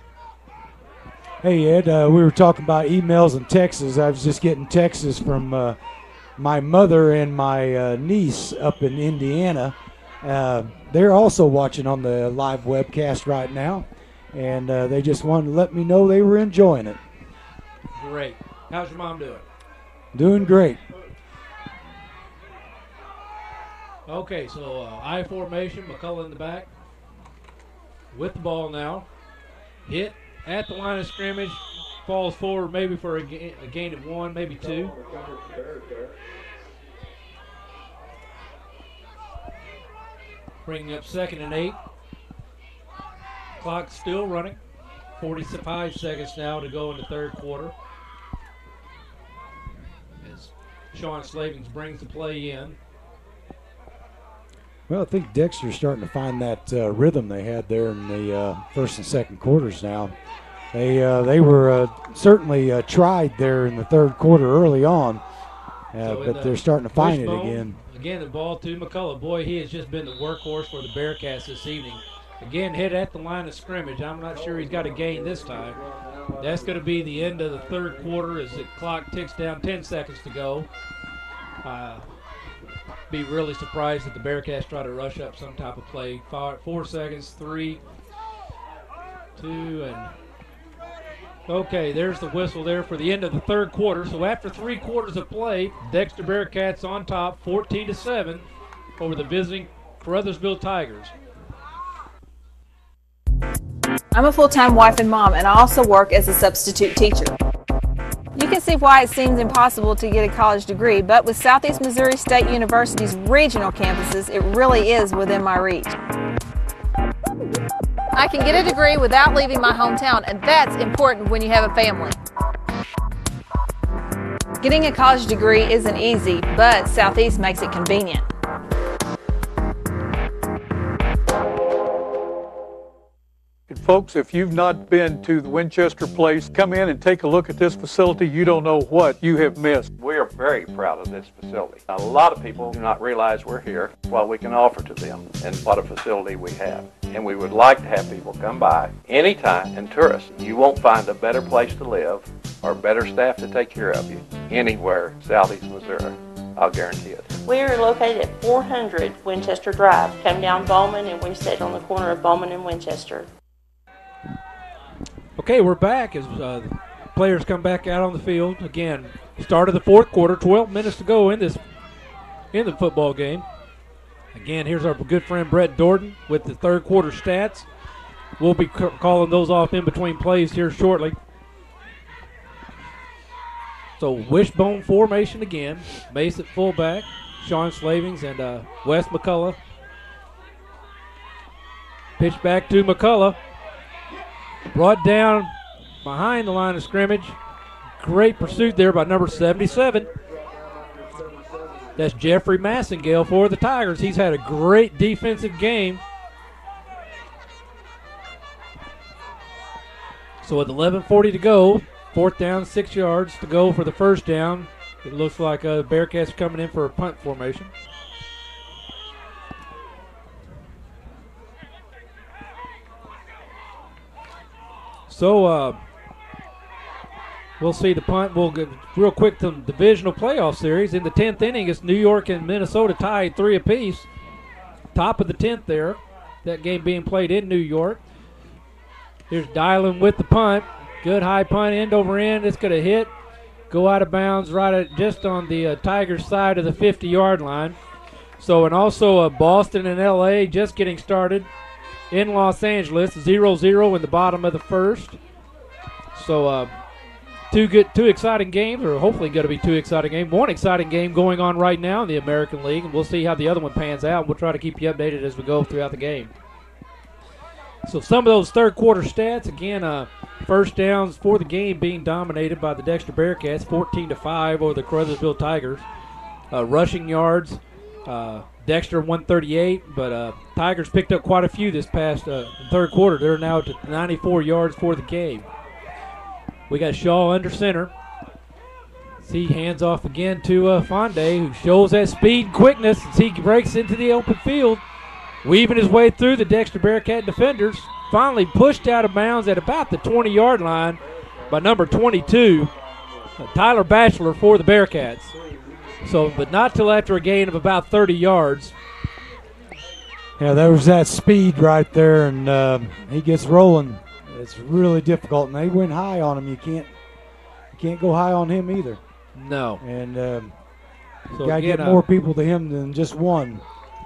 Hey, Ed, we were talking about emails and texts. I was just getting texts from my mother and my niece up in Indiana. They're also watching on the live webcast right now, and they just wanted to let me know they were enjoying it. Great. How's your mom doing? Doing great. Okay, so I formation, McCullough in the back. With the ball now. Hit at the line of scrimmage. Falls forward maybe for a gain of 1, maybe 2. Bringing up 2nd and 8. Clock still running. 45 seconds now to go in the third quarter. As Sean Slavings brings the play in. Well, I think Dexter's starting to find that rhythm they had there in the first and second quarters now. They were certainly tried there in the third quarter early on, but they're starting to find it again. Again, the ball to McCullough. Boy, he has just been the workhorse for the Bearcats this evening. Again, hit at the line of scrimmage. I'm not sure he's got a gain this time. That's going to be the end of the third quarter as the clock ticks down 10 seconds to go. Be really surprised if the Bearcats try to rush up some type of play. 4 seconds, 3, 2, and okay, there's the whistle there for the end of the third quarter. So after 3 quarters of play, Dexter Bearcats on top, 14-7 over the visiting Caruthersville Tigers. I'm a full-time wife and mom, and I also work as a substitute teacher. You can see why it seems impossible to get a college degree, but with Southeast Missouri State University's regional campuses, it really is within my reach. I can get a degree without leaving my hometown, and that's important when you have a family. Getting a college degree isn't easy, but Southeast makes it convenient. Folks, if you've not been to the Winchester Place, come in and take a look at this facility. You don't know what you have missed. We are very proud of this facility. A lot of people do not realize we're here, what we can offer to them, and what a facility we have. And we would like to have people come by anytime and tour us. You won't find a better place to live or better staff to take care of you anywhere Southeast Missouri. I'll guarantee it. We are located at 400 Winchester Drive. Come down Bowman, and we sit on the corner of Bowman and Winchester. Okay, we're back as the players come back out on the field. Again, start of the fourth quarter, 12 minutes to go in the football game. Again, here's our good friend Brett Dorton with the third quarter stats. We'll be calling those off in between plays here shortly. So wishbone formation again. Mace at fullback, Sean Slavings and Wes McCullough. Pitch back to McCullough. Brought down behind the line of scrimmage. Great pursuit there by number 77. That's Jeffrey Massengale for the Tigers. He's had a great defensive game. So with 11:40 to go, 4th down, 6 yards to go for the first down. It looks like Bearcats coming in for a punt formation. So we'll see the punt. We'll get real quick to the divisional playoff series. In the 10th inning, it's New York and Minnesota tied 3 apiece. Top of the 10th there. That game being played in New York. Here's Dylan with the punt. Good high punt, end over end. It's going to hit. Go out of bounds right at just on the Tigers side of the 50-yard line. So, and also Boston and L.A. just getting started in Los Angeles. 0-0 in the bottom of the first. So, two exciting games, or hopefully going to be 2 exciting games. One exciting game going on right now in the American League, and we'll see how the other one pans out. We'll try to keep you updated as we go throughout the game. So some of those third quarter stats, again, first downs for the game being dominated by the Dexter Bearcats, 14-5 over the Caruthersville Tigers. Rushing yards, Dexter 138, but Tigers picked up quite a few this past third quarter. They're now to 94 yards for the game. We got Shaw under center. He hands off again to Fonde, who shows that speed and quickness as he breaks into the open field. Weaving his way through the Dexter Bearcat defenders. Finally pushed out of bounds at about the 20-yard line by number 22, Tyler Batchelor for the Bearcats. So, but not till after a gain of about 30 yards. Yeah, there was that speed right there, and he gets rolling. It's really difficult, and they went high on him. You can't go high on him either. No. And so got to get more people to him than just one.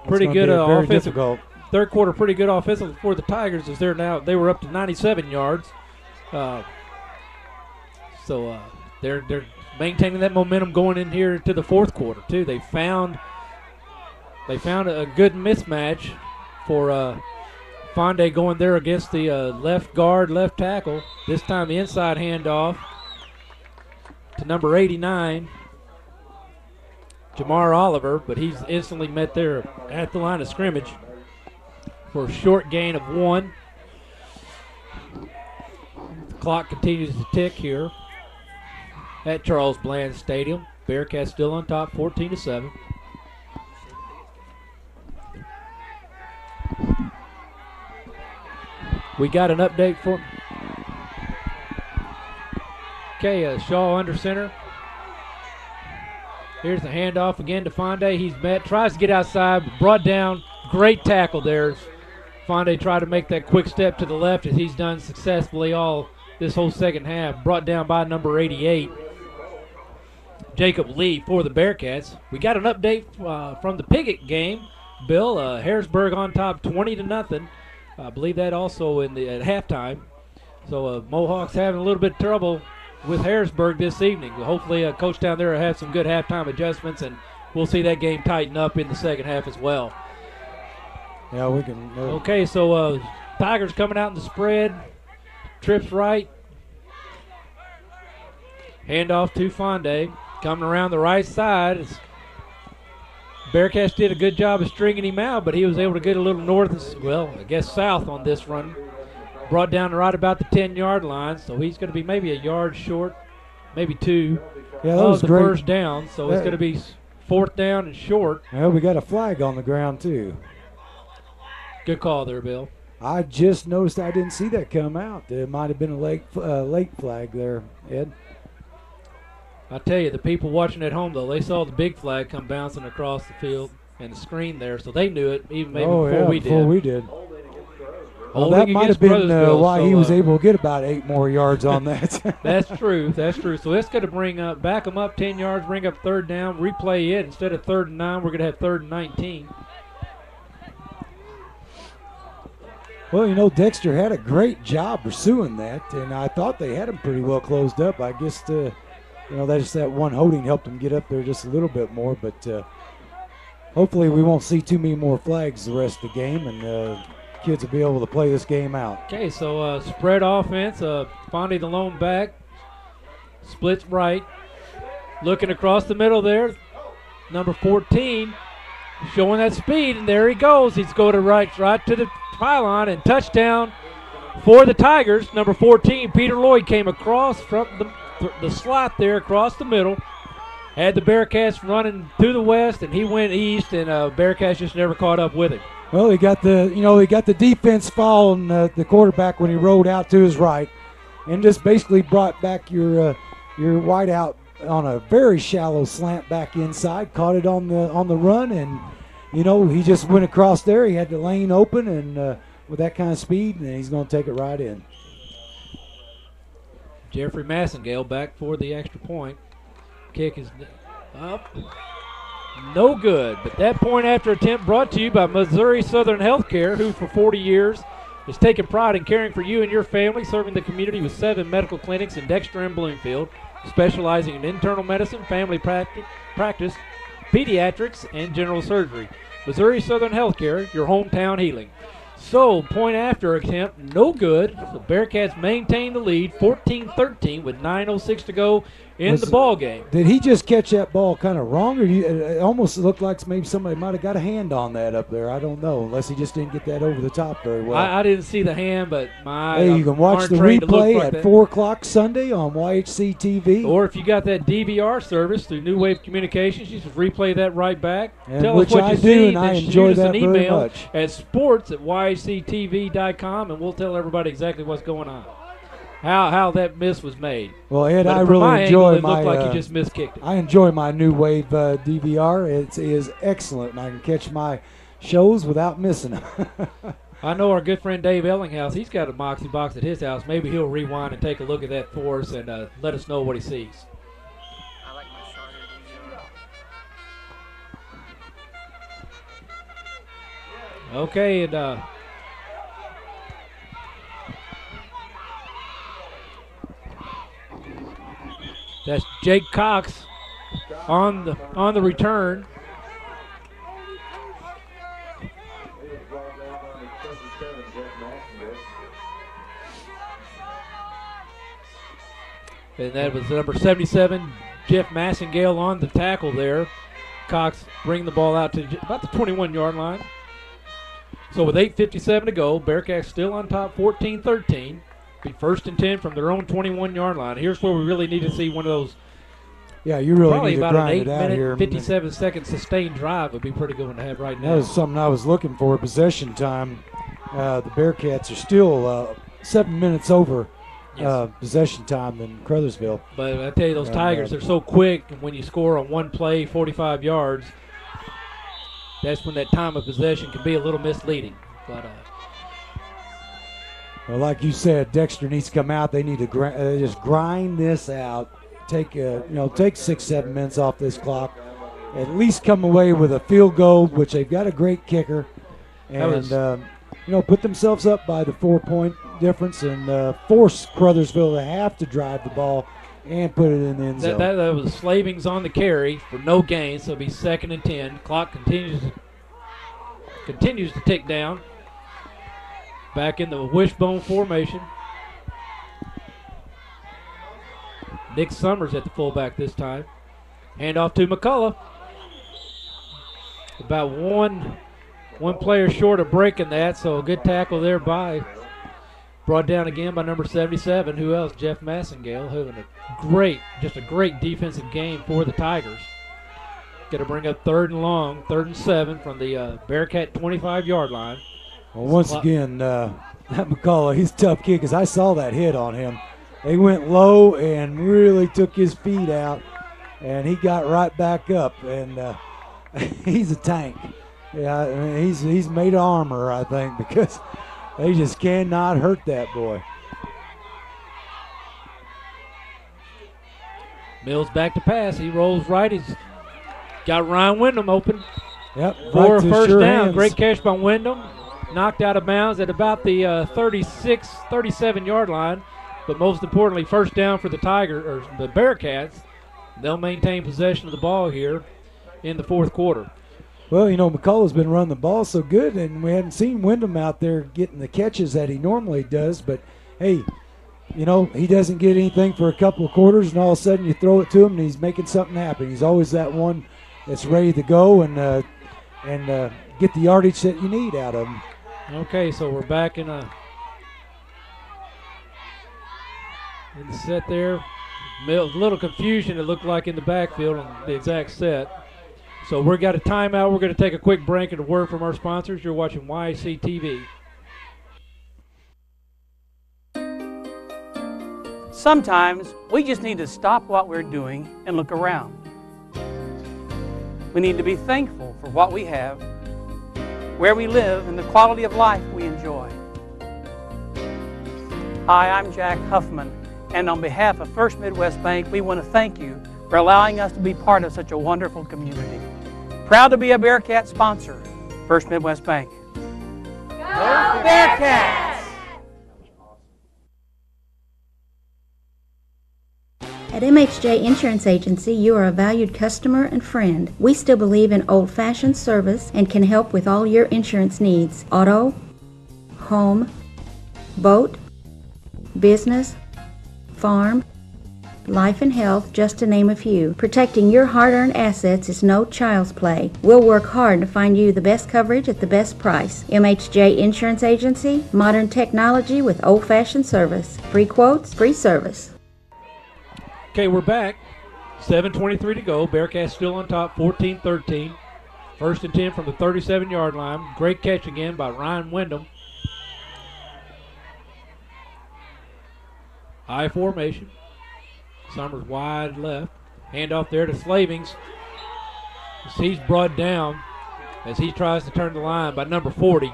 Pretty good offensive. Difficult. Third quarter, pretty good offensive for the Tigers as they were up to 97 yards. So they're maintaining that momentum going in here to the fourth quarter too. They found a good mismatch for Fonde going there against the left guard, left tackle. This time the inside handoff to number 89. Jamar Oliver, but he's instantly met there at the line of scrimmage for a short gain of 1. The clock continues to tick here at Charles Bland Stadium. Bearcats still on top, 14-7. We got an update for. Okay, Shaw under center. Here's the handoff again to Fonde. He's met, tries to get outside, brought down. Great tackle there. Fonde tried to make that quick step to the left, as he's done successfully all this whole second half. Brought down by number 88, Jacob Lee for the Bearcats. We got an update from the Piggott game. Bill, Harrisburg on top 20-0. I believe that also at halftime. So Mohawks having a little bit of trouble with Harrisburg this evening. Hopefully Coach down there will have some good halftime adjustments, and we'll see that game tighten up in the second half as well. Yeah, we can. Okay, so Tigers coming out in the spread. Trips right. Handoff to Fonde. Coming around the right side. Bearcats did a good job of stringing him out, but he was able to get a little north, south on this run. Brought down to right about the 10-yard line, so he's going to be maybe a yard short, maybe 2. Yeah, that was the great. First down, so it's going to be 4th down and short. Well, we got a flag on the ground, too. Good call there, Bill. I just noticed I didn't see that come out. It might have been a late flag there, Ed. I tell you, the people watching at home, though, they saw the big flag come bouncing across the field and the screen there, so they knew it even maybe before we did. Well, that might have been why he was able to get about 8 more yards on that. That's true. That's true. So it's going to back them up 10 yards, bring up 3rd down, replay it. Instead of 3rd and 9, we're going to have 3rd and 19. Well, Dexter had a great job pursuing that, and I thought they had him pretty well closed up. I guess, that one holding helped him get up there just a little bit more, but hopefully we won't see too many more flags the rest of the game and kids will be able to play this game out. Okay, so spread offense. Fondy the lone back. Splits right. Looking across the middle there. Number 14 showing that speed, and there he goes. He's going to right to the pylon, and touchdown for the Tigers. Number 14, Peter Lloyd, came across from the slot there across the middle. Had the Bearcats running to the west, and he went east, and Bearcats just never caught up with him. Well, he got the defense following the quarterback when he rolled out to his right, and just basically brought back your wide out on a very shallow slant back inside, caught it on the run, and he just went across there. He had the lane open, and with that kind of speed, and he's going to take it right in. Jeffrey Massengale back for the extra point. Kick is up. No good, but that point after attempt brought to you by Missouri Southern Healthcare, who for 40 years has taken pride in caring for you and your family, serving the community with 7 medical clinics in Dexter and Bloomfield, specializing in internal medicine, family practice, pediatrics, and general surgery. Missouri Southern Healthcare, your hometown healing. So, point after attempt, no good. The Bearcats maintain the lead, 14-13 with 9:06 to go in the ball game. Did he just catch that ball kind of wrong, or it almost looked like maybe somebody might have got a hand on that up there? I don't know, unless he just didn't get that over the top very well. I didn't see the hand, but you can watch the replay at 4 o'clock Sunday on YHC TV. Or if you got that DVR service through New Wave Communications, you just replay that right back. And tell us what I you do, see, and I then enjoy shoot us that an very email much. at sports@yhctv.com, and we'll tell everybody exactly what's going on. How that miss was made. Well, Ed, but I from really my enjoy angle, my. It looked like you just miskicked it. I enjoy my New Wave DVR. It is excellent, and I can catch my shows without missing them. I know our good friend Dave Ellinghouse. He's got a Moxie box at his house. Maybe he'll rewind and take a look at that for us and let us know what he sees. Okay, and that's Jake Cox on the return. And that was number 77, Jeff Massengale, on the tackle there. Cox bring the ball out to about the 21-yard line. So with 8:57 to go, Bearcats still on top, 14-13. Be 1st and 10 from their own 21-yard line. Here's where we really need to see one of those. Yeah, you really probably need to about grind an it out here. 57-second sustained drive would be pretty good one to have right now. That was something I was looking for. Possession time. The Bearcats are still 7 minutes over possession time than Caruthersville. But I tell you, those Tigers, they're so quick. And when you score on one play, 45 yards, that's when that time of possession can be a little misleading. But well, like you said, Dexter needs to come out. They need to just grind this out. Take 6-7 minutes off this clock. At least come away with a field goal, which they've got a great kicker, and put themselves up by the 4-point difference and force Caruthersville to have to drive the ball and put it in the end zone. That was Slavings on the carry for no gain, so it'll be 2nd and 10. Clock continues to tick down. Back in the wishbone formation. Nick Summers at the fullback this time. Handoff to McCullough. About one player short of breaking that, so a good tackle there by. Brought down again by number 77. Who else? Jeff Massengale, having a great defensive game for the Tigers. Got to bring up 3rd and long, 3rd and 7 from the Bearcat 25-yard line. Well, once again, that McCullough, he's a tough kid because I saw that hit on him. They went low and really took his feet out, and he got right back up, and he's a tank. Yeah, I mean, he's made of armor, I think, because they just cannot hurt that boy. Mills back to pass. He rolls right. He's got Ryan Wyndham open. Yep, for right a first sure down. hands. Great catch by Wyndham. Knocked out of bounds at about the 37-yard line. But most importantly, first down for the Bearcats. They'll maintain possession of the ball here in the 4th quarter. Well, you know, McCullough's been running the ball so good, and we hadn't seen Wyndham out there getting the catches that he normally does. But, hey, you know, he doesn't get anything for a couple of quarters, and all of a sudden you throw it to him, and he's making something happen. He's always that one that's ready to go and get the yardage that you need out of him. Okay, so we're back in the set there. A little confusion, it looked like, in the backfield on the exact set. So we've got a timeout. We're going to take a quick break and a word from our sponsors. You're watching YC TV. Sometimes we just need to stop what we're doing and look around. We need to be thankful for what we have, where we live, and the quality of life we enjoy. Hi, I'm Jack Huffman, and on behalf of First Midwest Bank, we want to thank you for allowing us to be part of such a wonderful community. Proud to be a Bearcat sponsor, First Midwest Bank. Go Bearcats! At MHJ Insurance Agency, you are a valued customer and friend. We still believe in old-fashioned service and can help with all your insurance needs. Auto, home, boat, business, farm, life and health, just to name a few. Protecting your hard-earned assets is no child's play. We'll work hard to find you the best coverage at the best price. MHJ Insurance Agency, modern technology with old-fashioned service. Free quotes, free service. Okay, we're back. 7:23 to go. Bearcats still on top, 14-13. First and 10 from the 37-yard line. Great catch again by Ryan Wyndham. High formation. Summers wide left. Handoff there to Slavings. He's brought down as he tries to turn the line by number 40,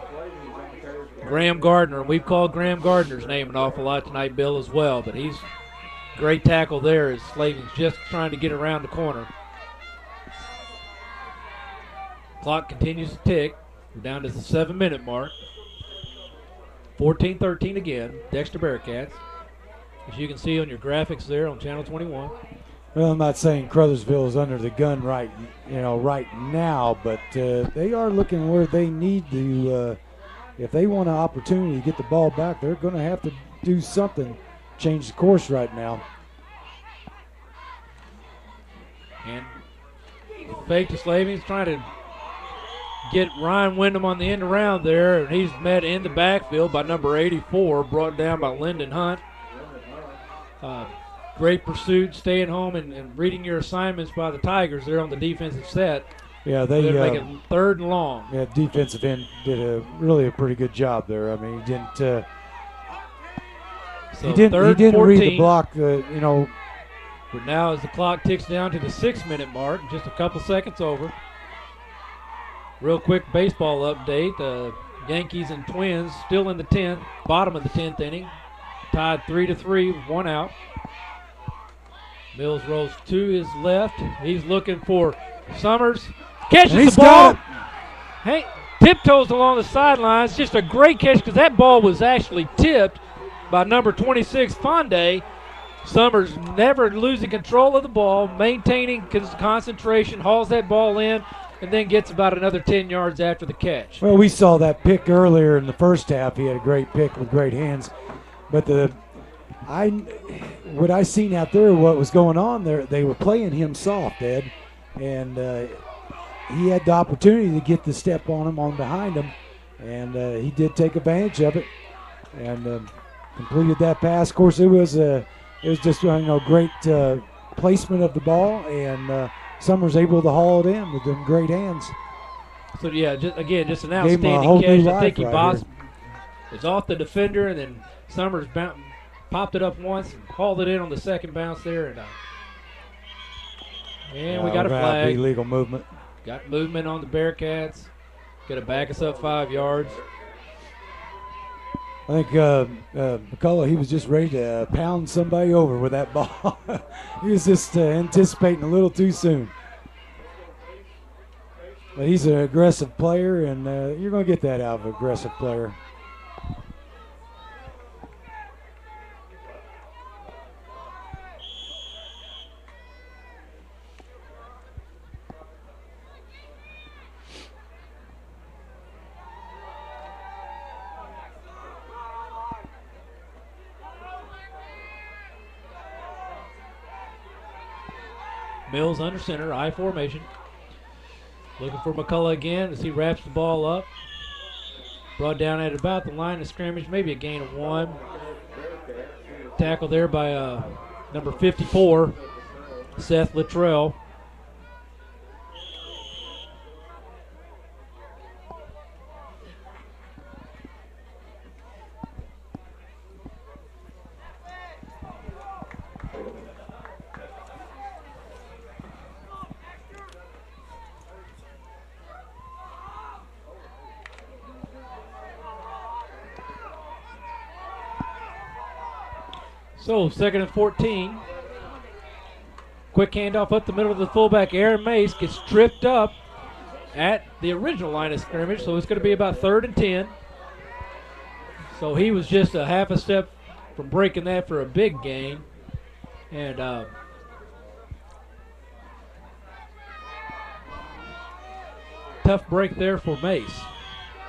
Graham Gardner. We've called Graham Gardner's name an awful lot tonight, Bill, as well. But he's great tackle there as Slavings just trying to get around the corner. Clock continues to tick. We're down to the 7-minute mark. 14-13 again. Dexter Bearcats. As you can see on your graphics there on Channel 21. Well, I'm not saying Caruthersville is under the gun right now, but they are looking where they need to. If they want an opportunity to get the ball back, they're going to have to do something, change the course right now. And fake to Slavings, trying to get Ryan Wyndham on the end around there, and he's met in the backfield by number 84, brought down by Lyndon Hunt. Great pursuit, staying home and reading your assignments by the Tigers there on the defensive set. Yeah, they're making 3rd and long. Yeah, defensive end did really a pretty good job there. I mean, he didn't read the block. But now as the clock ticks down to the 6-minute mark, just a couple seconds over. Real quick baseball update. Yankees and Twins still in the 10th, bottom of the 10th inning. Tied 3-3 with 1 out. Mills rolls to his left. He's looking for Summers. Catches the ball. Hey, tiptoes along the sidelines. Just a great catch because that ball was actually tipped by number 26, Fonde. Summers never losing control of the ball, maintaining concentration, hauls that ball in, and then gets about another 10 yards after the catch. Well, we saw that pick earlier in the first half. He had a great pick with great hands. But what I seen out there, what was going on there, they were playing him soft, Ed, and he had the opportunity to get the step on him, on behind him, and he did take advantage of it and completed that pass. Of course, it was just great placement of the ball, and Summers able to haul it in with them great hands. So yeah, just an outstanding catch. I think he was off the defender, and then Summers popped it up once and hauled it in on the second bounce there. And we got a flag. Illegal movement. Got movement on the Bearcats. Got to back us up 5 yards. I think McCullough, he was just ready to pound somebody over with that ball. He was just anticipating a little too soon. But he's an aggressive player, and you're going to get that out of an aggressive player. Mills under center, I formation. Looking for McCullough again as he wraps the ball up. Brought down at about the line of scrimmage, maybe a gain of 1. Tackle there by number 54, Seth Luttrell. So 2nd and 14. Quick handoff up the middle of the fullback. Aaron Mace gets tripped up at the original line of scrimmage, so it's going to be about 3rd and 10. So he was just a half a step from breaking that for a big gain. And tough break there for Mace.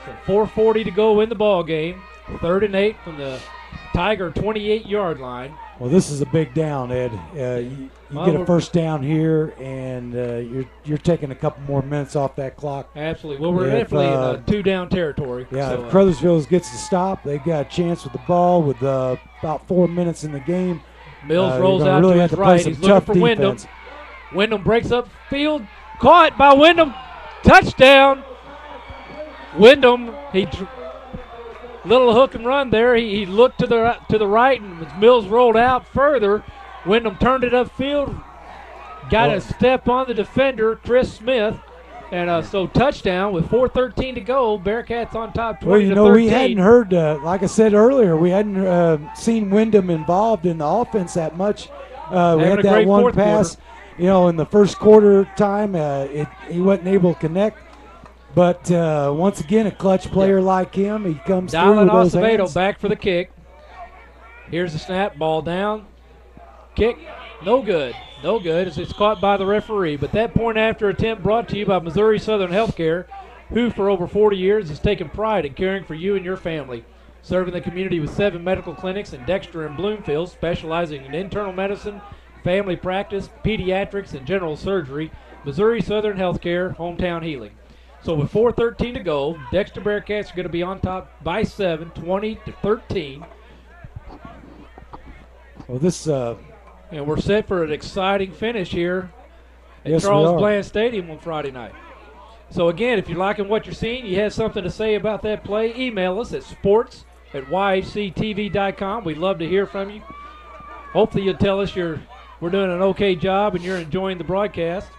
So 4:40 to go in the ball game. 3rd and 8 from the Tiger 28-yard line. Well, this is a big down, Ed. You get a first down here, and you're taking a couple more minutes off that clock. Absolutely. Well, we're definitely in two-down territory. Yeah, so, if Caruthersville gets to stop, they got a chance with the ball with about 4 minutes in the game. Mills rolls out really to his right. He's looking for Wyndham. Wyndham breaks up field. Caught by Wyndham. Touchdown. Wyndham, little hook and run there. He looked to the right, and as Mills rolled out further, Wyndham turned it upfield, got a step on the defender, Chris Smith, and so touchdown with 4:13 to go. Bearcats on top, 20-13. Well, you know, we hadn't heard, like I said earlier, we hadn't seen Wyndham involved in the offense that much. We had that one pass, you know, in the first quarter time. He wasn't able to connect. But once again, a clutch player like him, he comes through with those hands. Back for the kick. Here's the snap, ball down. Kick, no good. No good as it's caught by the referee. But that point after attempt brought to you by Missouri Southern Healthcare, who for over 40 years has taken pride in caring for you and your family. Serving the community with 7 medical clinics in Dexter and Bloomfield, specializing in internal medicine, family practice, pediatrics, and general surgery. Missouri Southern Healthcare, hometown healing. So with 4:13 to go, Dexter Bearcats are going to be on top by 7, 20-13. Well, this and we're set for an exciting finish here at yes, Charles Bland Stadium on Friday night. So again, if you're liking what you're seeing, you have something to say about that play, email us at sports@yhctv.com. We'd love to hear from you. Hopefully you'll tell us we're doing an okay job and you're enjoying the broadcast.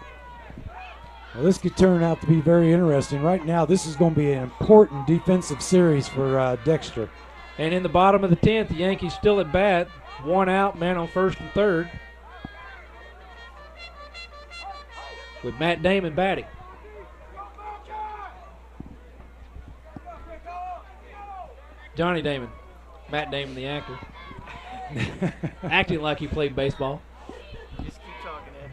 Well, this could turn out to be very interesting. Right now, this is going to be an important defensive series for Dexter. And in the bottom of the 10th, the Yankees still at bat. 1 out, man on 1st and 3rd. With Matt Damon batting. Johnny Damon. Matt Damon, the actor. Acting like he played baseball. Just keep talking, Ed.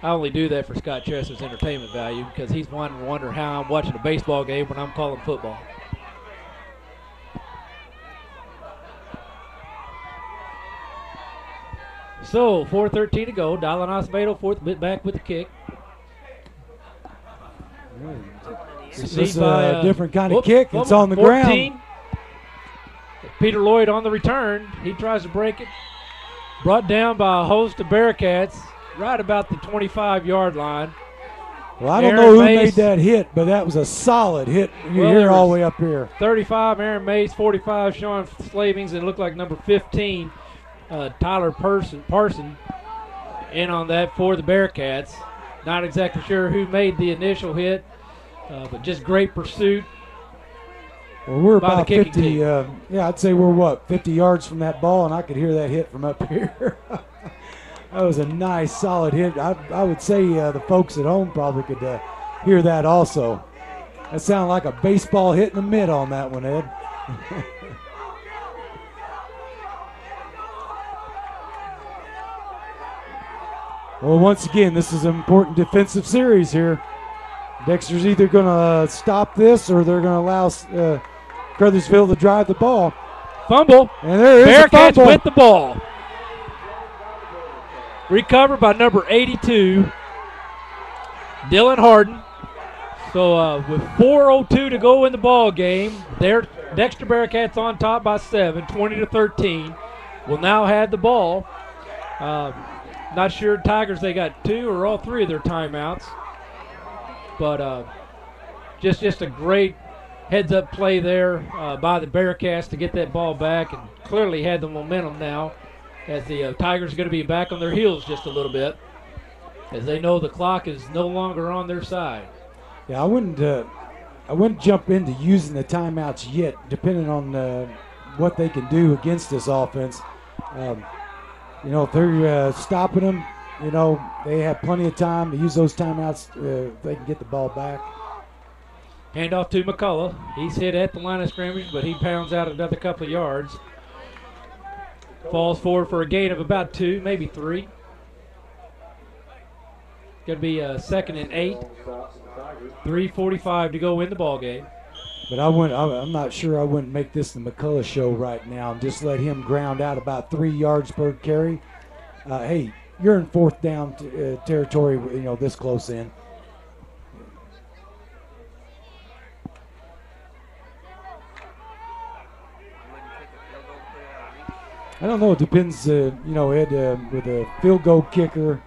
I only do that for Scott Chess's entertainment value because he's wondering how I'm watching a baseball game when I'm calling football. So 4:13 to go. Dylan Acevedo back with the kick. This is a different kind of kick. It's on the 14. Ground. Peter Lloyd on the return. He tries to break it. Brought down by a host of Bearcats right about the 25-yard line. Well, I don't know who made that hit, but that was a solid hit. You hear all the way up here. 35, Aaron Mays. 45, Sean Slavings. And it looked like number 15, Tyler Parson, in on that for the Bearcats. Not exactly sure who made the initial hit, but just great pursuit. Well, we're about 50, yeah, I'd say we're, 50 yards from that ball, and I could hear that hit from up here. That was a nice, solid hit. I would say the folks at home probably could hear that also. That sounded like a baseball hit in the mid on that one, Ed. Well, once again, this is an important defensive series here. Dexter's either going to stop this or they're going to allow Caruthersville to drive the ball. Fumble. And there is Bearcats a fumble. with the ball. Recovered by number 82, Dylan Harden. So with 4:02 to go in the ball game, Dexter Bearcats on top by 7, 20-13. Will now have the ball. Not sure Tigers, they got 2 or all 3 of their timeouts. But just a great heads-up play there by the Bearcats to get that ball back, and clearly had the momentum now as the Tigers are going to be back on their heels just a little bit, as they know the clock is no longer on their side. Yeah, I wouldn't jump into using the timeouts yet, depending on what they can do against this offense. If they're stopping them, they have plenty of time to use those timeouts if they can get the ball back. Handoff to McCullough. He's hit at the line of scrimmage, but he pounds out another couple of yards. Falls forward for a gain of about 2, maybe 3. Going to be a 2nd and 8. 3:45 to go in the ball game. But I'm not sure I wouldn't make this the McCullough show right now and just let him ground out about 3 yards per carry. Hey, you're in 4th down territory, this close in. I don't know. It depends, Ed, with a field goal kicker.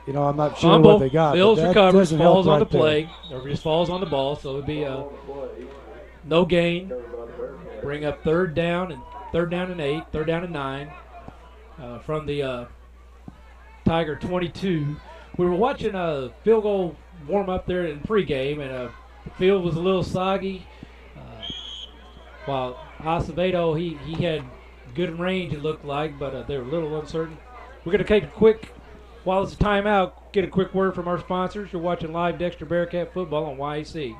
I'm not sure Fumble. what they got. Bills recovers, falls on right the play, or just falls on the ball, so it would be a no gain. Bring up 3rd down and 8, 3rd down and 9 from the Tiger 22. We were watching a field goal warm up there in pregame, and the field was a little soggy. While Acevedo, he had good range, it looked like, but they were a little uncertain. We're going to take a quick. While it's a timeout, get a quick word from our sponsors. You're watching live Dexter Bearcat football on YAC.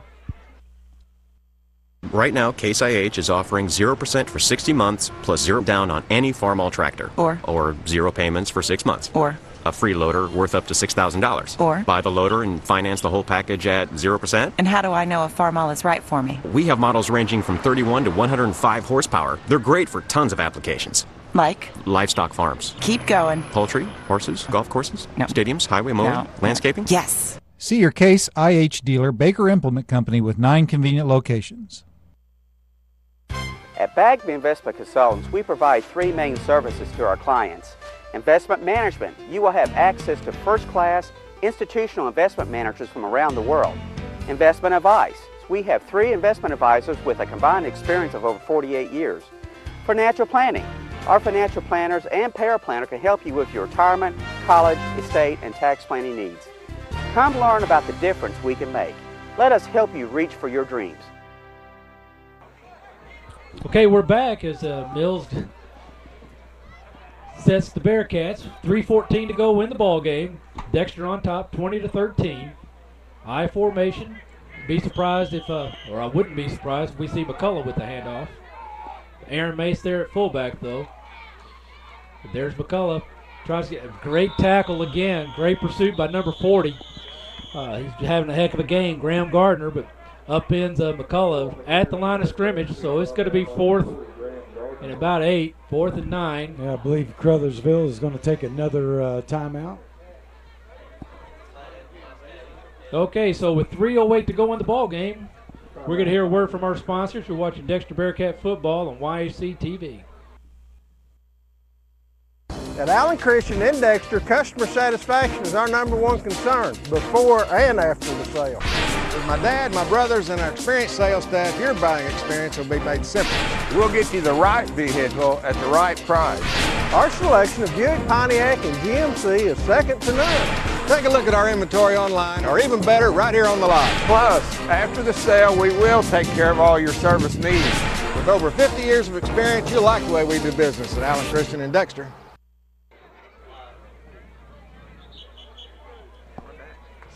Right now, Case IH is offering 0% for 60 months plus 0 down on any Farmall tractor. Or 0 payments for 6 months. Or a free loader worth up to $6,000. Or buy the loader and finance the whole package at 0%. And how do I know if Farmall is right for me? We have models ranging from 31 to 105 horsepower. They're great for tons of applications. Like? Livestock farms. Keep going. Poultry, horses, golf courses, no. Stadiums, highway mowing, no. landscaping. Yes. See your Case IH dealer, Baker Implement Company, with 9 convenient locations. At Bagby Investment Consultants, we provide 3 main services to our clients. Investment management. You will have access to first-class institutional investment managers from around the world. Investment advice. We have 3 investment advisors with a combined experience of over 48 years. Financial planning. Our financial planners and paraplanner can help you with your retirement, college, estate, and tax planning needs. Come learn about the difference we can make. Let us help you reach for your dreams. Okay, we're back as Mills sets the Bearcats. 3:14 to go win the ball game. Dexter on top, 20-13. I formation. Be surprised if, or I wouldn't be surprised if we see McCullough with the handoff. Aaron Mace there at fullback, though. But there's McCullough. Tries to get a great tackle again. Great pursuit by number 40. He's having a heck of a game, Graham Gardner, but upends McCullough at the line of scrimmage, so it's going to be 4th and about 8, 4th and 9. Yeah, I believe Caruthersville is going to take another timeout. Okay, so with 3:08 to go in the ball game, we're going to hear a word from our sponsors. You're watching Dexter Bearcat football on YAC TV. At Allen Christian in Dexter, customer satisfaction is our #1 concern before and after the sale. With my dad, my brothers, and our experienced sales staff, your buying experience will be made simple. We'll get you the right vehicle at the right price. Our selection of Buick, Pontiac, and GMC is second to none. Take a look at our inventory online, or even better, right here on the lot. Plus, after the sale, we will take care of all your service needs. With over 50 years of experience, you'll like the way we do business at Allen Christian in Dexter.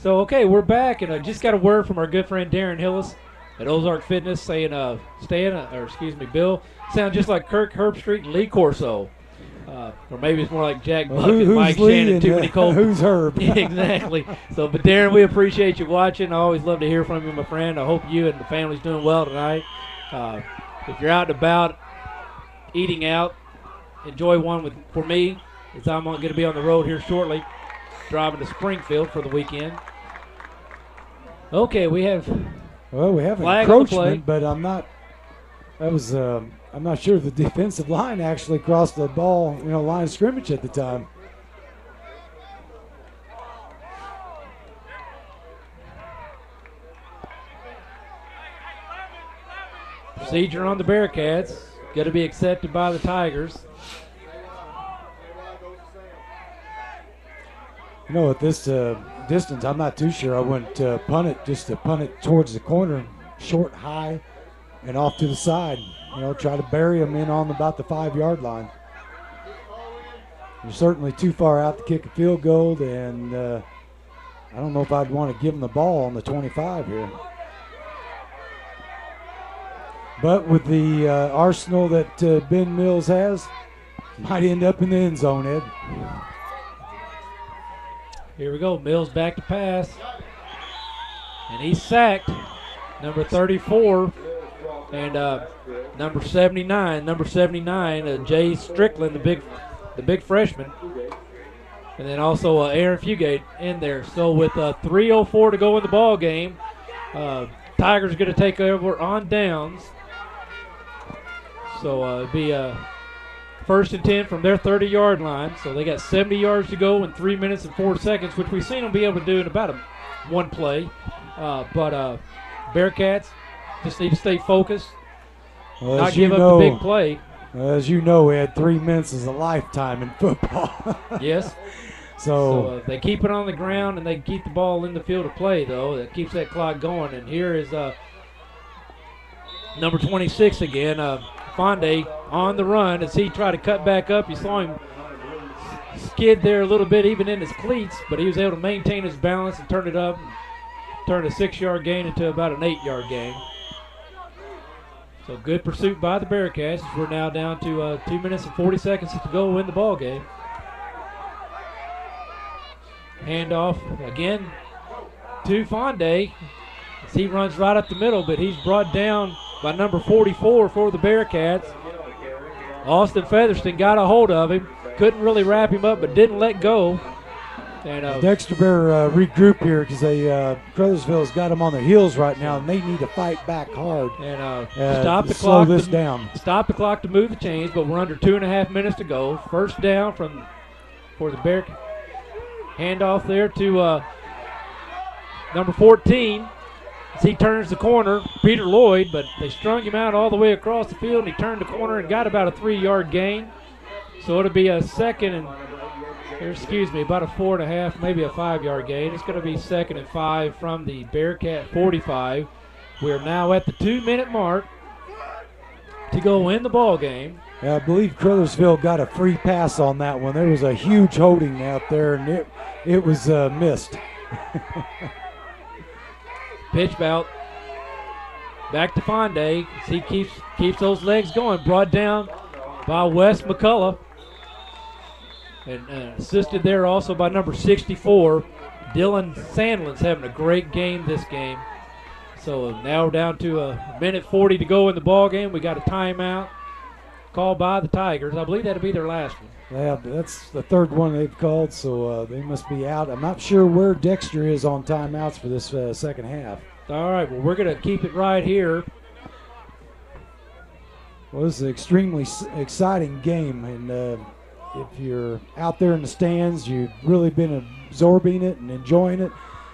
So, okay, we're back, and I just got a word from our good friend Darren Hillis at Ozark Fitness saying, Bill, sound just like Kirk Herbstreit and Lee Corso. Or maybe it's more like Jack Buck and Mike Lee Shannon, too many Colts. Who's Herb? Exactly. So, but Darren, we appreciate you watching. I always love to hear from you, my friend. I hope you and the family's doing well tonight. If you're out and about, eating out, enjoy one for me. as I'm going to be on the road here shortly, driving to Springfield for the weekend. Okay, we have encroachment, but I'm not. That was. I'm not sure if the defensive line actually crossed the ball, line of scrimmage at the time. Procedure on the Bearcats. Going to be accepted by the Tigers. At this distance, I'm not too sure. I wouldn't punt it, just to punt it towards the corner, short, high, and off to the side. Try to bury them in on about the 5-yard line. You're certainly too far out to kick a field goal, and I don't know if I'd want to give them the ball on the 25 here. But with the arsenal that Ben Mills has, might end up in the end zone, Ed. Here we go. Mills back to pass. And he's sacked. Number 34 and number 79. Number 79, Jay Strickland, the big freshman. And then also Aaron Fugate in there. So with 3:04 to go in the ball game, Tigers going to take over on downs. So it'd be 1st and 10 from their 30-yard line. So they got 70 yards to go in 3 minutes and 4 seconds, which we've seen them be able to do in about one play. But Bearcats just need to stay focused, not give up the big play. As you know, Ed, 3 minutes is a lifetime in football. Yes. So they keep it on the ground and they keep the ball in the field of play, though. That keeps that clock going. And here is number 26 again, Fonde on the run as he tried to cut back up. You saw him skid there a little bit, even in his cleats, but he was able to maintain his balance and turn it up, turn a 6-yard gain into about an 8-yard gain. So good pursuit by the Bearcats. We're now down to 2 minutes and 40 seconds to go win the ball game. Handoff again to Fonde as he runs right up the middle, but he's brought down by number 44 for the Bearcats. Austin Featherston got a hold of him, couldn't really wrap him up, but didn't let go. And Dexter better regroup here because Caruthersville's got them on their heels right now, and they need to fight back hard and stop the slow clock. This down. Stop the clock to move the chains, but we're under 2.5 minutes to go. First down for the Bearcats. Handoff there to number 14. As he turns the corner, Peter Lloyd, but they strung him out all the way across the field, and he turned the corner and got about a 3-yard gain. So it'll be a second and, about a 4.5, maybe a 5-yard gain. It's going to be 2nd and 5 from the Bearcat 45. We're now at the 2-minute mark to go win the ball game. Yeah, I believe Caruthersville got a free pass on that one. There was a huge holding out there, and it was missed. Pitch out back to Fonde as he keeps those legs going. Brought down by Wes McCullough. And assisted there also by number 64. Dylan Sandlin's having a great game this game. So now we're down to a minute 40 to go in the ball game. We got a timeout called by the Tigers. I believe that'll be their last one. Yeah, that's the third one they've called, so they must be out. I'm not sure where Dexter is on timeouts for this second half. All right, well, we're going to keep it right here. Well, this is an extremely exciting game, and if you're out there in the stands, you've really been absorbing it and enjoying it.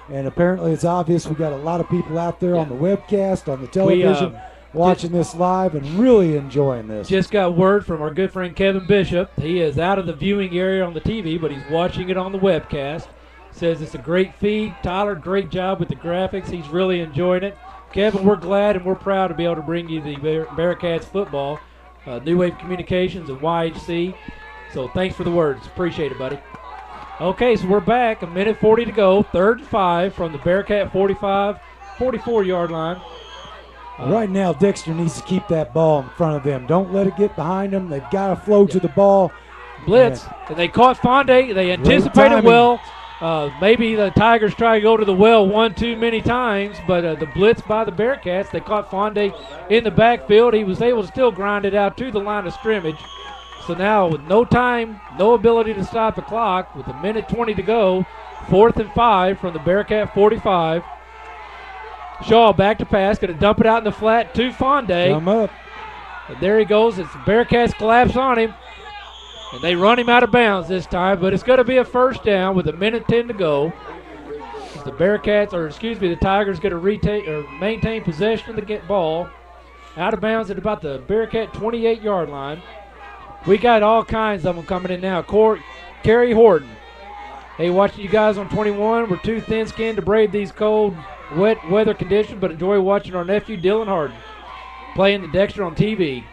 And apparently it's obvious we got a lot of people out there on the webcast, on the television, watching this live and really enjoying this. Just got word from our good friend Kevin Bishop. He is out of the viewing area on the TV, but he's watching it on the webcast. Says it's a great feed. Tyler, great job with the graphics. He's really enjoying it. Kevin, we're glad and we're proud to be able to bring you the Bearcats football, New Wave Communications and YHC. So thanks for the words. Appreciate it, buddy. Okay, so we're back. A minute 40 to go. 3rd and 5 from the Bearcat 44-yard line. Right now, Dexter needs to keep that ball in front of them. Don't let it get behind them. They've got to flow to the ball. Blitz. And they caught Fonde. They anticipated well. Maybe the Tigers try to go to the well one too many times, but the blitz by the Bearcats, they caught Fonde in the backfield. He was able to still grind it out to the line of scrimmage. So now with no time, no ability to stop the clock, with a minute 20 to go, 4th and 5 from the Bearcat 45. Shaw back to pass, going to dump it out in the flat to Fonde. Come up. And there he goes. It's the Bearcats collapse on him. And they run him out of bounds this time, but it's going to be a first down with a minute 10 to go. The the Tigers going to maintain possession of the ball. Out of bounds at about the Bearcat 28-yard line. We got all kinds of them coming in now. Kerry Horton. Hey, watching you guys on 21. We're too thin-skinned to brave these cold, wet weather conditions, but enjoy watching our nephew Dylan Harden playing the Dexter on TV.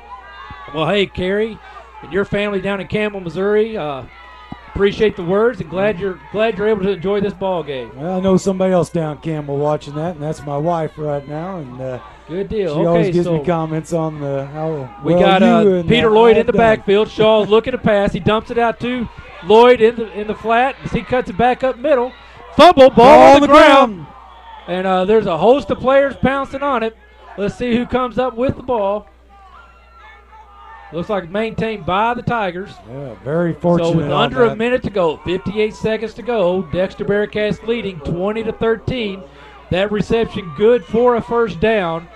Well, hey, Kerry, and your family down in Campbell, Missouri, appreciate the words and glad you're able to enjoy this ball game. Well, I know somebody else down Campbell watching that, and that's my wife right now. And good deal. She always gives me comments on how we well got Peter Lloyd in the backfield. Shaw's looking to pass. He dumps it out to Lloyd in the flat as he cuts it back up middle. Fumble, ball on the ground. And there's a host of players pouncing on it. Let's see who comes up with the ball. Looks like maintained by the Tigers. Yeah, very fortunate. So with under a minute to go, 58 seconds to go, Dexter Bearcats leading 20-13. That reception good for a first down.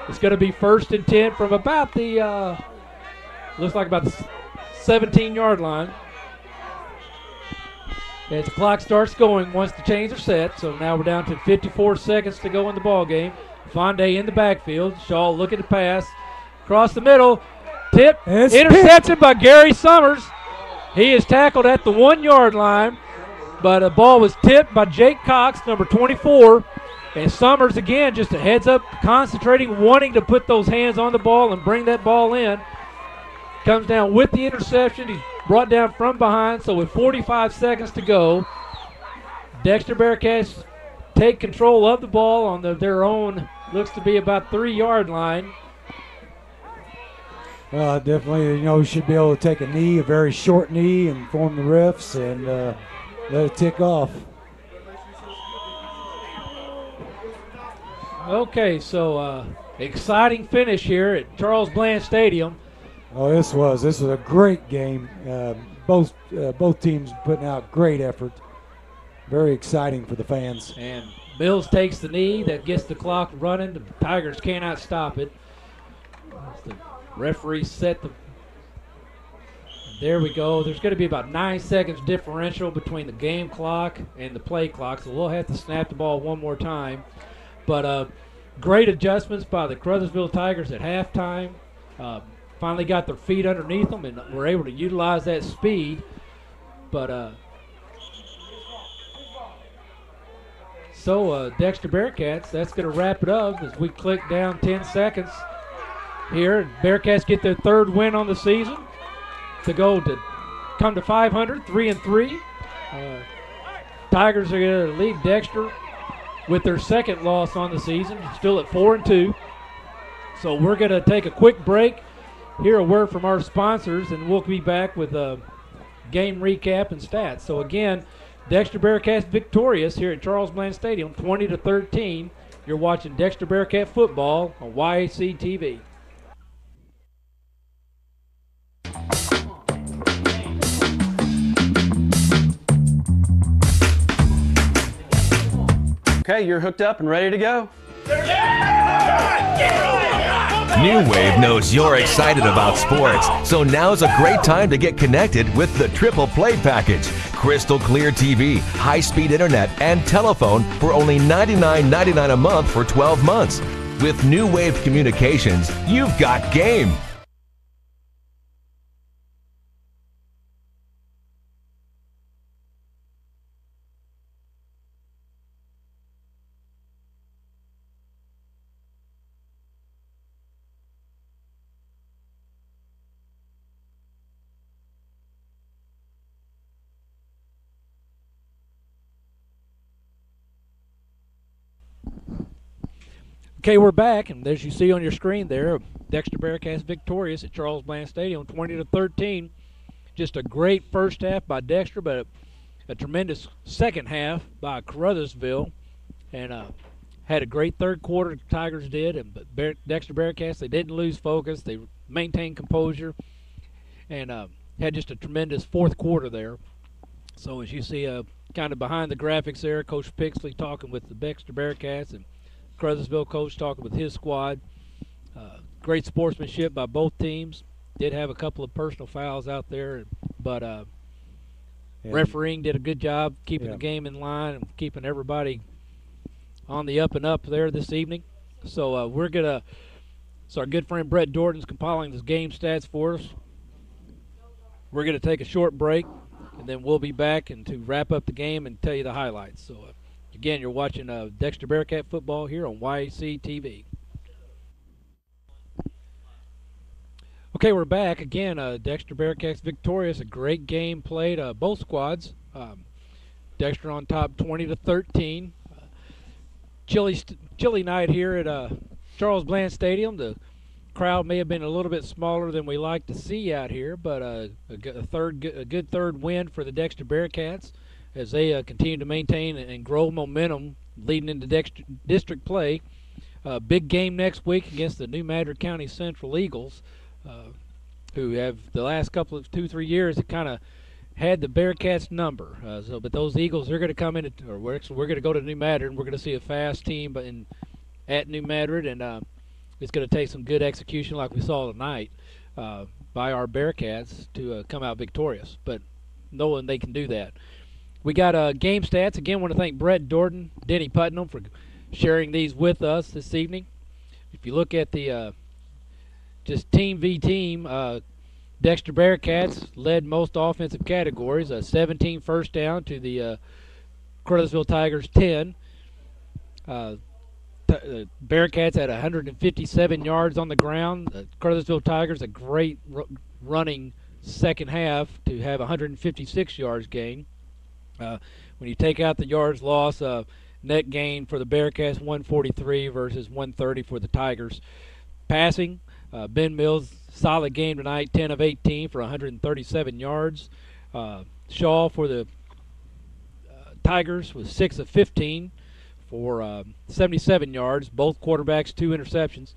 It's going to be 1st and 10 from about the, looks like about the 17-yard line. As the clock starts going once the chains are set. So now we're down to 54 seconds to go in the ball game. Fonde in the backfield. Shaw looking to pass. Across the middle. Tip. Interception by Gary Summers. He is tackled at the 1-yard line. But the ball was tipped by Jake Cox, number 24. And Summers, again, just a heads-up, concentrating, wanting to put those hands on the ball and bring that ball in. Comes down with the interception. He's brought down from behind. So with 45 seconds to go, Dexter Bearcats take control of the ball on their own, looks to be about 3-yard line. Definitely, we should be able to take a knee, a very short knee, and inform the refs and let it tick off. Okay, so exciting finish here at Charles Bland Stadium. Oh, this was a great game. Both teams putting out great effort. Very exciting for the fans. And Mills takes the knee. That gets the clock running. The Tigers cannot stop it. The referee set the... There we go. There's going to be about 9 seconds differential between the game clock and the play clock, so we'll have to snap the ball one more time. But great adjustments by the Caruthersville Tigers at halftime. Finally got their feet underneath them and were able to utilize that speed. But Dexter Bearcats, that's going to wrap it up as we click down 10 seconds here. Bearcats get their 3rd win on the season to come to 500, 3-3. Tigers are going to lead Dexter with their 2nd loss on the season, still at 4-2. So we're going to take a quick break, hear a word from our sponsors, and we'll be back with a game recap and stats. So again, Dexter Bearcats victorious here at Charles Bland Stadium, 20-13. You're watching Dexter Bearcat football on YAC TV. Okay, you're hooked up and ready to go. New Wave knows you're excited about sports, so now's a great time to get connected with the Triple Play Package. Crystal clear TV, high-speed internet, and telephone for only $99.99 a month for 12 months. With New Wave Communications, you've got game. Okay, we're back, and as you see on your screen there, Dexter Bearcats victorious at Charles Bland Stadium, 20-13. Just a great first half by Dexter, but a tremendous second half by Caruthersville, and had a great third quarter. The Tigers did, but Dexter Bearcats, they didn't lose focus. They maintained composure and had just a tremendous fourth quarter there. So as you see, kind of behind the graphics there, Coach Pixley talking with the Dexter Bearcats and Caruthersville coach talking with his squad. Great sportsmanship by both teams. Did have a couple of personal fouls out there, but refereeing did a good job keeping the game in line and keeping everybody on the up and up there this evening. So so our good friend Brett Dorton's compiling this game stats for us. We're going to take a short break, and then we'll be back and to wrap up the game and tell you the highlights. So, again, you're watching Dexter Bearcat football here on YAC TV. Okay, we're back. Again, Dexter Bearcats victorious. A great game played, both squads. Dexter on top 20-13. Chilly night here at Charles Bland Stadium. The crowd may have been a little bit smaller than we like to see out here, but a good third win for the Dexter Bearcats as they continue to maintain and grow momentum leading into district play. Big game next week against the New Madrid County Central Eagles, who have the last couple of 2-3 years have kind of had the Bearcats number. But those Eagles, they're going to come in, we're going to go to New Madrid, and we're going to see a fast team at New Madrid, and it's going to take some good execution like we saw tonight by our Bearcats to come out victorious. But knowing they can do that. We got game stats. Again, want to thank Brett Dorton, Denny Putnam for sharing these with us this evening. If you look at the just team v team, Dexter Bearcats led most offensive categories. 17 first down to the Caruthersville Tigers 10. Bearcats had 157 yards on the ground. The Caruthersville Tigers a great running second half to have 156 yards gain. When you take out the yards lost, net gain for the Bearcats 143 versus 130 for the Tigers. Passing, Ben Mills solid game tonight, 10 of 18 for 137 yards. Shaw for the Tigers was 6 of 15 for 77 yards. Both quarterbacks 2 interceptions.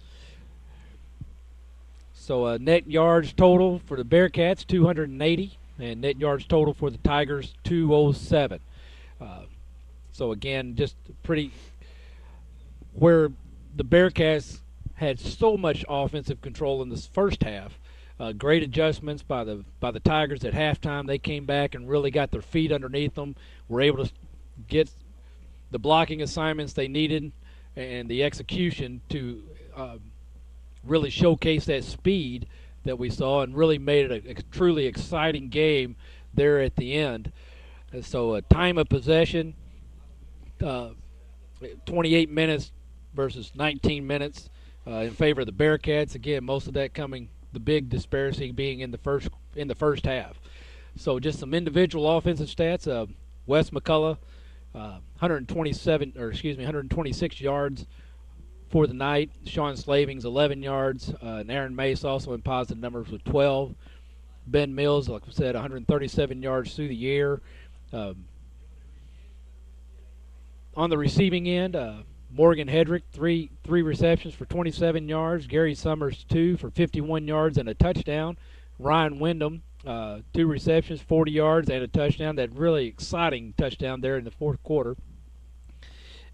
So net yards total for the Bearcats 280, and net yards total for the Tigers 207. So again, just pretty where the Bearcats had so much offensive control in this first half. Great adjustments by the Tigers at halftime. They came back and really got their feet underneath them. Were able to get the blocking assignments they needed and the execution to really showcase that speed that we saw and really made it a truly exciting game there at the end. And so time of possession, 28 minutes versus 19 minutes in favor of the Bearcats. Again, most of that coming, the big disparity being in the first half. So just some individual offensive stats. Wes McCullough, 126 yards for the night. Sean Slavings, 11 yards. And Aaron Mace also in positive numbers with 12. Ben Mills, like I said, 137 yards through the air. On the receiving end, Morgan Hedrick, three receptions for 27 yards. Gary Summers, 2 for 51 yards and a touchdown. Ryan Wyndham, 2 receptions, 40 yards and a touchdown. That really exciting touchdown there in the fourth quarter.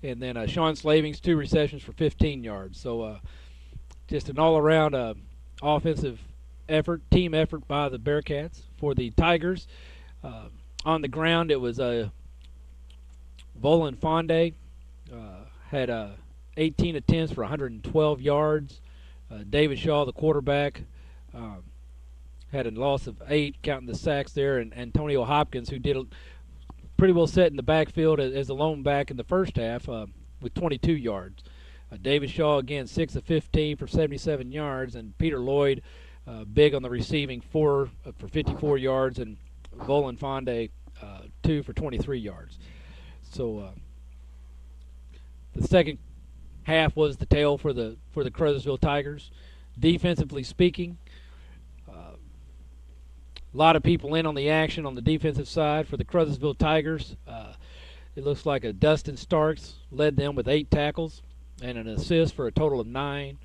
And then Sean Slavings, 2 receptions for 15 yards. So just an all-around offensive effort, team effort by the Bearcats. For the Tigers, on the ground it was Volan Fonde had 18 attempts for 112 yards. David Shaw, the quarterback, had a loss of 8, counting the sacks there, and Antonio Hopkins, who did pretty well set in the backfield as a lone back in the first half with 22 yards. David Shaw, again, 6 of 15 for 77 yards, and Peter Lloyd, big on the receiving, 4 for 54 yards, and Volan Fonde, 2 for 23 yards. So the second half was the tale for the Caruthersville Tigers. Defensively speaking, a lot of people in on the action on the defensive side for the Caruthersville Tigers. It looks like Dustin Starks led them with 8 tackles and an assist for a total of 9.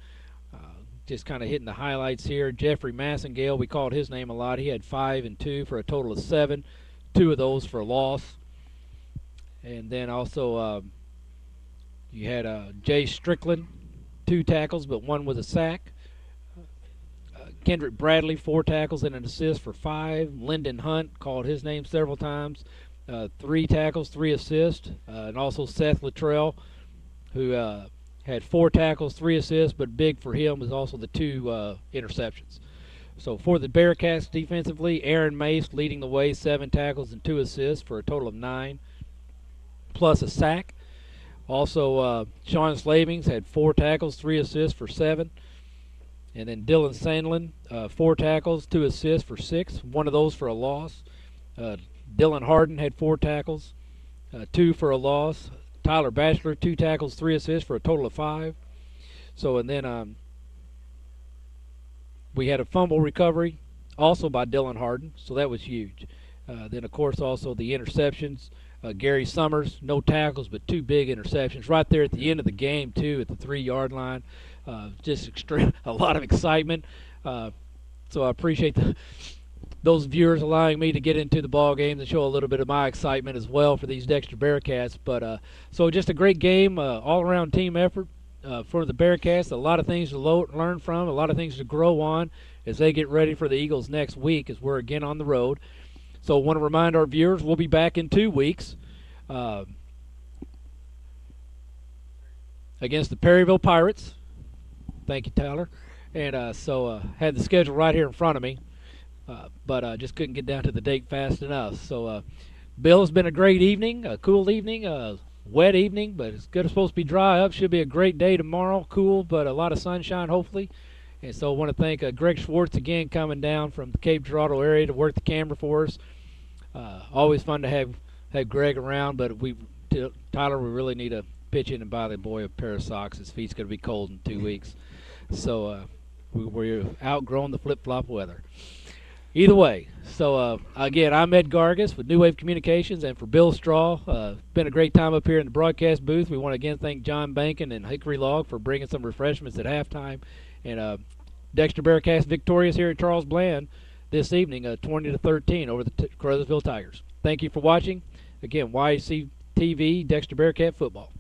just kind of hitting the highlights here. Jeffrey Massengale, we called his name a lot. He had 5 and 2 for a total of 7. 2 of those for a loss. And then also you had Jay Strickland, 2 tackles, but 1 with a sack. Kendrick Bradley, 4 tackles and an assist for 5. Lyndon Hunt, called his name several times. 3 tackles, 3 assists. And also Seth Luttrell, who had 4 tackles, 3 assists, but big for him was also the 2 interceptions. So for the Bearcats defensively, Aaron Mace leading the way, 7 tackles and 2 assists for a total of 9, plus a sack. Also, Sean Slavings had 4 tackles, 3 assists for 7. And then Dylan Sandlin, 4 tackles, 2 assists for 6, 1 of those for a loss. Dylan Harden had 4 tackles, 2 for a loss. Tyler Batchelor, 2 tackles, 3 assists for a total of 5. So, and then we had a fumble recovery also by Dylan Harden, so that was huge. Then, of course, also the interceptions. Gary Summers, no tackles, but 2 big interceptions right there at the end of the game, too, at the 3-yard line. Just a lot of excitement. So I appreciate those viewers allowing me to get into the ball games and show a little bit of my excitement as well for these Dexter Bearcats. But so just a great game, all-around team effort for the Bearcats. A lot of things to learn from, a lot of things to grow on as they get ready for the Eagles next week as we're again on the road. So I want to remind our viewers we'll be back in 2 weeks against the Perryville Pirates. Thank you, Tyler. And so had the schedule right here in front of me, but just couldn't get down to the date fast enough. So Bill, it's been a great evening, a cool evening, wet evening, but it's supposed to be dry up. Should be a great day tomorrow, cool, but a lot of sunshine hopefully. And so I want to thank Greg Schwartz again coming down from the Cape Girardeau area to work the camera for us. Always fun to have Greg around, but Tyler, we really need to pitch in and buy the boy a pair of socks. His feet's going to be cold in 2 weeks. So we're outgrowing the flip-flop weather. Either way, so again, I'm Ed Gargas with New Wave Communications, and for Bill Straw, been a great time up here in the broadcast booth. We want to again thank John Bankin and Hickory Log for bringing some refreshments at halftime. And Dexter Bearcats victorious here at Charles Bland this evening, 20-13 over the Caruthersville Tigers. Thank you for watching. Again, YC TV, Dexter Bearcat Football.